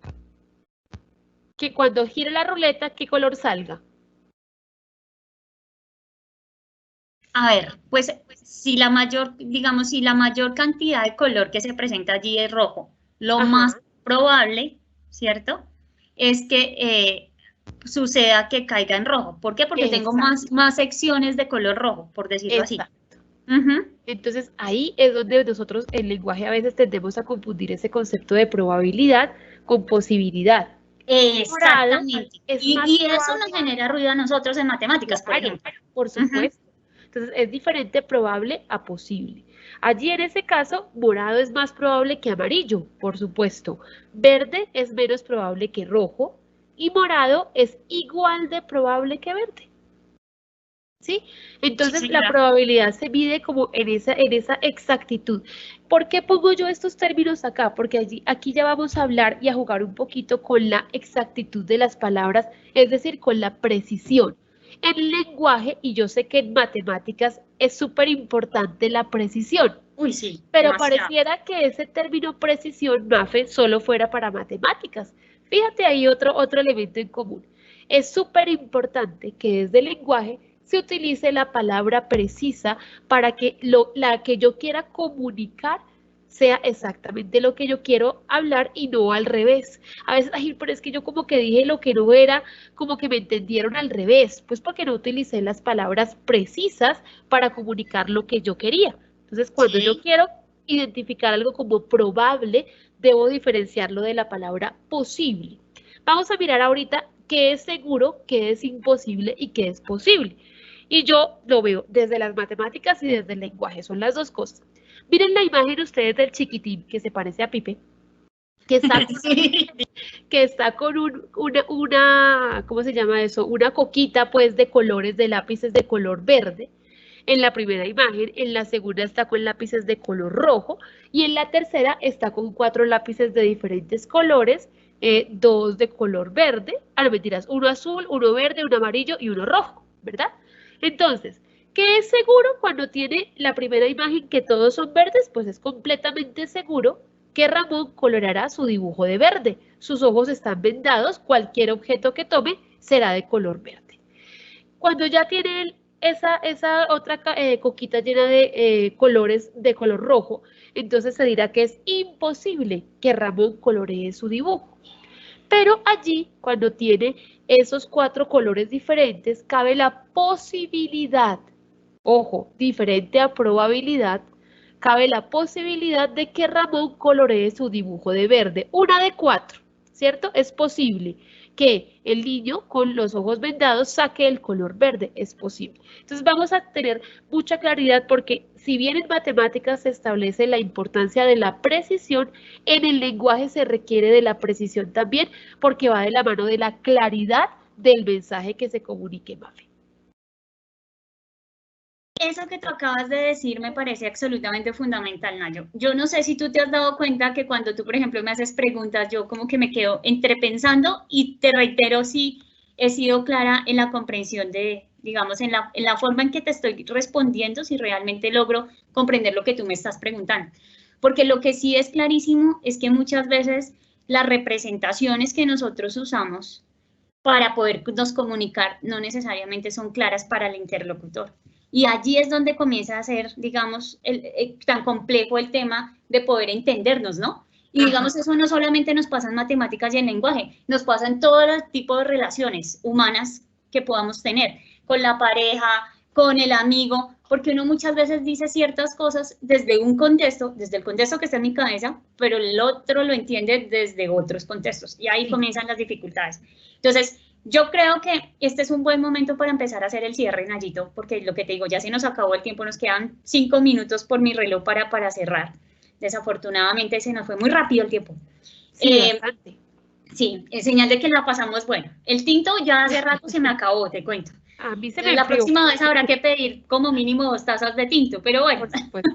Que cuando gire la ruleta, ¿qué color salga? A ver, pues si la mayor, digamos, si la mayor cantidad de color que se presenta allí es rojo, lo más probable, ¿cierto? Es que suceda que caiga en rojo. ¿Por qué? Porque tengo más secciones de color rojo, por decirlo así. Entonces, ahí es donde nosotros, el lenguaje, a veces tendemos a confundir ese concepto de probabilidad con posibilidad. Exactamente. Y eso nos genera ruido a nosotros en matemáticas, por ejemplo. Por supuesto. Entonces, es diferente probable a posible. Allí, en ese caso, morado es más probable que amarillo, por supuesto. Verde es menos probable que rojo. Y morado es igual de probable que verde. ¿Sí? Entonces, la probabilidad se mide como en esa exactitud. ¿Por qué pongo yo estos términos acá? Porque aquí ya vamos a hablar y a jugar un poquito con la exactitud de las palabras, es decir, con la precisión. En el lenguaje, y yo sé que en matemáticas es súper importante la precisión. Uy, sí. Pero pareciera que ese término precisión, Mafe, solo fuera para matemáticas. Fíjate ahí otro elemento en común. Es súper importante que desde el lenguaje se utilice la palabra precisa para que la que yo quiera comunicar sea exactamente lo que yo quiero hablar y no al revés. A veces, ay, pero es que yo como que dije lo que no era, como que me entendieron al revés, pues porque no utilicé las palabras precisas para comunicar lo que yo quería. Entonces, cuando yo quiero identificar algo como probable, debo diferenciarlo de la palabra posible. Vamos a mirar ahorita qué es seguro, qué es imposible y qué es posible. Y yo lo veo desde las matemáticas y desde el lenguaje, son las dos cosas. Miren la imagen ustedes del chiquitín que se parece a Pipe, que está con una, ¿cómo se llama eso? Una coquita pues de colores, de lápices de color verde. En la primera imagen, en la segunda está con lápices de color rojo y en la tercera está con 4 lápices de diferentes colores, 2 de color verde, no mentiras, uno azul, uno verde, uno amarillo y uno rojo, ¿verdad? Entonces, ¿qué es seguro cuando tiene la primera imagen que todos son verdes? Pues es completamente seguro que Ramón colorará su dibujo de verde. Sus ojos están vendados, cualquier objeto que tome será de color verde. Cuando ya tiene esa otra coquita llena de colores de color rojo, entonces se dirá que es imposible que Ramón coloree su dibujo. Pero allí, cuando tiene esos 4 colores diferentes, cabe la posibilidad, ojo, diferente a probabilidad, cabe la posibilidad de que Ramón coloree su dibujo de verde. Una de 4, ¿cierto? Es posible que el niño con los ojos vendados saque el color verde, es posible. Entonces vamos a tener mucha claridad porque si bien en matemáticas se establece la importancia de la precisión, en el lenguaje se requiere de la precisión también porque va de la mano de la claridad del mensaje que se comunique, Mafe. Eso que tú acabas de decir me parece absolutamente fundamental, Nayo. Yo no sé si tú te has dado cuenta que cuando tú, por ejemplo, me haces preguntas, yo como que me quedo entrepensando y te reitero si he sido clara en la comprensión de, digamos, en la forma en que te estoy respondiendo, si realmente logro comprender lo que tú me estás preguntando. Porque lo que sí es clarísimo es que muchas veces las representaciones que nosotros usamos para podernos comunicar no necesariamente son claras para el interlocutor. Y allí es donde comienza a ser, digamos, tan complejo el tema de poder entendernos, ¿no? Y digamos, eso no solamente nos pasa en matemáticas y en lenguaje, nos pasa en todo el tipo de relaciones humanas que podamos tener, con la pareja, con el amigo, porque uno muchas veces dice ciertas cosas desde un contexto, desde el contexto que está en mi cabeza, pero el otro lo entiende desde otros contextos, y ahí comienzan las dificultades. Entonces, yo creo que este es un buen momento para empezar a hacer el cierre, Nayito, porque lo que te digo, ya se nos acabó el tiempo, nos quedan 5 minutos por mi reloj para cerrar. Desafortunadamente se nos fue muy rápido el tiempo. Sí, bastante. Sí, es señal de que la pasamos bueno. El tinto ya hace rato se me acabó, te cuento. A mí se Entonces, me la enfrió. próxima vez habrá que pedir como mínimo 2 tazas de tinto, pero bueno. Por supuesto.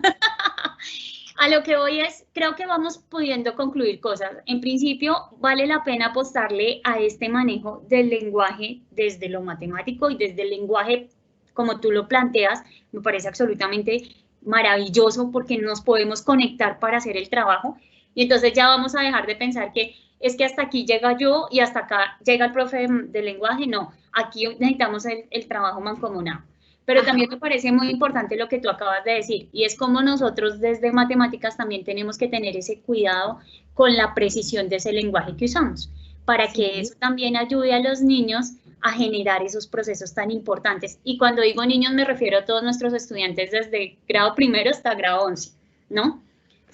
A lo que voy es, creo que vamos pudiendo concluir cosas. En principio, vale la pena apostarle a este manejo del lenguaje desde lo matemático y desde el lenguaje, como tú lo planteas, me parece absolutamente maravilloso porque nos podemos conectar para hacer el trabajo. Y entonces ya vamos a dejar de pensar que es que hasta aquí llega yo y hasta acá llega el profe de lenguaje. No, aquí necesitamos el trabajo mancomunado. Pero también me parece muy importante lo que tú acabas de decir, y es como nosotros desde matemáticas también tenemos que tener ese cuidado con la precisión de ese lenguaje que usamos, para que eso también ayude a los niños a generar esos procesos tan importantes. Y cuando digo niños me refiero a todos nuestros estudiantes desde grado primero hasta grado 11, ¿no?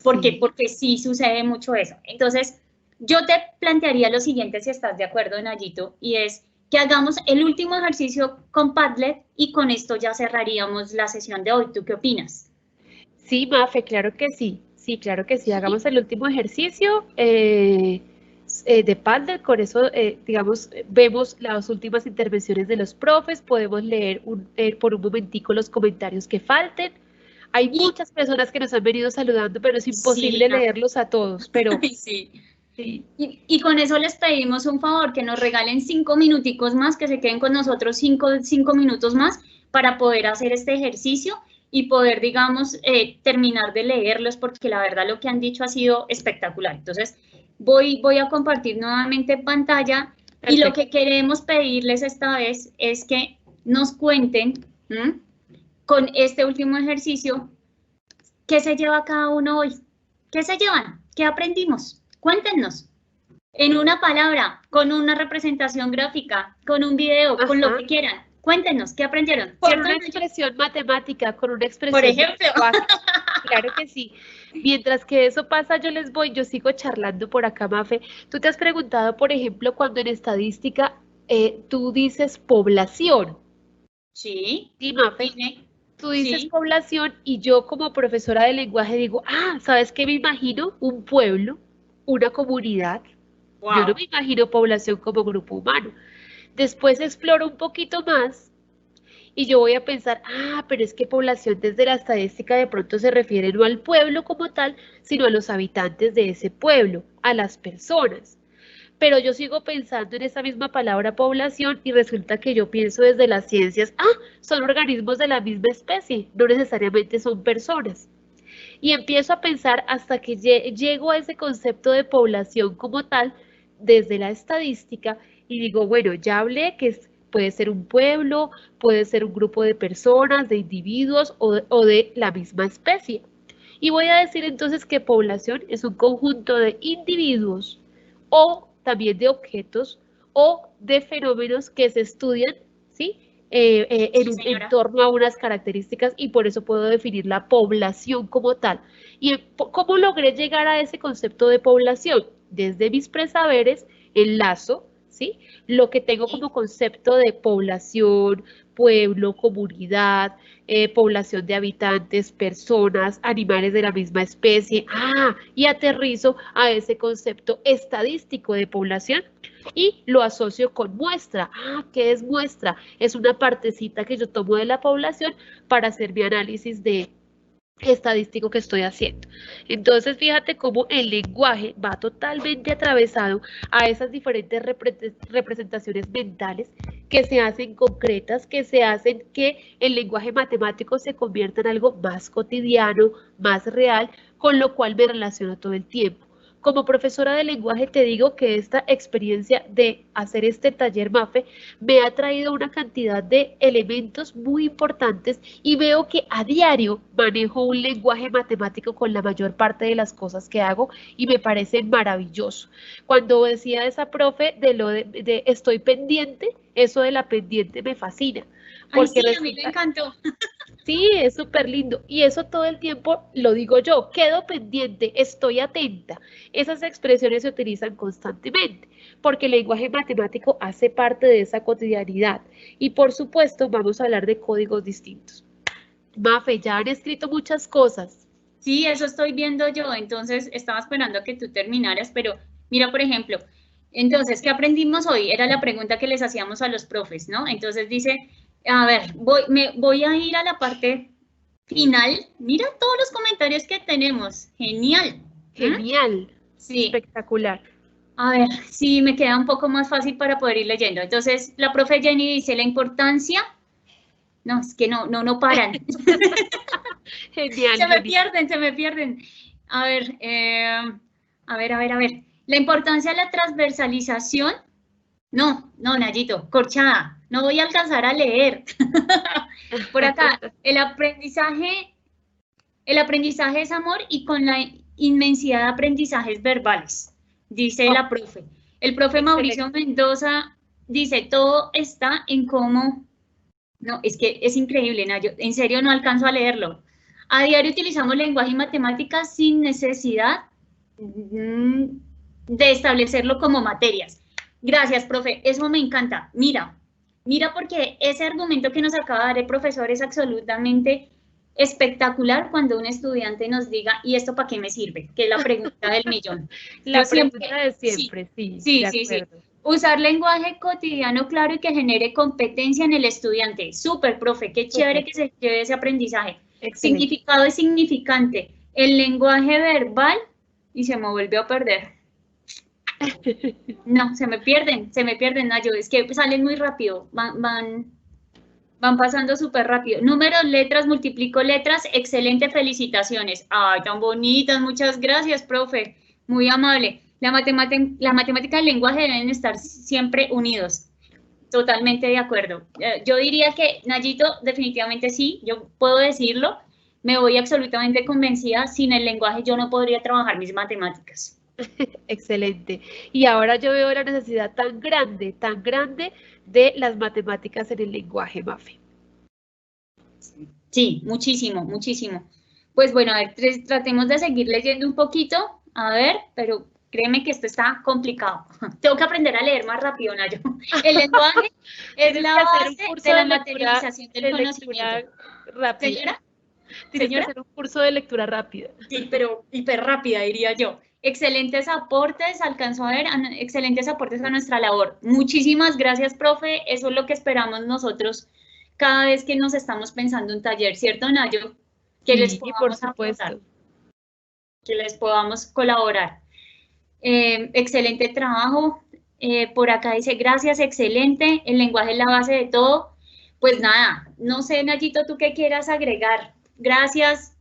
Porque sí sucede mucho eso. Entonces, yo te plantearía lo siguiente, si estás de acuerdo, Nayito, y es que hagamos el último ejercicio con Padlet y con esto ya cerraríamos la sesión de hoy. ¿Tú qué opinas? Sí, Mafe, claro que sí. Sí, claro que sí. Hagamos el último ejercicio de Padlet. Con eso, digamos, vemos las últimas intervenciones de los profes. Podemos leer por un momentico los comentarios que falten. Hay muchas personas que nos han venido saludando, pero es imposible leerlos a todos. Pero sí. Sí. Y con eso les pedimos un favor, que nos regalen 5 minuticos más, que se queden con nosotros 5 minutos más para poder hacer este ejercicio y poder, digamos, terminar de leerlos, porque la verdad lo que han dicho ha sido espectacular. Entonces, voy a compartir nuevamente pantalla. Perfecto. Y lo que queremos pedirles esta vez es que nos cuenten con este último ejercicio, ¿qué se lleva cada uno hoy? ¿Qué se llevan? ¿Qué aprendimos? Cuéntenos, en una palabra, con una representación gráfica, con un video, con lo que quieran. Cuéntenos, ¿qué aprendieron? Con una expresión matemática, con una expresión. Por ejemplo. Claro que sí. Mientras que eso pasa, yo sigo charlando por acá, Mafe. Tú te has preguntado, por ejemplo, cuando en estadística tú dices población. Sí. Sí, Mafe. Tú dices población y yo como profesora de lenguaje digo, ¿sabes qué me imagino? Un pueblo, una comunidad. Wow. Yo no me imagino población como grupo humano. Después exploro un poquito más y yo voy a pensar, pero es que población desde la estadística de pronto se refiere no al pueblo como tal, sino a los habitantes de ese pueblo, a las personas. Pero yo sigo pensando en esa misma palabra población y resulta que yo pienso desde las ciencias, son organismos de la misma especie, no necesariamente son personas. Y empiezo a pensar hasta que llego a ese concepto de población como tal, desde la estadística, y digo, bueno, ya hablé que puede ser un pueblo, puede ser un grupo de personas, de individuos o de la misma especie. Y voy a decir entonces que población es un conjunto de individuos o también de objetos o de fenómenos que se estudian, ¿sí? En torno a unas características y por eso puedo definir la población como tal. ¿Y cómo logré llegar a ese concepto de población? Desde mis presaberes enlazo, ¿sí? Lo que tengo como concepto de población, pueblo, comunidad, población de habitantes, personas, animales de la misma especie, y aterrizo a ese concepto estadístico de población y lo asocio con muestra. ¿Qué es muestra? Es una partecita que yo tomo de la población para hacer mi análisis de estadístico que estoy haciendo. Entonces, fíjate cómo el lenguaje va totalmente atravesado a esas diferentes representaciones mentales que se hacen concretas, que se hacen que el lenguaje matemático se convierta en algo más cotidiano, más real, con lo cual me relaciono todo el tiempo. Como profesora de lenguaje te digo que esta experiencia de hacer este taller MAFE me ha traído una cantidad de elementos muy importantes y veo que a diario manejo un lenguaje matemático con la mayor parte de las cosas que hago y me parece maravilloso. Cuando decía esa profe de lo de estoy pendiente, eso de la pendiente me fascina. Porque sí, a mí me encantó. Sí, es súper lindo y eso todo el tiempo lo digo yo, quedo pendiente, estoy atenta. Esas expresiones se utilizan constantemente porque el lenguaje matemático hace parte de esa cotidianidad y por supuesto vamos a hablar de códigos distintos. Mafe, ya han escrito muchas cosas. Sí, eso estoy viendo yo, entonces estaba esperando a que tú terminaras, pero mira, por ejemplo, Entonces, ¿qué aprendimos hoy? Era la pregunta que les hacíamos a los profes, ¿no? Entonces dice, a ver, voy a ir a la parte final. Mira todos los comentarios que tenemos. Genial. Genial. Sí. Espectacular. A ver, sí, me queda un poco más fácil para poder ir leyendo. Entonces, la profe Jenny dice, la importancia... No, es que no paran. Genial. Se me pierden. A ver, a ver. La importancia de la transversalización. No, Nayito, corchada. No voy a alcanzar a leer. Por acá, el aprendizaje es amor y con la inmensidad de aprendizajes verbales, dice la profe. El profe Mauricio Mendoza dice, todo está en cómo... No, es que es increíble, Nayo. En serio no alcanzo a leerlo. A diario utilizamos lenguaje y matemáticas sin necesidad de establecerlo como materias. Gracias, profe. Eso me encanta. Mira porque ese argumento que nos acaba de dar el profesor es absolutamente espectacular cuando un estudiante nos diga, ¿y esto para qué me sirve? Que es la pregunta del millón. La pregunta de siempre, sí. Usar lenguaje cotidiano claro y que genere competencia en el estudiante. Súper, profe, qué chévere que se lleve ese aprendizaje. Excelente. Significado y significante. El lenguaje verbal, y se me volvió a perder. No, se me pierden, Nayo, es que salen muy rápido, van pasando súper rápido. Números, letras, multiplico letras, excelente, felicitaciones. Ay, tan bonitas, muchas gracias, profe, muy amable. La matemática y el lenguaje deben estar siempre unidos. Totalmente de acuerdo. Yo diría que, Nayito, definitivamente sí, yo puedo decirlo, me voy absolutamente convencida, sin el lenguaje yo no podría trabajar mis matemáticas. Excelente. Y ahora yo veo la necesidad tan grande de las matemáticas en el lenguaje, Mafe. Sí, muchísimo. Pues bueno, a ver, tratemos de seguir leyendo un poquito, a ver, pero créeme que esto está complicado. Tengo que aprender a leer más rápido, Nayo. El lenguaje es la base de la materialización del conocimiento. ¿Señora? Tienes que hacer un curso de lectura rápida. Sí, pero hiper rápida, diría yo. Excelentes aportes, alcanzó a ver, excelentes aportes a nuestra labor. Muchísimas gracias, profe. Eso es lo que esperamos nosotros cada vez que nos estamos pensando un taller, ¿cierto, Nayo? Que les podamos aportar, que les podamos colaborar. Excelente trabajo. Por acá dice, gracias, excelente. El lenguaje es la base de todo. Pues nada, no sé, Nayito, ¿tú qué quieras agregar? Gracias.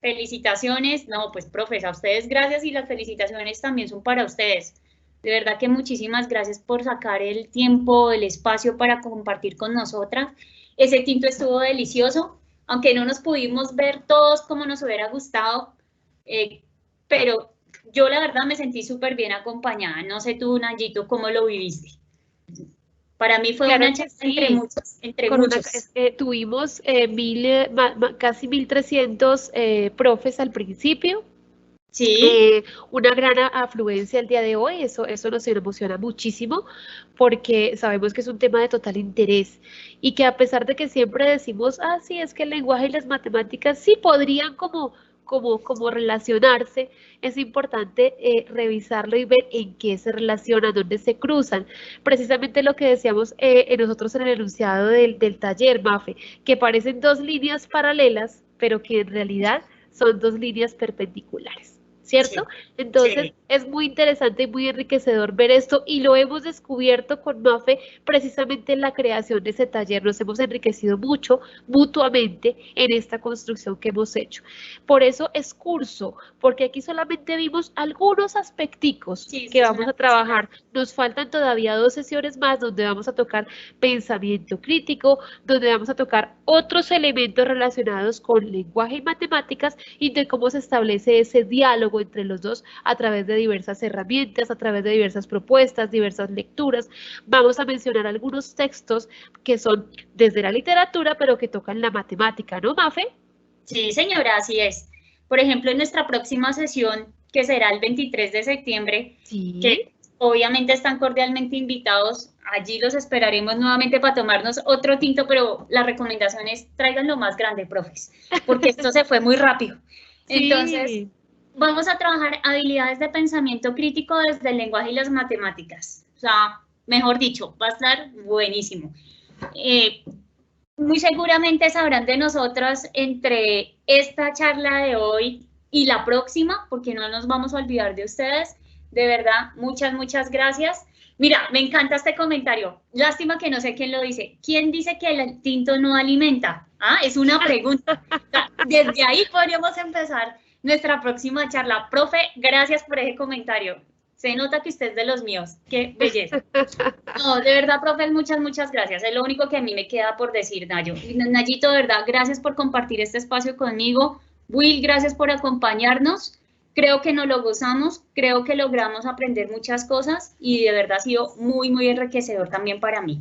Felicitaciones, no, pues profes, a ustedes gracias y las felicitaciones también son para ustedes. De verdad que muchísimas gracias por sacar el tiempo, el espacio para compartir con nosotras. Ese tinto estuvo delicioso, aunque no nos pudimos ver todos como nos hubiera gustado, pero yo la verdad me sentí súper bien acompañada. No sé tú, Nayito, ¿cómo lo viviste? Para mí fue una charla entre muchos. Tuvimos casi 1.300 profes al principio. Sí. Una gran afluencia el día de hoy, eso nos emociona muchísimo porque sabemos que es un tema de total interés y que a pesar de que siempre decimos, sí, es que el lenguaje y las matemáticas sí podrían como relacionarse, es importante revisarlo y ver en qué se relacionan, dónde se cruzan. Precisamente lo que decíamos nosotros en el enunciado del taller, Mafe, que parecen dos líneas paralelas, pero que en realidad son dos líneas perpendiculares. ¿Cierto? Sí, entonces sí. Es muy interesante y muy enriquecedor ver esto y lo hemos descubierto con Mafe precisamente en la creación de ese taller. Nos hemos enriquecido mucho mutuamente en esta construcción que hemos hecho. Por eso es curso, porque aquí solamente vimos algunos aspecticos que vamos a trabajar. Nos faltan todavía 2 sesiones más donde vamos a tocar pensamiento crítico, donde vamos a tocar otros elementos relacionados con lenguaje y matemáticas y de cómo se establece ese diálogo entre los dos a través de diversas herramientas, a través de diversas propuestas, diversas lecturas. Vamos a mencionar algunos textos que son desde la literatura, pero que tocan la matemática, ¿no, Mafe? Sí, señora, así es. Por ejemplo, en nuestra próxima sesión, que será el 23 de septiembre, ¿sí? Que obviamente están cordialmente invitados, allí los esperaremos nuevamente para tomarnos otro tinto, pero la recomendación es traigan lo más grande, profes, porque esto se fue muy rápido. Sí. Entonces, vamos a trabajar habilidades de pensamiento crítico desde el lenguaje y las matemáticas. O sea, mejor dicho, va a estar buenísimo. Muy seguramente sabrán de nosotros entre esta charla de hoy y la próxima, porque no nos vamos a olvidar de ustedes. De verdad, muchas gracias. Mira, me encanta este comentario. Lástima que no sé quién lo dice. ¿Quién dice que el tinto no alimenta? Ah, es una pregunta. Desde ahí podríamos empezar nuestra próxima charla. Profe, gracias por ese comentario. Se nota que usted es de los míos. ¡Qué belleza! No, de verdad, profe, muchas gracias. Es lo único que a mí me queda por decir, Nayo. Nayito, de verdad, gracias por compartir este espacio conmigo. Will, gracias por acompañarnos. Creo que nos lo gozamos, creo que logramos aprender muchas cosas y de verdad ha sido muy enriquecedor también para mí.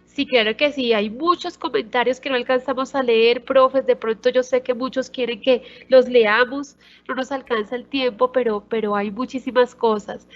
Sí, claro que sí, hay muchos comentarios que no alcanzamos a leer, profes, de pronto yo sé que muchos quieren que los leamos, no nos alcanza el tiempo, pero hay muchísimas cosas.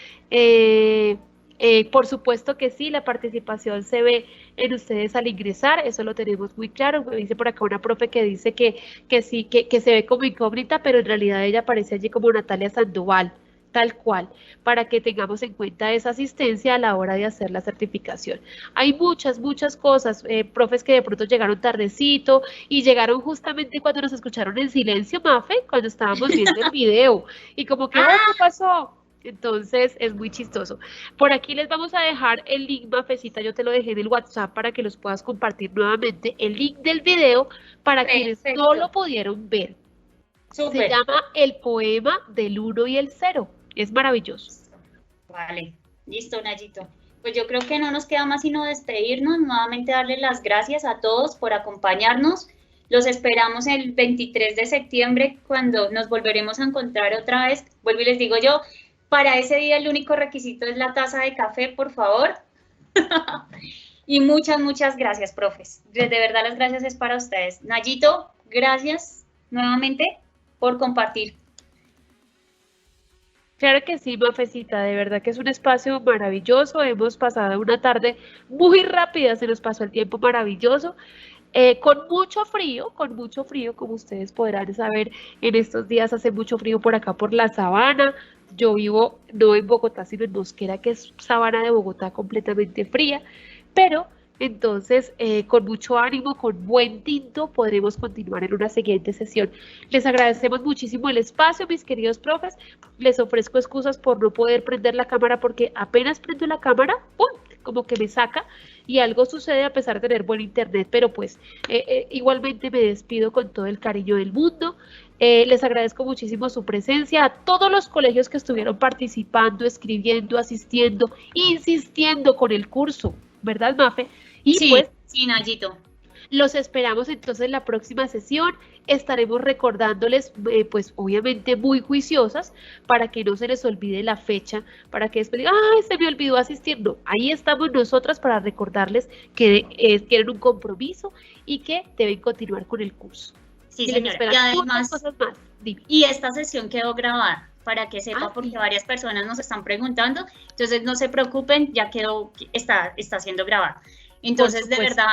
Por supuesto que sí, la participación se ve en ustedes al ingresar, eso lo tenemos muy claro. Me dice por acá una profe que dice que sí, que se ve como incógnita, pero en realidad ella aparece allí como Natalia Sandoval, tal cual, para que tengamos en cuenta esa asistencia a la hora de hacer la certificación. Hay muchas cosas, profes que de pronto llegaron tardecito y llegaron justamente cuando nos escucharon en silencio, Mafe, cuando estábamos viendo el video, y como que, ¿qué pasó? Entonces es muy chistoso. Por aquí les vamos a dejar el link, Mafecita, yo te lo dejé en el WhatsApp para que los puedas compartir nuevamente, el link del video para quienes no lo pudieron ver. Súper. Se llama El poema del 1 y el 0. Es maravilloso. Vale, listo, Nayito. Pues yo creo que no nos queda más sino despedirnos, nuevamente darle las gracias a todos por acompañarnos. Los esperamos el 23 de septiembre cuando nos volveremos a encontrar otra vez. Vuelvo y les digo yo, para ese día el único requisito es la taza de café, por favor. Y muchas gracias, profes. De verdad las gracias es para ustedes. Nayito, gracias nuevamente por compartir. Claro que sí, Mafecita, de verdad que es un espacio maravilloso. Hemos pasado una tarde muy rápida, se nos pasó el tiempo maravilloso. Con mucho frío, como ustedes podrán saber, en estos días hace mucho frío por acá por la sabana. Yo vivo no en Bogotá, sino en Mosquera, que es sabana de Bogotá completamente fría, pero entonces con mucho ánimo, con buen tinto, podremos continuar en una siguiente sesión. Les agradecemos muchísimo el espacio, mis queridos profes. Les ofrezco excusas por no poder prender la cámara porque apenas prendo la cámara, ¡pum!, como que me saca y algo sucede a pesar de tener buen internet, pero pues igualmente me despido con todo el cariño del mundo. Les agradezco muchísimo su presencia, a todos los colegios que estuvieron participando, escribiendo, asistiendo, insistiendo con el curso, ¿verdad, Mafe? Y sí, pues, sí, Nayito. Los esperamos entonces en la próxima sesión. Estaremos recordándoles, pues obviamente muy juiciosas, para que no se les olvide la fecha, para que después digan, ¡ay, se me olvidó asistir! No, ahí estamos nosotras para recordarles que tienen un compromiso y que deben continuar con el curso. Sí, señora. Y además, cosas más. Y esta sesión quedó grabada, para que sepa, porque varias personas nos están preguntando. Entonces, no se preocupen, ya quedó, está siendo grabada. Entonces, de verdad,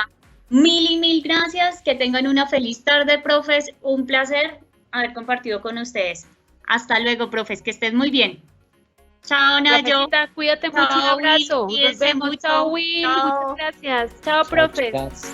mil gracias. Que tengan una feliz tarde, profes. Un placer haber compartido con ustedes. Hasta luego, profes. Que estén muy bien. Chao, Nayo. Cuídate mucho. Un abrazo. Nos vemos. Chao, Will. Muchas gracias. Chao, profes.